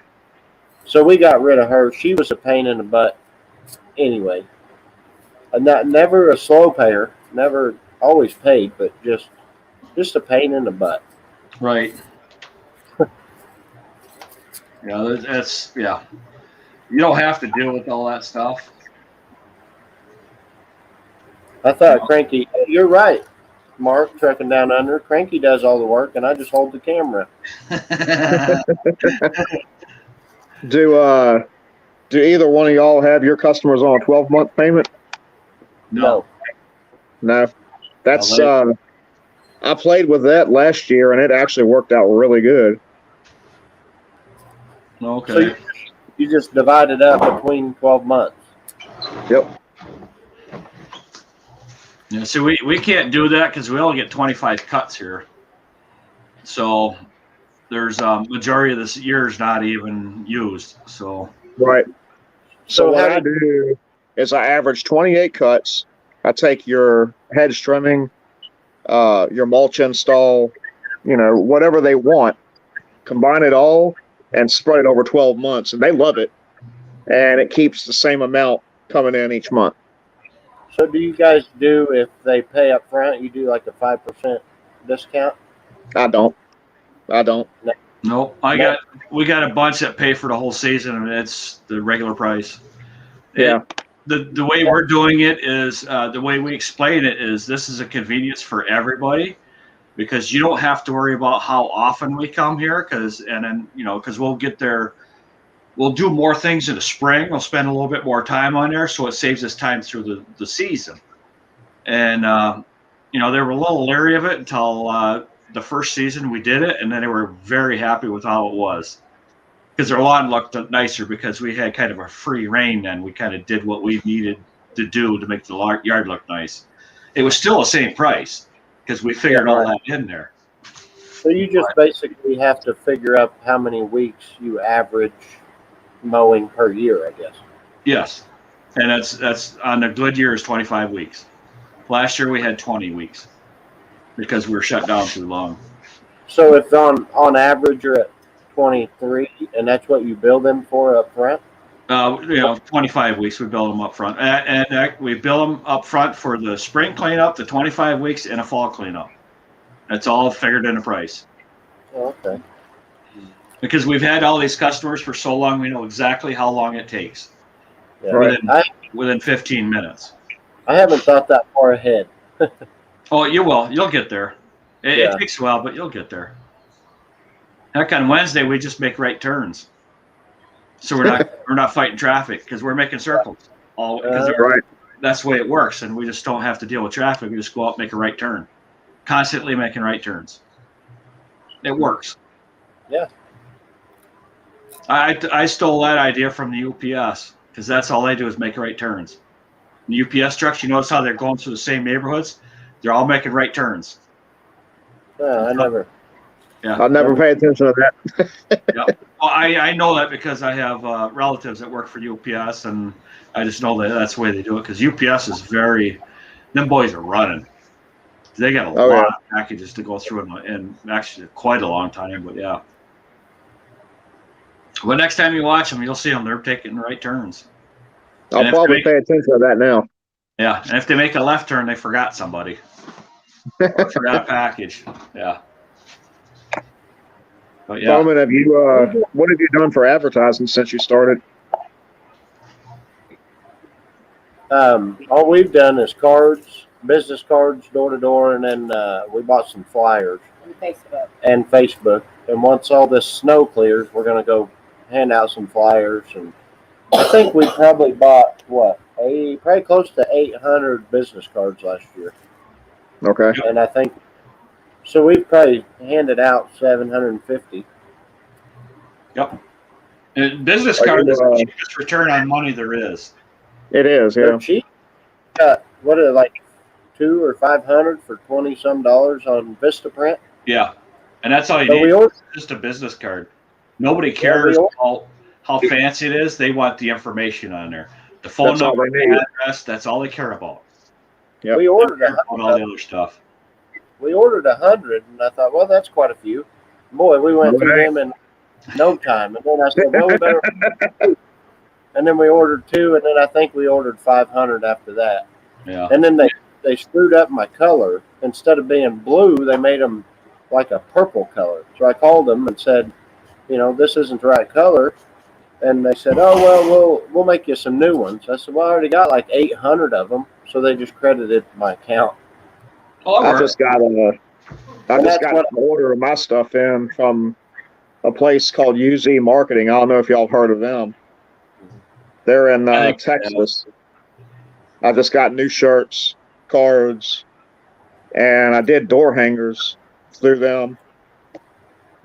So we got rid of her. She was a pain in the butt anyway. Never a slow payer, never always paid, but just a pain in the butt. Right. Yeah, that's yeah. You don't have to deal with all that stuff. I thought Cranky, you're right, Mark, trucking down under. Cranky does all the work, and I just hold the camera. Do either one of y'all have your customers on a 12-month payment? No. No. That's No, I played with that last year, and it actually worked out really good. Okay. So you just divide it up between 12 months. Yep. Yeah, see, we can't do that because we only get 25 cuts here. So there's majority of this year is not even used. So Right. So what how I do is I average 28 cuts. I take your hedge trimming, your mulch install, whatever they want, combine it all, and spread it over 12 months. And they love it. And it keeps the same amount coming in each month. So do you guys do, if they pay up front, you do like a 5% discount? I don't. no, we got a bunch that pay for the whole season, and it's the regular price. Yeah. The way we're doing it is the way we explain it is this is a convenience for everybody because you don't have to worry about how often we come here because we'll get there. We'll do more things in the spring. We'll spend a little bit more time on there, so it saves us time through the season. And they were a little leery of it until the first season we did it, and then they were very happy with how it was because their lawn looked nicer because we had kind of a free reign then. We kind of did what we needed to do to make the yard look nice. It was still the same price because we figured all that in there. So you just basically have to figure out how many weeks you average mowing per year, I guess. Yes, and that's on a good year is 25 weeks. Last year we had 20 weeks because we were shut down too long. So if on average you're at 23, and that's what you bill them for up front? 25 weeks we bill them up front, and we bill them up front for the spring cleanup, the 25 weeks, and a fall cleanup. That's all figured in the price. Oh, okay. Because we've had all these customers for so long, we know exactly how long it takes. Yeah. Right. Within 15 minutes. I haven't thought that far ahead. Oh, you will. You'll get there. It takes a while, but you'll get there. Heck, on Wednesday we just make right turns, so we're not fighting traffic because we're making circles. Right. That's the way it works, and we just don't have to deal with traffic. We just go out and make a right turn, constantly making right turns. It works. Yeah. I stole that idea from the UPS because that's all they do is make right turns. The UPS trucks, you notice how they're going through the same neighborhoods? They're all making right turns. I never Yeah. I never pay attention to that. Yeah. Well, I know that because I have relatives that work for UPS, and I just know that that's the way they do it. Because UPS is them boys are running. They got a Oh, lot yeah. of packages to go through, and actually quite a long time. But yeah. But next time you watch them, you'll see them. They're taking right turns. I'll probably pay attention to that now. Yeah, and if they make a left turn, they forgot somebody. Or forgot a package. Yeah. But yeah. Bowman, what have you done for advertising since you started? All we've done is cards, business cards, door to door, and then we bought some flyers and Facebook. And once all this snow clears, we're going to go hand out some flyers. And I think we probably bought probably close to 800 business cards last year. Okay. And I think so. We've probably handed out 750. Yep. And business card is the cheapest return on money there is. It is, yeah. They're cheap. What are they, like $200 or $500 for $20-some on Vistaprint? Yeah, and that's all you So need. we ordered, Just a business card. Nobody cares how fancy it is. They want the information on there. The phone That's all number, they need. the address. That's all they care about. Yep. we ordered They don't care about all the other stuff. We ordered 100, and I thought, well, that's quite a few. Boy, we went through them in no time. And then I said, well, we better. And then we ordered 2, and then I think we ordered 500 after that. Yeah. And then they screwed up my color. Instead of being blue, they made them like a purple color. So I called them and said, this isn't the right color. And they said, oh, well, we'll make you some new ones. I said, well, I already got like 800 of them. So they just credited my account. I just got an order of my stuff in from a place called UZ Marketing. I don't know if y'all heard of them. They're in Texas. I just got new shirts, cards, and I did door hangers through them.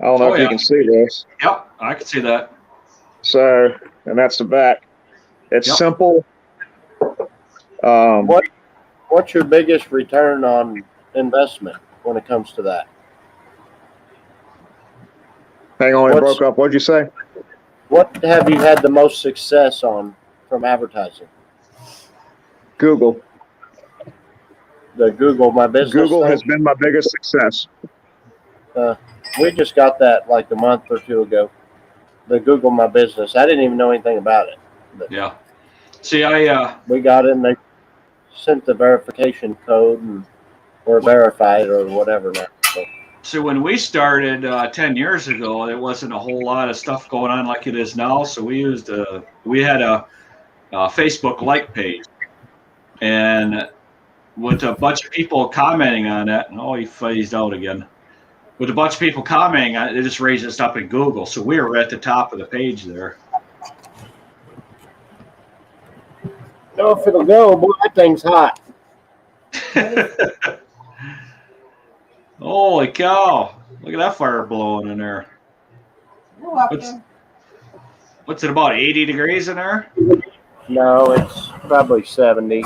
I don't know if you can see this. Yep, I can see that. So, and that's the back. It's simple. What's your biggest return on investment when it comes to that? Hang on, it broke up. What'd you say? What have you had the most success on from advertising? Google. The Google My Business. Google thing? has been my biggest success. We just got that like a month or 2 ago. The Google My Business. I didn't even know anything about it. Yeah. See, we got in. They sent the verification code, and we're verified or whatever now. So when we started 10 years ago, there wasn't a whole lot of stuff going on like it is now. So we had a Facebook like page, and with a bunch of people commenting on it, he phased out again. With a bunch of people commenting on it, it just raised us up in Google. So we were at the top of the page there. If it'll go, boy, that thing's hot. Holy cow. Look at that fire blowing in there. What's it, about 80 degrees in there? No, it's probably 70.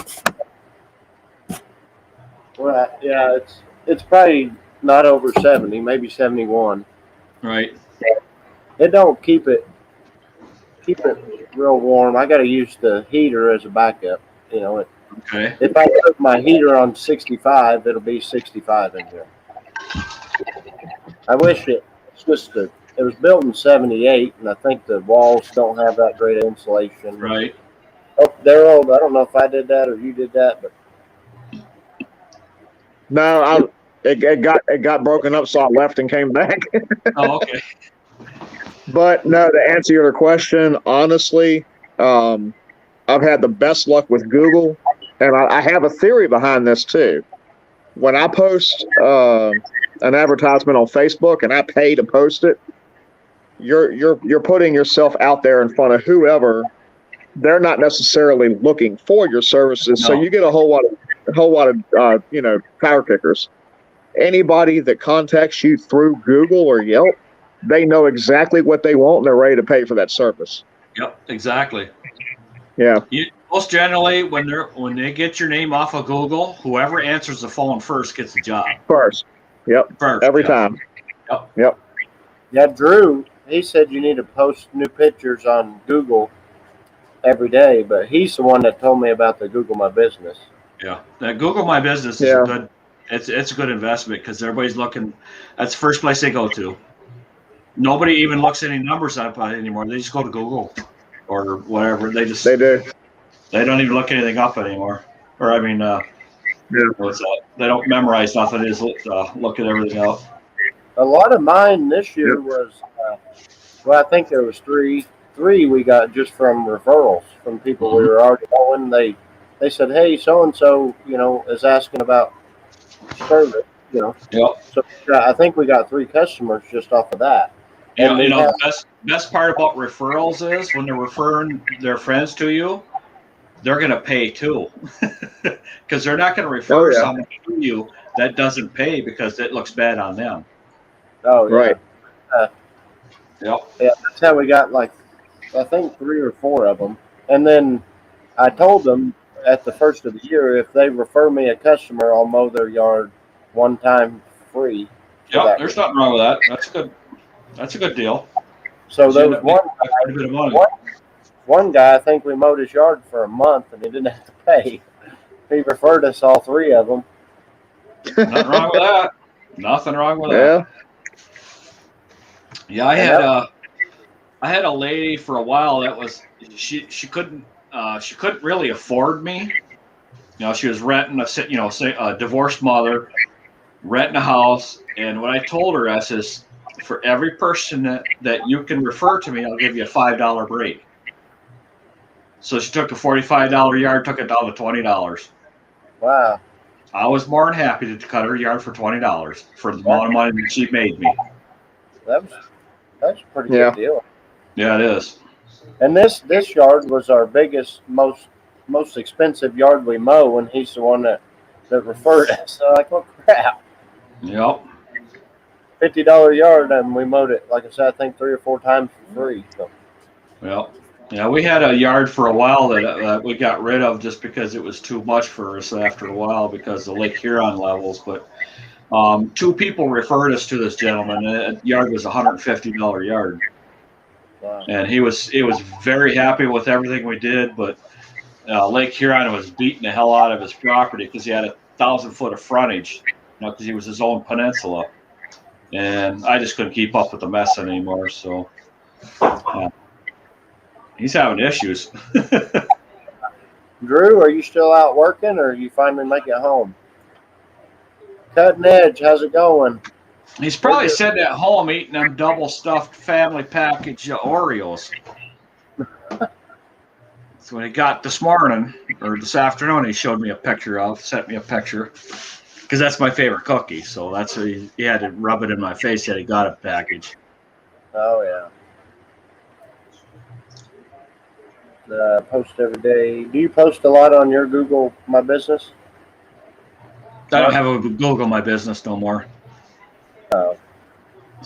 Well, yeah, it's probably not over 70, maybe 71. Right. It don't keep it real warm. I got to use the heater as a backup. Okay. If I put my heater on 65, it'll be 65 in here. I wish it was built in 78, and I think the walls don't have that great insulation. Right. Oh, they're old. I don't know if I did that or you did that, but no, it got broken up, so I left and came back. Oh, okay. But no, to answer your question, honestly, I've had the best luck with Google, and I have a theory behind this too. When I post an advertisement on Facebook and I pay to post it, you're putting yourself out there in front of whoever. They're not necessarily looking for your services, so you get a whole lot of power kickers. Anybody that contacts you through Google or Yelp, they know exactly what they want and they're ready to pay for that service. Yep, exactly. Yeah. Most generally, when they get your name off of Google, whoever answers the phone first gets the job. First. Yep. First. Every time. Yep. Yep. Yeah, Drew, he said you need to post new pictures on Google every day, but he's the one that told me about the Google My Business. Yeah, that Google My Business is Yeah. a good. It's a good investment because everybody's looking. That's the first place they go to. Nobody even looks any numbers up anymore. They just go to Google or whatever. They do. don't even look anything up anymore. Or I mean, what's that? They don't memorize nothing. They just look at everything up. A lot of mine this year was, well, I think there was three we got just from referrals from people we were already knowing. They said, hey, so and so, is asking about service, Yep. So I think we got 3 customers just off of that. Yeah, And the best part about referrals is when they're referring their friends to you, they're going to pay too, because they're not going to refer someone to you that doesn't pay because it looks bad on them. Oh yeah. Right. Yep. Yeah, that's how we got I think 3 or 4 of them. And then I told them at the first of the year, if they refer me a customer, I'll mow their yard one time free. Yeah, there's nothing wrong with that. That's good. That's a good deal. So there was one guy, I think we mowed his yard for a month and he didn't have to pay. He referred us all 3 of them. Nothing wrong with that. Nothing wrong with that. Yeah, I had a lady for a while that was she couldn't really afford me. She was renting a divorced mother, renting a house, and what I told her, I says, for every person that you can refer to me, I'll give you a $5 break. So she took a $45 yard, took it down to $20. Wow. I was more than happy to cut her yard for $20 for the amount of money that she made me. That's a pretty good deal. Yeah, it is. And this yard was our biggest, most expensive yard we mow, and he's the one that referred us. So like, oh crap. Yep. $50 yard, and we mowed it, like I said, I think 3 or 4 times for free. So. Well, yeah, we had a yard for a while that we got rid of just because it was too much for us after a while because of Lake Huron levels. But 2 people referred us to this gentleman. The yard was $150 yard. Wow. And he was very happy with everything we did, but Lake Huron was beating the hell out of his property because he had 1,000 foot of frontage, because he was his own peninsula, and I just couldn't keep up with the mess anymore. So he's having issues. Drew, are you still out working, or you finally make it home? Cutting Edge, how's it going? He's probably sitting at home eating them double stuffed family package Oreos. So when he got this morning or this afternoon, he showed me a picture of, sent me a picture, because that's my favorite cookie. So that's what he had to rub it in my face that he got a package. Oh yeah. Post every day. Do you post a lot on your Google My Business? I don't have a Google My Business no more.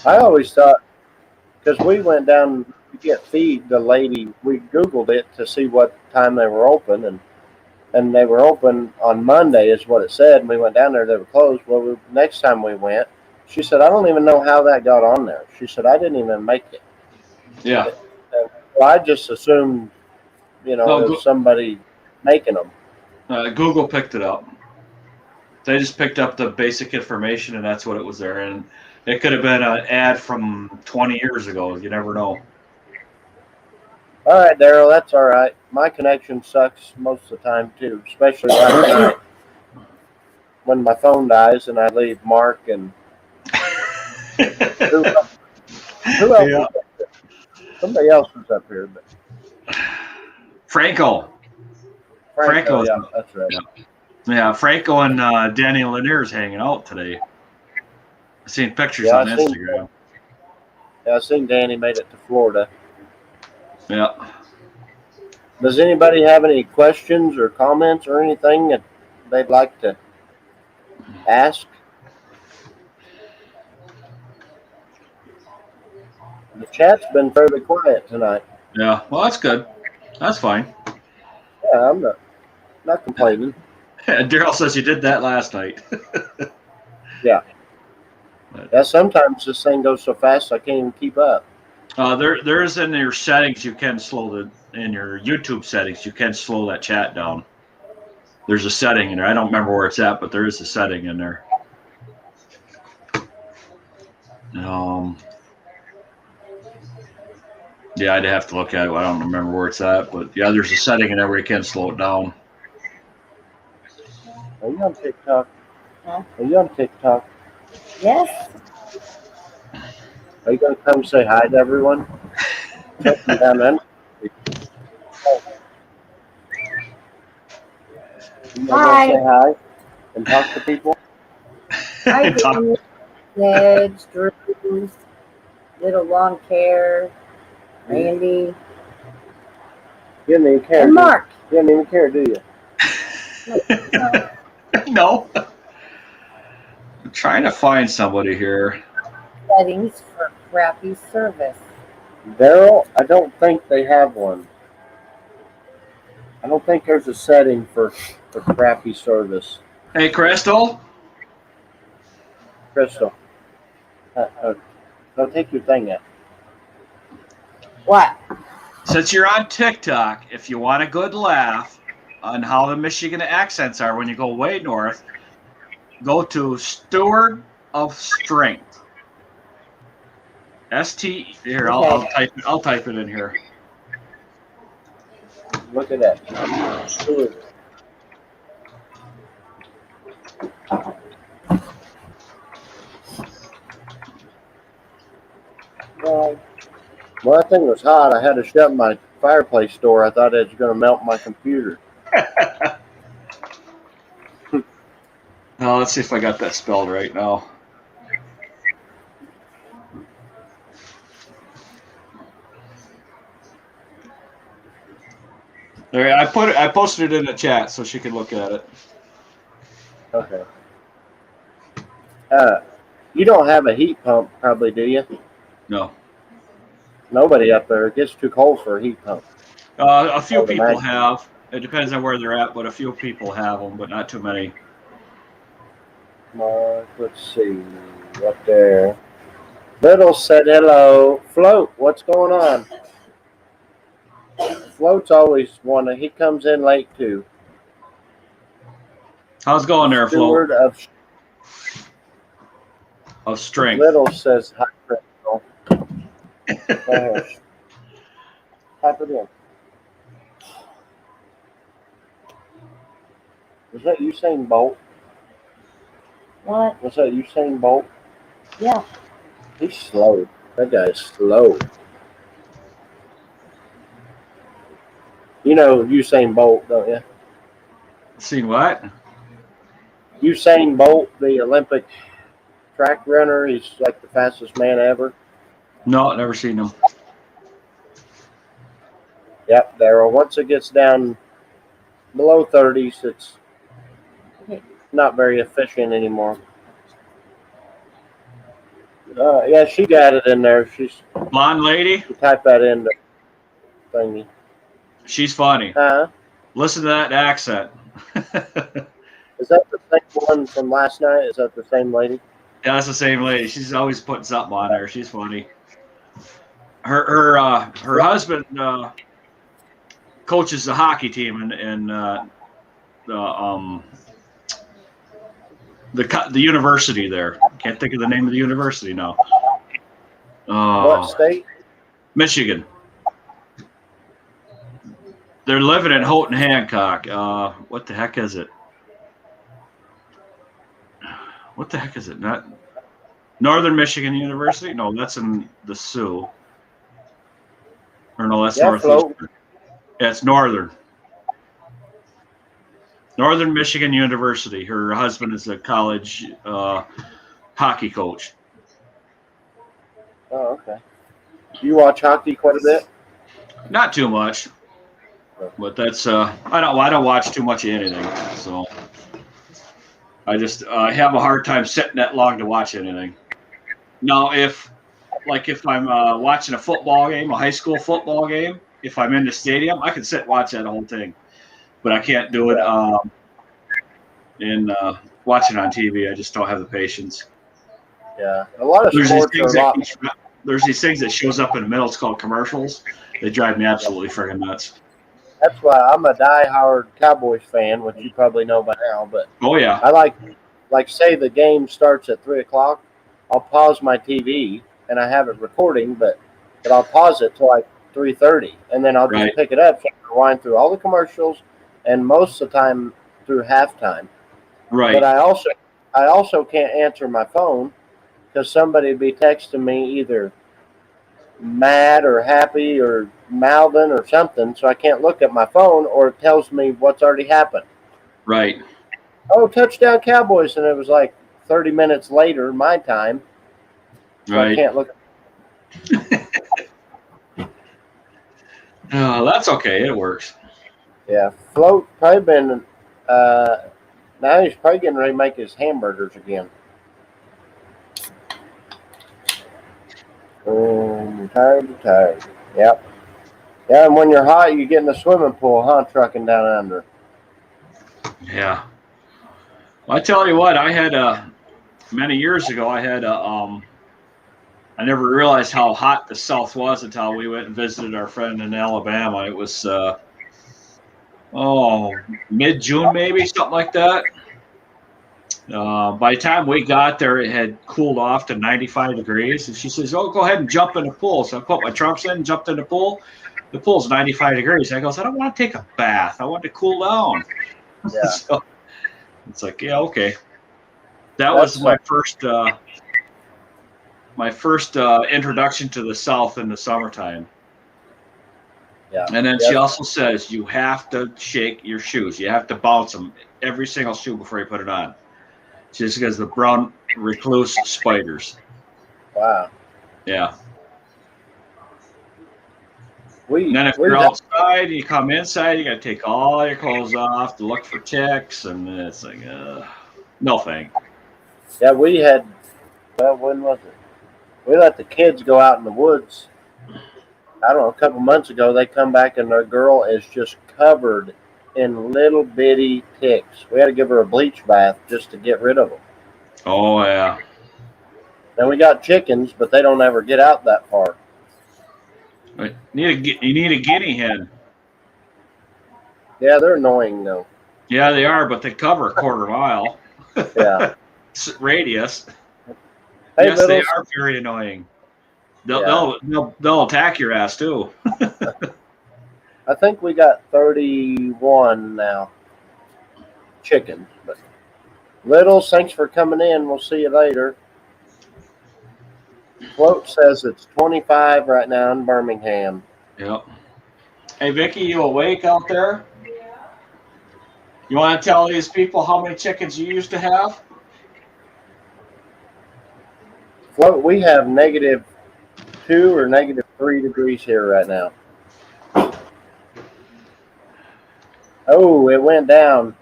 I always thought, because we went down to get feed, the lady, we Googled it to see what time they were open, and they were open on Monday is what it said, and we went down there, they were closed. Well, next time we went, she said, I don't even know how that got on there. She said, I didn't even make it. Yeah. Well, I just assumed, it was somebody making them. Google picked it up. They just picked up the basic information, and that's what it was there. And it could have been an ad from 20 years ago. You never know. All right, Daryl, that's all right. My connection sucks most of the time, too, especially last night when my phone dies and I leave Mark and who else was up here? Somebody else was up here. But Franco, yeah, that's right. Yeah, Franco and Danny Lanier's hanging out today. I've seen pictures on Instagram. I seen Danny made it to Florida. Yeah. Does anybody have any questions or comments or anything that they'd like to ask? The chat's been fairly quiet tonight. Yeah, well, that's good. That's fine. Yeah, I'm not complaining. Daryl says you did that last night. Yeah. Yeah, sometimes this thing goes so fast I can't even keep up. There's in your settings you can in your YouTube settings you can slow that chat down. There's a setting in there. I don't remember where it's at, but there is a setting in there. Yeah, I'd have to look at it. I don't remember where it's at, but yeah, there's a setting in there where you can slow it down. Are you on TikTok? Huh? Are you on TikTok? Yes. Are you going to come say hi to everyone? Down there. You Hi. going to say hi and talk to people? Hi, Danny, Nedge, Drew, Little Long Care, Randy, You didn't even care. and Mark. You didn't even care, do you? No. I'm trying to find somebody here. Settings for crappy service. Daryl, I don't think they have one. I don't think there's a setting for crappy service. Hey, Crystal. Crystal, don't take your thing out. What? Since you're on TikTok, if you want a good laugh on how the Michigan accents are when you go way north, go to Steward of Strength. ST. Here, Okay. I'll type it in here. Look at that. Ooh. Well, that thing was hot. I had to shut my fireplace door. I thought it was going to melt my computer. Now let's see if I got that spelled right now. There, I posted it in the chat so she could look at it. Okay. You don't have a heat pump, probably, do you? No. Nobody up there. It gets too cold for a heat pump. A few the people mag- have. It depends on where they're at, but a few people have them, but not too many. Mark, let's see. Up there. Little said hello. Float, what's going on? Float's always one. He comes in late, too. How's it going there, Flo? Steward Of Strength. Little says hi, Crystal. Go ahead. Type it in. Was that Usain Bolt? What? Was that Usain Bolt? Yeah. He's slow. That guy's slow. You know Usain Bolt, don't you? Seen what? Usain Bolt, the Olympic track runner. He's like the fastest man ever. No, never seen him. Yep, Daryl. Once it gets down below 30s, it's not very efficient anymore. Yeah, she got it in there. She's Blonde lady? she typed that in the thingy. She's funny. Huh? Listen to that accent. Is that the same one from last night? Is that the same lady? Yeah, that's the same lady. She's always putting something on there. She's funny. Her husband coaches the hockey team in the university there. Can't think of the name of the university now. What state? Michigan. They're living in Houghton Hancock. What the heck is it? What the heck is it? Not Northern Michigan University? No, that's in the Sioux. Or no, that's Northeastern. Yeah, it's Northern. Northern Michigan University. Her husband is a college hockey coach. Oh, okay. Do you watch hockey quite a bit? Not too much, but that's I don't watch too much of anything. So I just have a hard time sitting that long to watch anything. Now, if I'm watching a football game, a high school football game, if I'm in the stadium, I can sit and watch that whole thing. But I can't do it in watching on TV. I just don't have the patience. Yeah, a lot of There's these sports are things a lot. there's these things that shows up in the middle. It's called commercials. They drive me absolutely friggin' nuts. That's why I'm a die-hard Cowboys fan, which you probably know by now. But Oh yeah, I like say the game starts at 3 o'clock. I'll pause my TV and I have it recording, but I'll pause it till like 3:30, and then I'll just right, pick it up, so I rewind through all the commercials, and most of the time through halftime. But right, I also can't answer my phone because somebody would be texting me either mad or happy or mouthing or something, so I can't look at my phone, or it tells me what's already happened. right, Oh, touchdown Cowboys, and it was like 30 minutes later my time, so I right. can't look. Oh, that's okay. It works. Yeah, Float probably been. Now he's probably getting ready to make his hamburgers again. Tired. Yep. Yeah, and when you're hot, you get in the swimming pool, huh? Trucking down under. Yeah. Well, I tell you what, I had many years ago. I had I never realized how hot the South was until we went and visited our friend in Alabama. It was mid-June maybe, something like that. By the time we got there, it had cooled off to 95 degrees. And she says, "Oh, go ahead and jump in the pool." So I put my trunks in, jumped in the pool. The pool's 95 degrees. I goes, "I don't want to take a bath. I want to cool down." Yeah. So it's like, yeah, okay. That That's was my first introduction to the South in the summertime. Yeah. And then she also says you have to shake your shoes. You have to bounce them, every single shoe, before you put it on. Just because the brown recluse spiders. Wow. Yeah. And then if we you're outside and you come inside, you got to take all your clothes off to look for ticks, and it's like, no thank. Yeah, we had. Well, when was it? We let the kids go out in the woods. I don't know. A couple months ago, they come back and their girl is just covered in little bitty ticks. We had to give her a bleach bath just to get rid of them. Oh yeah. Then we got chickens, but they don't ever get out that far. You need a guinea hen. Yeah, they're annoying though. Yeah, they are, but they cover a quarter mile. Yeah. Radius. Hey, yes, they Littles. are very annoying. They'll attack your ass too. I think we got 31 now. Chickens. But Littles, thanks for coming in. We'll see you later. Float says it's 25 right now in Birmingham. Yep. Hey, Vicky, you awake out there? You want to tell these people how many chickens you used to have? Float, we have -2 or -3 degrees here right now. Oh, it went down.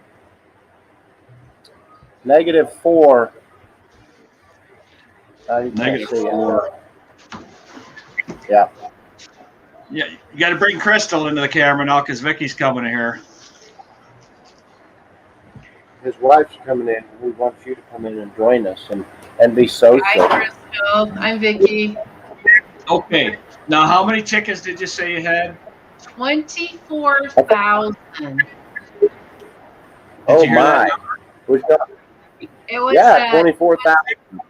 -4. -4. Yeah. Yeah, you got to bring Crystal into the camera now because Vicky's coming in here. His wife's coming in. We want you to come in and join us and be social. Hi, Crystal. I'm Vicky. Okay. Now, how many chickens did you say you had? 24,000. Oh my! It was 24,000.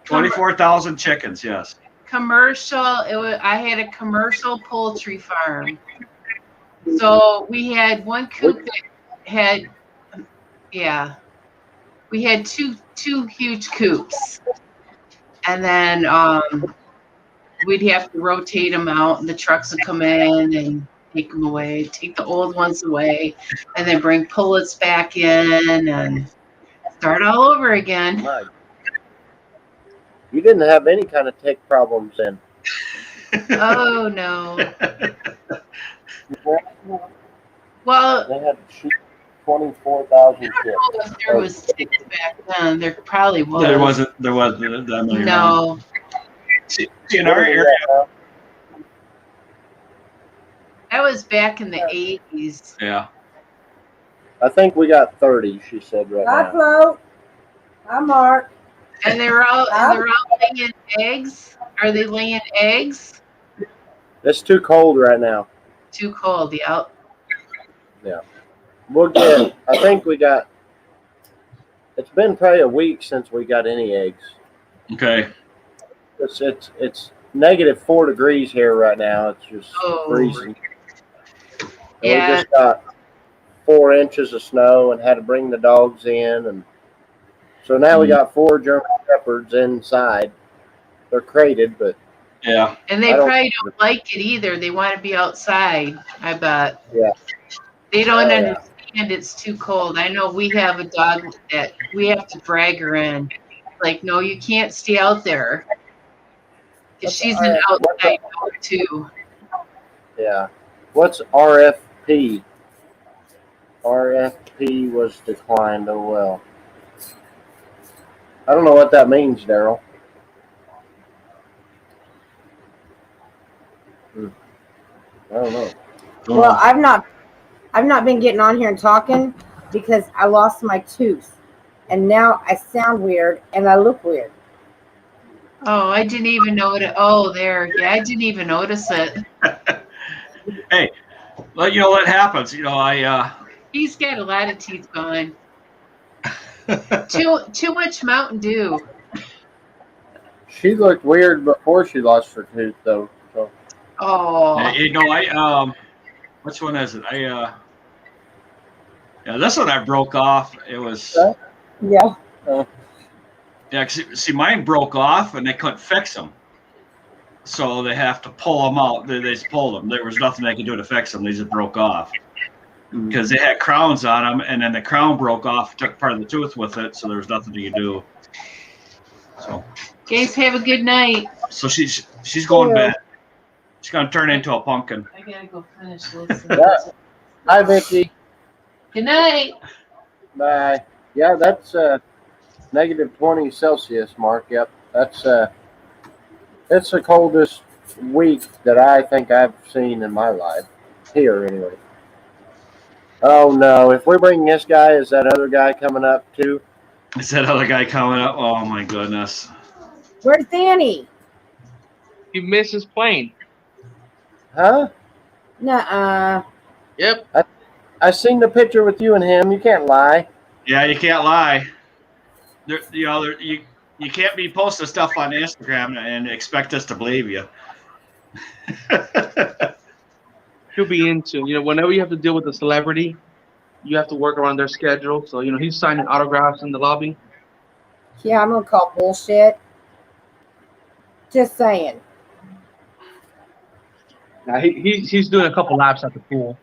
24,000 chickens. Yes. Commercial. I had a commercial poultry farm. So we had one coop that had, we had two huge coops, and then we'd have to rotate them out, and the trucks would come in and take them away, take the old ones away, and then bring pullets back in and start all over again. You didn't have any kind of tick problems then. Oh no. Well, they had 24,000 I don't know if there was ticks back then. There probably was. There wasn't that many. No. In our area. That was back in the 80s. Yeah. I think we got 30, she said right now. Hi, Flo. Hi, Mark. And they're all laying eggs. Are they laying eggs? It's too cold right now. Too cold. Yeah. Yeah. We'll get. I think we got. It's been probably a week since we got any eggs. Okay. It's -4 degrees here right now. It's just freezing. And we Yeah. just got 4 inches of snow and had to bring the dogs in, and so now we got 4 German shepherds inside. They're crated, but Yeah. And they probably don't like it either. They want to be outside, I bet. Yeah. They don't Oh, yeah. understand it's too cold. I know we have a dog that we have to drag her in. Like, no, you can't stay out there. Because she's an outside dog, too. Yeah. What's RFP? RFP was declined. Oh well. I don't know what that means, Daryl. I don't know. Well, I've not been getting on here and talking because I lost my tooth, and now I sound weird and I look weird. Oh, I didn't even notice. Oh, there. Yeah, I didn't even notice it. Hey, well, you know what happens? You know, He's got a lot of teeth gone. Too much Mountain Dew. She looked weird before she lost her tooth, though. So. Oh. You know, which one is it? Yeah, this one I broke off. It was. Yeah. Yeah, see, mine broke off and they couldn't fix them. So they have to pull them out. They just pulled them. There was nothing they could do to fix them. They just broke off. Because they had crowns on them, and then the crown broke off, took part of the tooth with it, so there was nothing you could do. So. Guys, have a good night. So she's going bad. She's going to turn into a pumpkin. I got to go finish this. Yeah. Hi, Vicky. Good night. Bye. Yeah, that's -20 Celsius, Mark. Yep, that's it's the coldest week that I think I've seen in my life here, anyway. Oh no! If we bring this guy, is that other guy coming up too? Is that other guy coming up? Oh my goodness! Where's Danny? He missed his plane. Huh? Nuh-uh. Yep. I seen the picture with you and him. You can't lie. Yeah, you can't lie. You can't be posting stuff on Instagram and expect us to believe you. He'll be into, whenever you have to deal with a celebrity, you have to work around their schedule. So, he's signing autographs in the lobby. Yeah, I'm gonna call bullshit. Just saying. Now, he's doing a couple laps at the pool.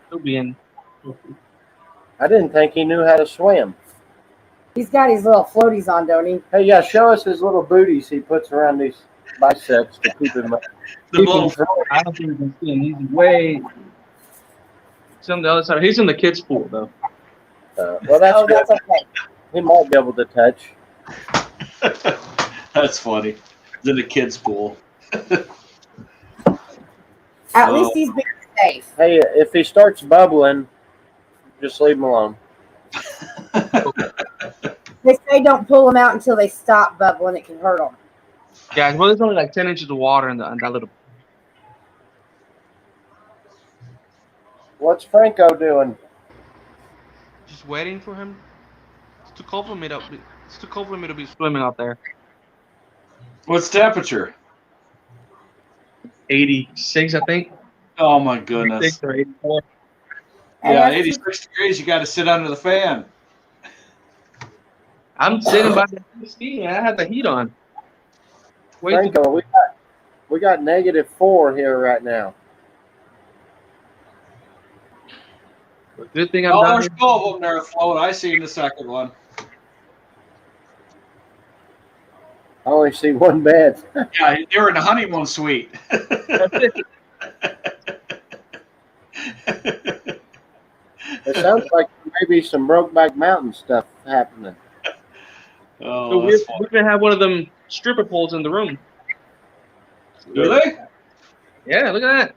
He'll be in. I didn't think he knew how to swim. He's got his little floaties on, don't he? Hey, yeah, show us his little booties he puts around these biceps to keep him. I don't think you can see him. He's way. He's on the other side. He's in the kids' pool, though. Well, that's good. That's okay. He might be able to touch. That's funny. It's in the kids' pool. At least he's being safe. Hey, if he starts bubbling, just leave him alone. They say don't pull them out until they stop bubbling. It can hurt them. Yeah, well, there's only like 10 inches of water in that little. What's Franco doing? Just waiting for him. It's too cold for me to be swimming out there. What's temperature? 86, I think. Oh my goodness. 86 or 84. Yeah, 86 degrees. You got to sit under the fan. I'm sitting by the AC and I have the heat on. Franco, we got -4 here right now. Good thing I'm Oh, down there's here. 2 of them there afloat. I seen the second one. I only see one bed. Yeah, they were in the honeymoon suite. It sounds like maybe some Brokeback Mountain stuff happening. Oh, So that's we're going to have one of them stripper poles in the room. Do they? Yeah, look at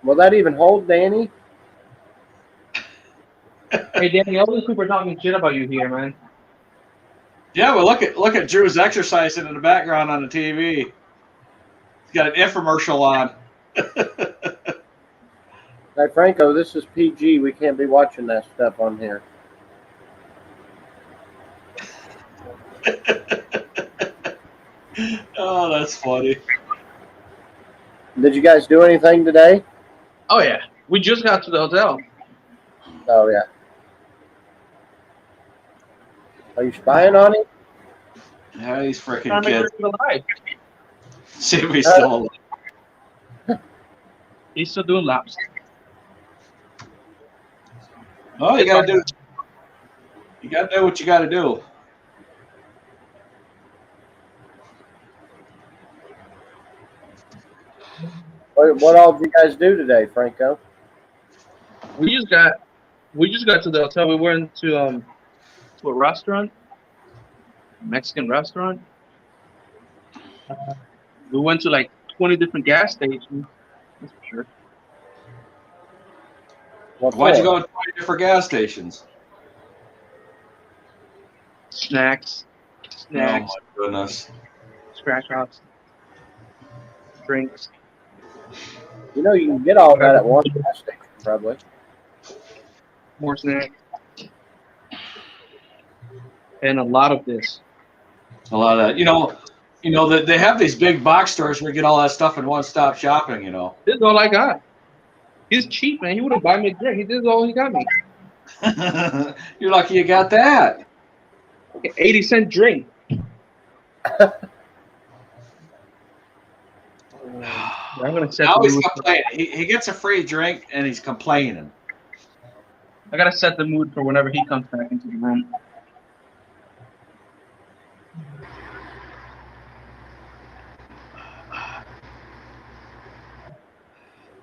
Will that even hold Danny? that. Hey, Danny, all these people are talking shit about you here, man. Yeah, well, look at Drew's exercising in the background on the TV. He's got an infomercial on. Hey, Franco, this is PG. We can't be watching that stuff on here. Oh, that's funny. Did you guys do anything today? Oh yeah, we just got to the hotel. Oh, yeah. Are you spying on him? Yeah, he's freaking Trying to make kid. sure he's alive. See if he's still alive. He's still doing laps. Oh, you gotta do what you gotta do. What all did you guys do today, Franco? We just got to the hotel. We went to a restaurant, Mexican restaurant. We went to like 20 different gas stations. That's for sure. Why'd you go to 20 different gas stations? Snacks, Oh my goodness. scratch offs, drinks. You know, you can get all that at one gas station, probably. More snacks, and a lot of this. A lot of that. You know that they have these big box stores where you get all that stuff in one-stop shopping. You know. This is all I got. He's cheap, man. He wouldn't buy me a drink. This is all he got me. You're lucky you got that. Okay, 80-cent drink. I'm gonna set Now the he's mood. complaining. He gets a free drink and he's complaining. I gotta set the mood for whenever he comes back into the room.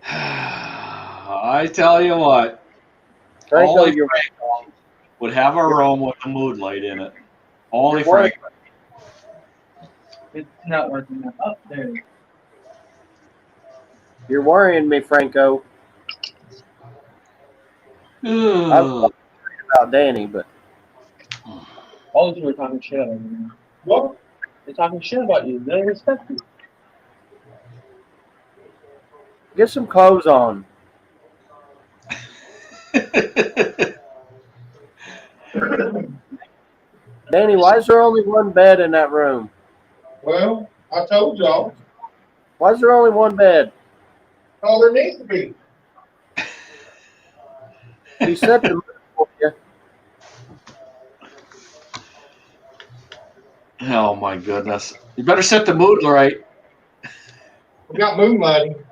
I tell you what, Franco, only you're Frank would have a room with a mood light in it. Only You're Frank. It's not working out. Oh, there. You're worrying me, Franco. I'm Ugh. about Danny, but All of you are talking shit about you. What? They're talking shit about you. They don't respect you. get some clothes on. Danny, why is there only one bed in that room? Well, I told y'all. Why is there only one bed? Oh, there needs to be. He set the mood for you. Oh my goodness! You better set the mood right. We got moonlighting.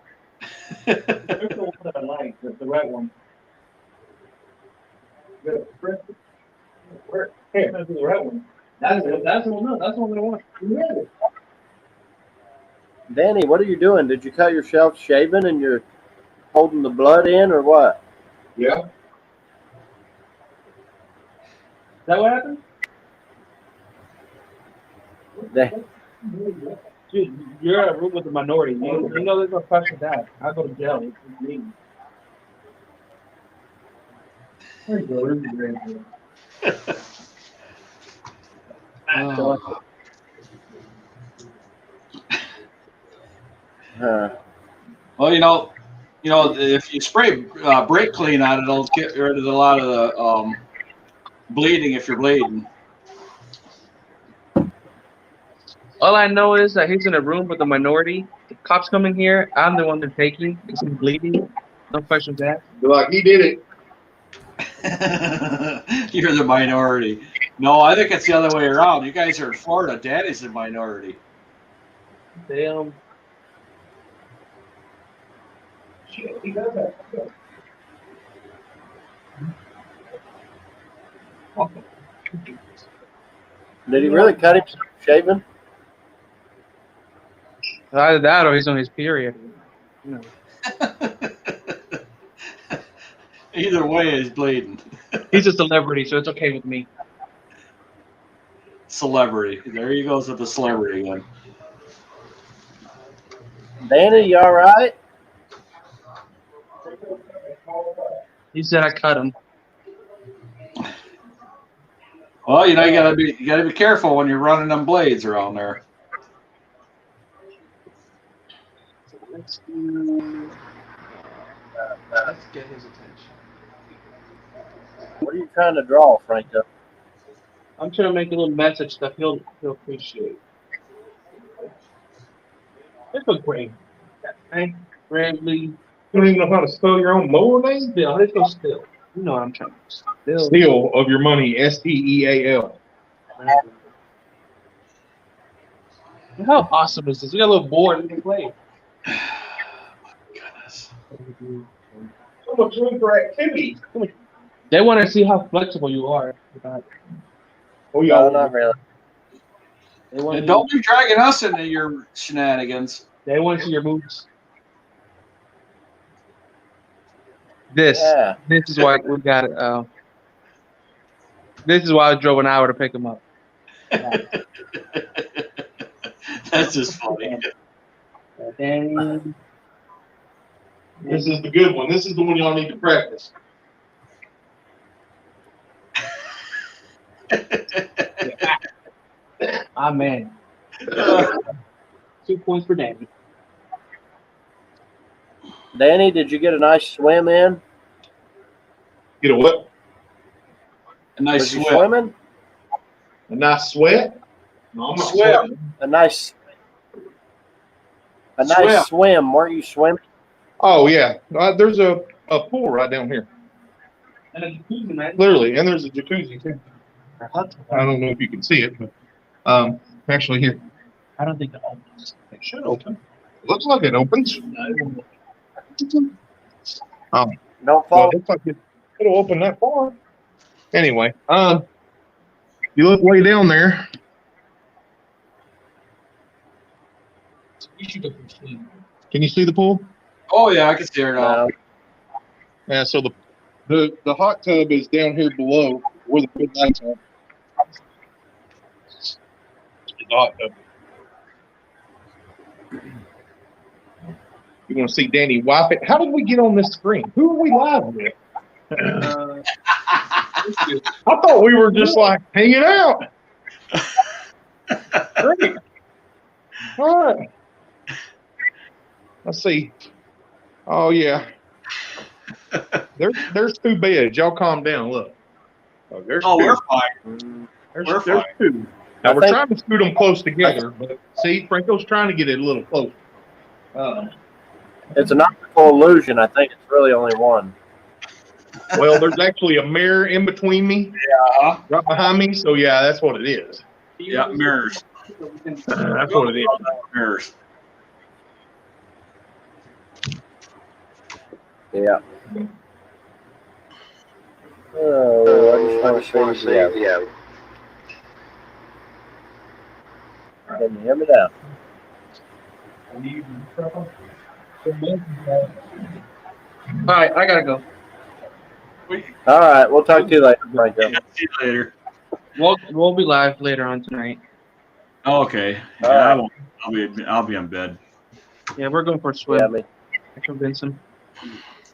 Here's the one that I like, the right one. Here, that's the right one. That's the one. No, that's the one I want. Danny, what are you doing? Did you cut yourself shaving and you're holding the blood in, or what? Yeah. Is that what happened? Dude, you're in a room with a minority. You know there's no question that. I go to jail. It's me. There you go. Well, if you spray brake clean on it, it'll get rid of a lot of the bleeding if you're bleeding. All I know is that he's in a room with a minority. The cops come in here. I'm the one they're taking because he's bleeding. No questions asked. Like he did it. You're the minority. No, I think it's the other way around. You guys are in Florida. Daddy's the minority. Damn. Did he really cut himself shaving? Either that or he's on his period. You know. Either way, he's bleeding. He's a celebrity, so it's okay with me. Celebrity. There he goes with the celebrity again. Danny, you all right? He said I cut him. Well, you gotta be careful when you're running them blades around there. So let's get his attention. What are you trying to draw, Franco? I'm trying to make a little message that he'll appreciate. It's a great. Hey, Bradley. You don't even know how to spell your own mower name? Yeah, let's go still. You know what I'm trying to steal of your money, STEAL. How awesome is this? We got a little board we can play. Goodness. So much room for activity. They want to see how flexible you are. Oh, No, y'all. not really. They want And don't be dragging us into your shenanigans. They want to see your moves. This Yeah. is why we got it. This is why I drove an hour to pick him up. That's just funny. And This is the good one. This is the one y'all need to practice. man. 2 points for Danny. Danny, did you get a nice swim in? Get a what? A nice Was you swim. swimming? A nice sweat? No, I'm not Swim. sweating. A nice Swim. swim. Weren't you swimming? Oh, yeah. There's a pool right down here. And a jacuzzi, man. Literally. And there's a jacuzzi, too. I don't know if you can see it, but actually here. I don't think it opens. It should open. Looks like it opens. Don't Well, fall. it looks like it'll open that far. Anyway, you look way down there. You should go for a swim. Can you see the pool? Oh yeah, I can see her now. No. Yeah. So the hot tub is down here below where the good lights are. The hot tub. You want to see Danny wipe it? How did we get on this screen? Who are we live with? I thought we were just like hanging out. Great. All right. Let's see. Oh yeah. There's 2 beds. Y'all calm down. Look. Oh, there's Oh, 2. we're fine. There's we're 2. Now I we're think- trying to scoot them close together, but see, Franco's trying to get it a little closer. It's an optical illusion. I think it's really only one. Well, there's actually a mirror in between me, Uh-huh. right behind me. So yeah, that's what it is. Yeah, mirrors. That's what it is. Mirrors. Yeah. Oh, I just want to see. Yeah. Can you hear me now? All right, I gotta go. All right. We'll talk to you later, Franco. See you later. We'll be live later on tonight. Okay. All Yeah, right. I'll be in bed. Yeah, we're going for a swim. Yeah, me. I convinced him.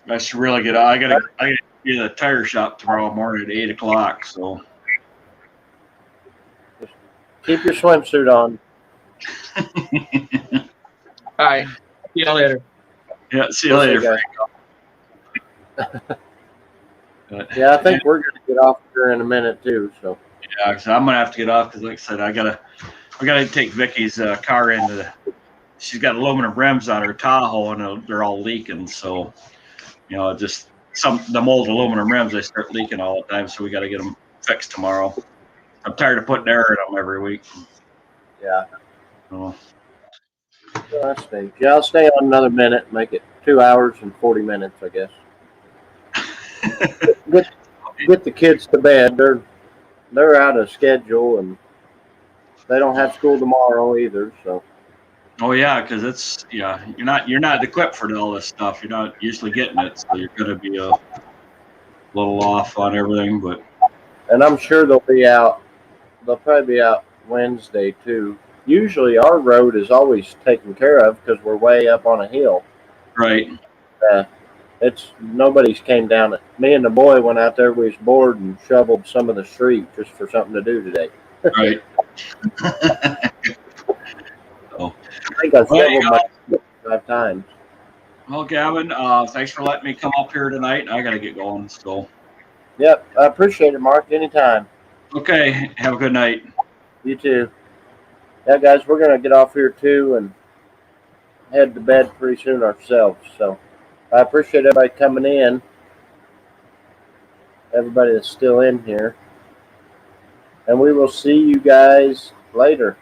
I should really get. I gotta be at the tire shop tomorrow morning at 8:00. So. Keep your swimsuit on. All right. See y'all later. Yeah. See you We'll see later. you guys. Yeah, I think we're going to get off here in a minute too. So. Yeah, because I'm gonna have to get off because, like I said, I gotta take Vicky's car into the. She's got aluminum rims on her Tahoe and they're all leaking. So, just them old aluminum rims, they start leaking all the time. So we got to get them fixed tomorrow. I'm tired of putting air in them every week. Yeah. So, That's neat. Yeah, I'll stay on another minute. Make it 2 hours and 40 minutes, I guess. Get the kids to bed. They're out of schedule and they don't have school tomorrow either. So. oh yeah, because you're not equipped for all this stuff. You're not usually getting it, so you're gonna be a little off on everything. But And I'm sure they'll be out. They'll probably be out Wednesday too. Usually our road is always taken care of because we're way up on a hill. right, It's nobody's came down it. Me and the boy went out there. We was bored and shoveled some of the street just for something to do today. Right. I think I shoveled my 5 times. Well, Gavin, thanks for letting me come up here tonight. I got to get going. So, Yep, I appreciate it, Mark. Anytime. okay. Have a good night. You too. Yeah, guys, we're gonna get off here too and head to bed pretty soon ourselves. So I appreciate everybody coming in. Everybody that's still in here. And we will see you guys later.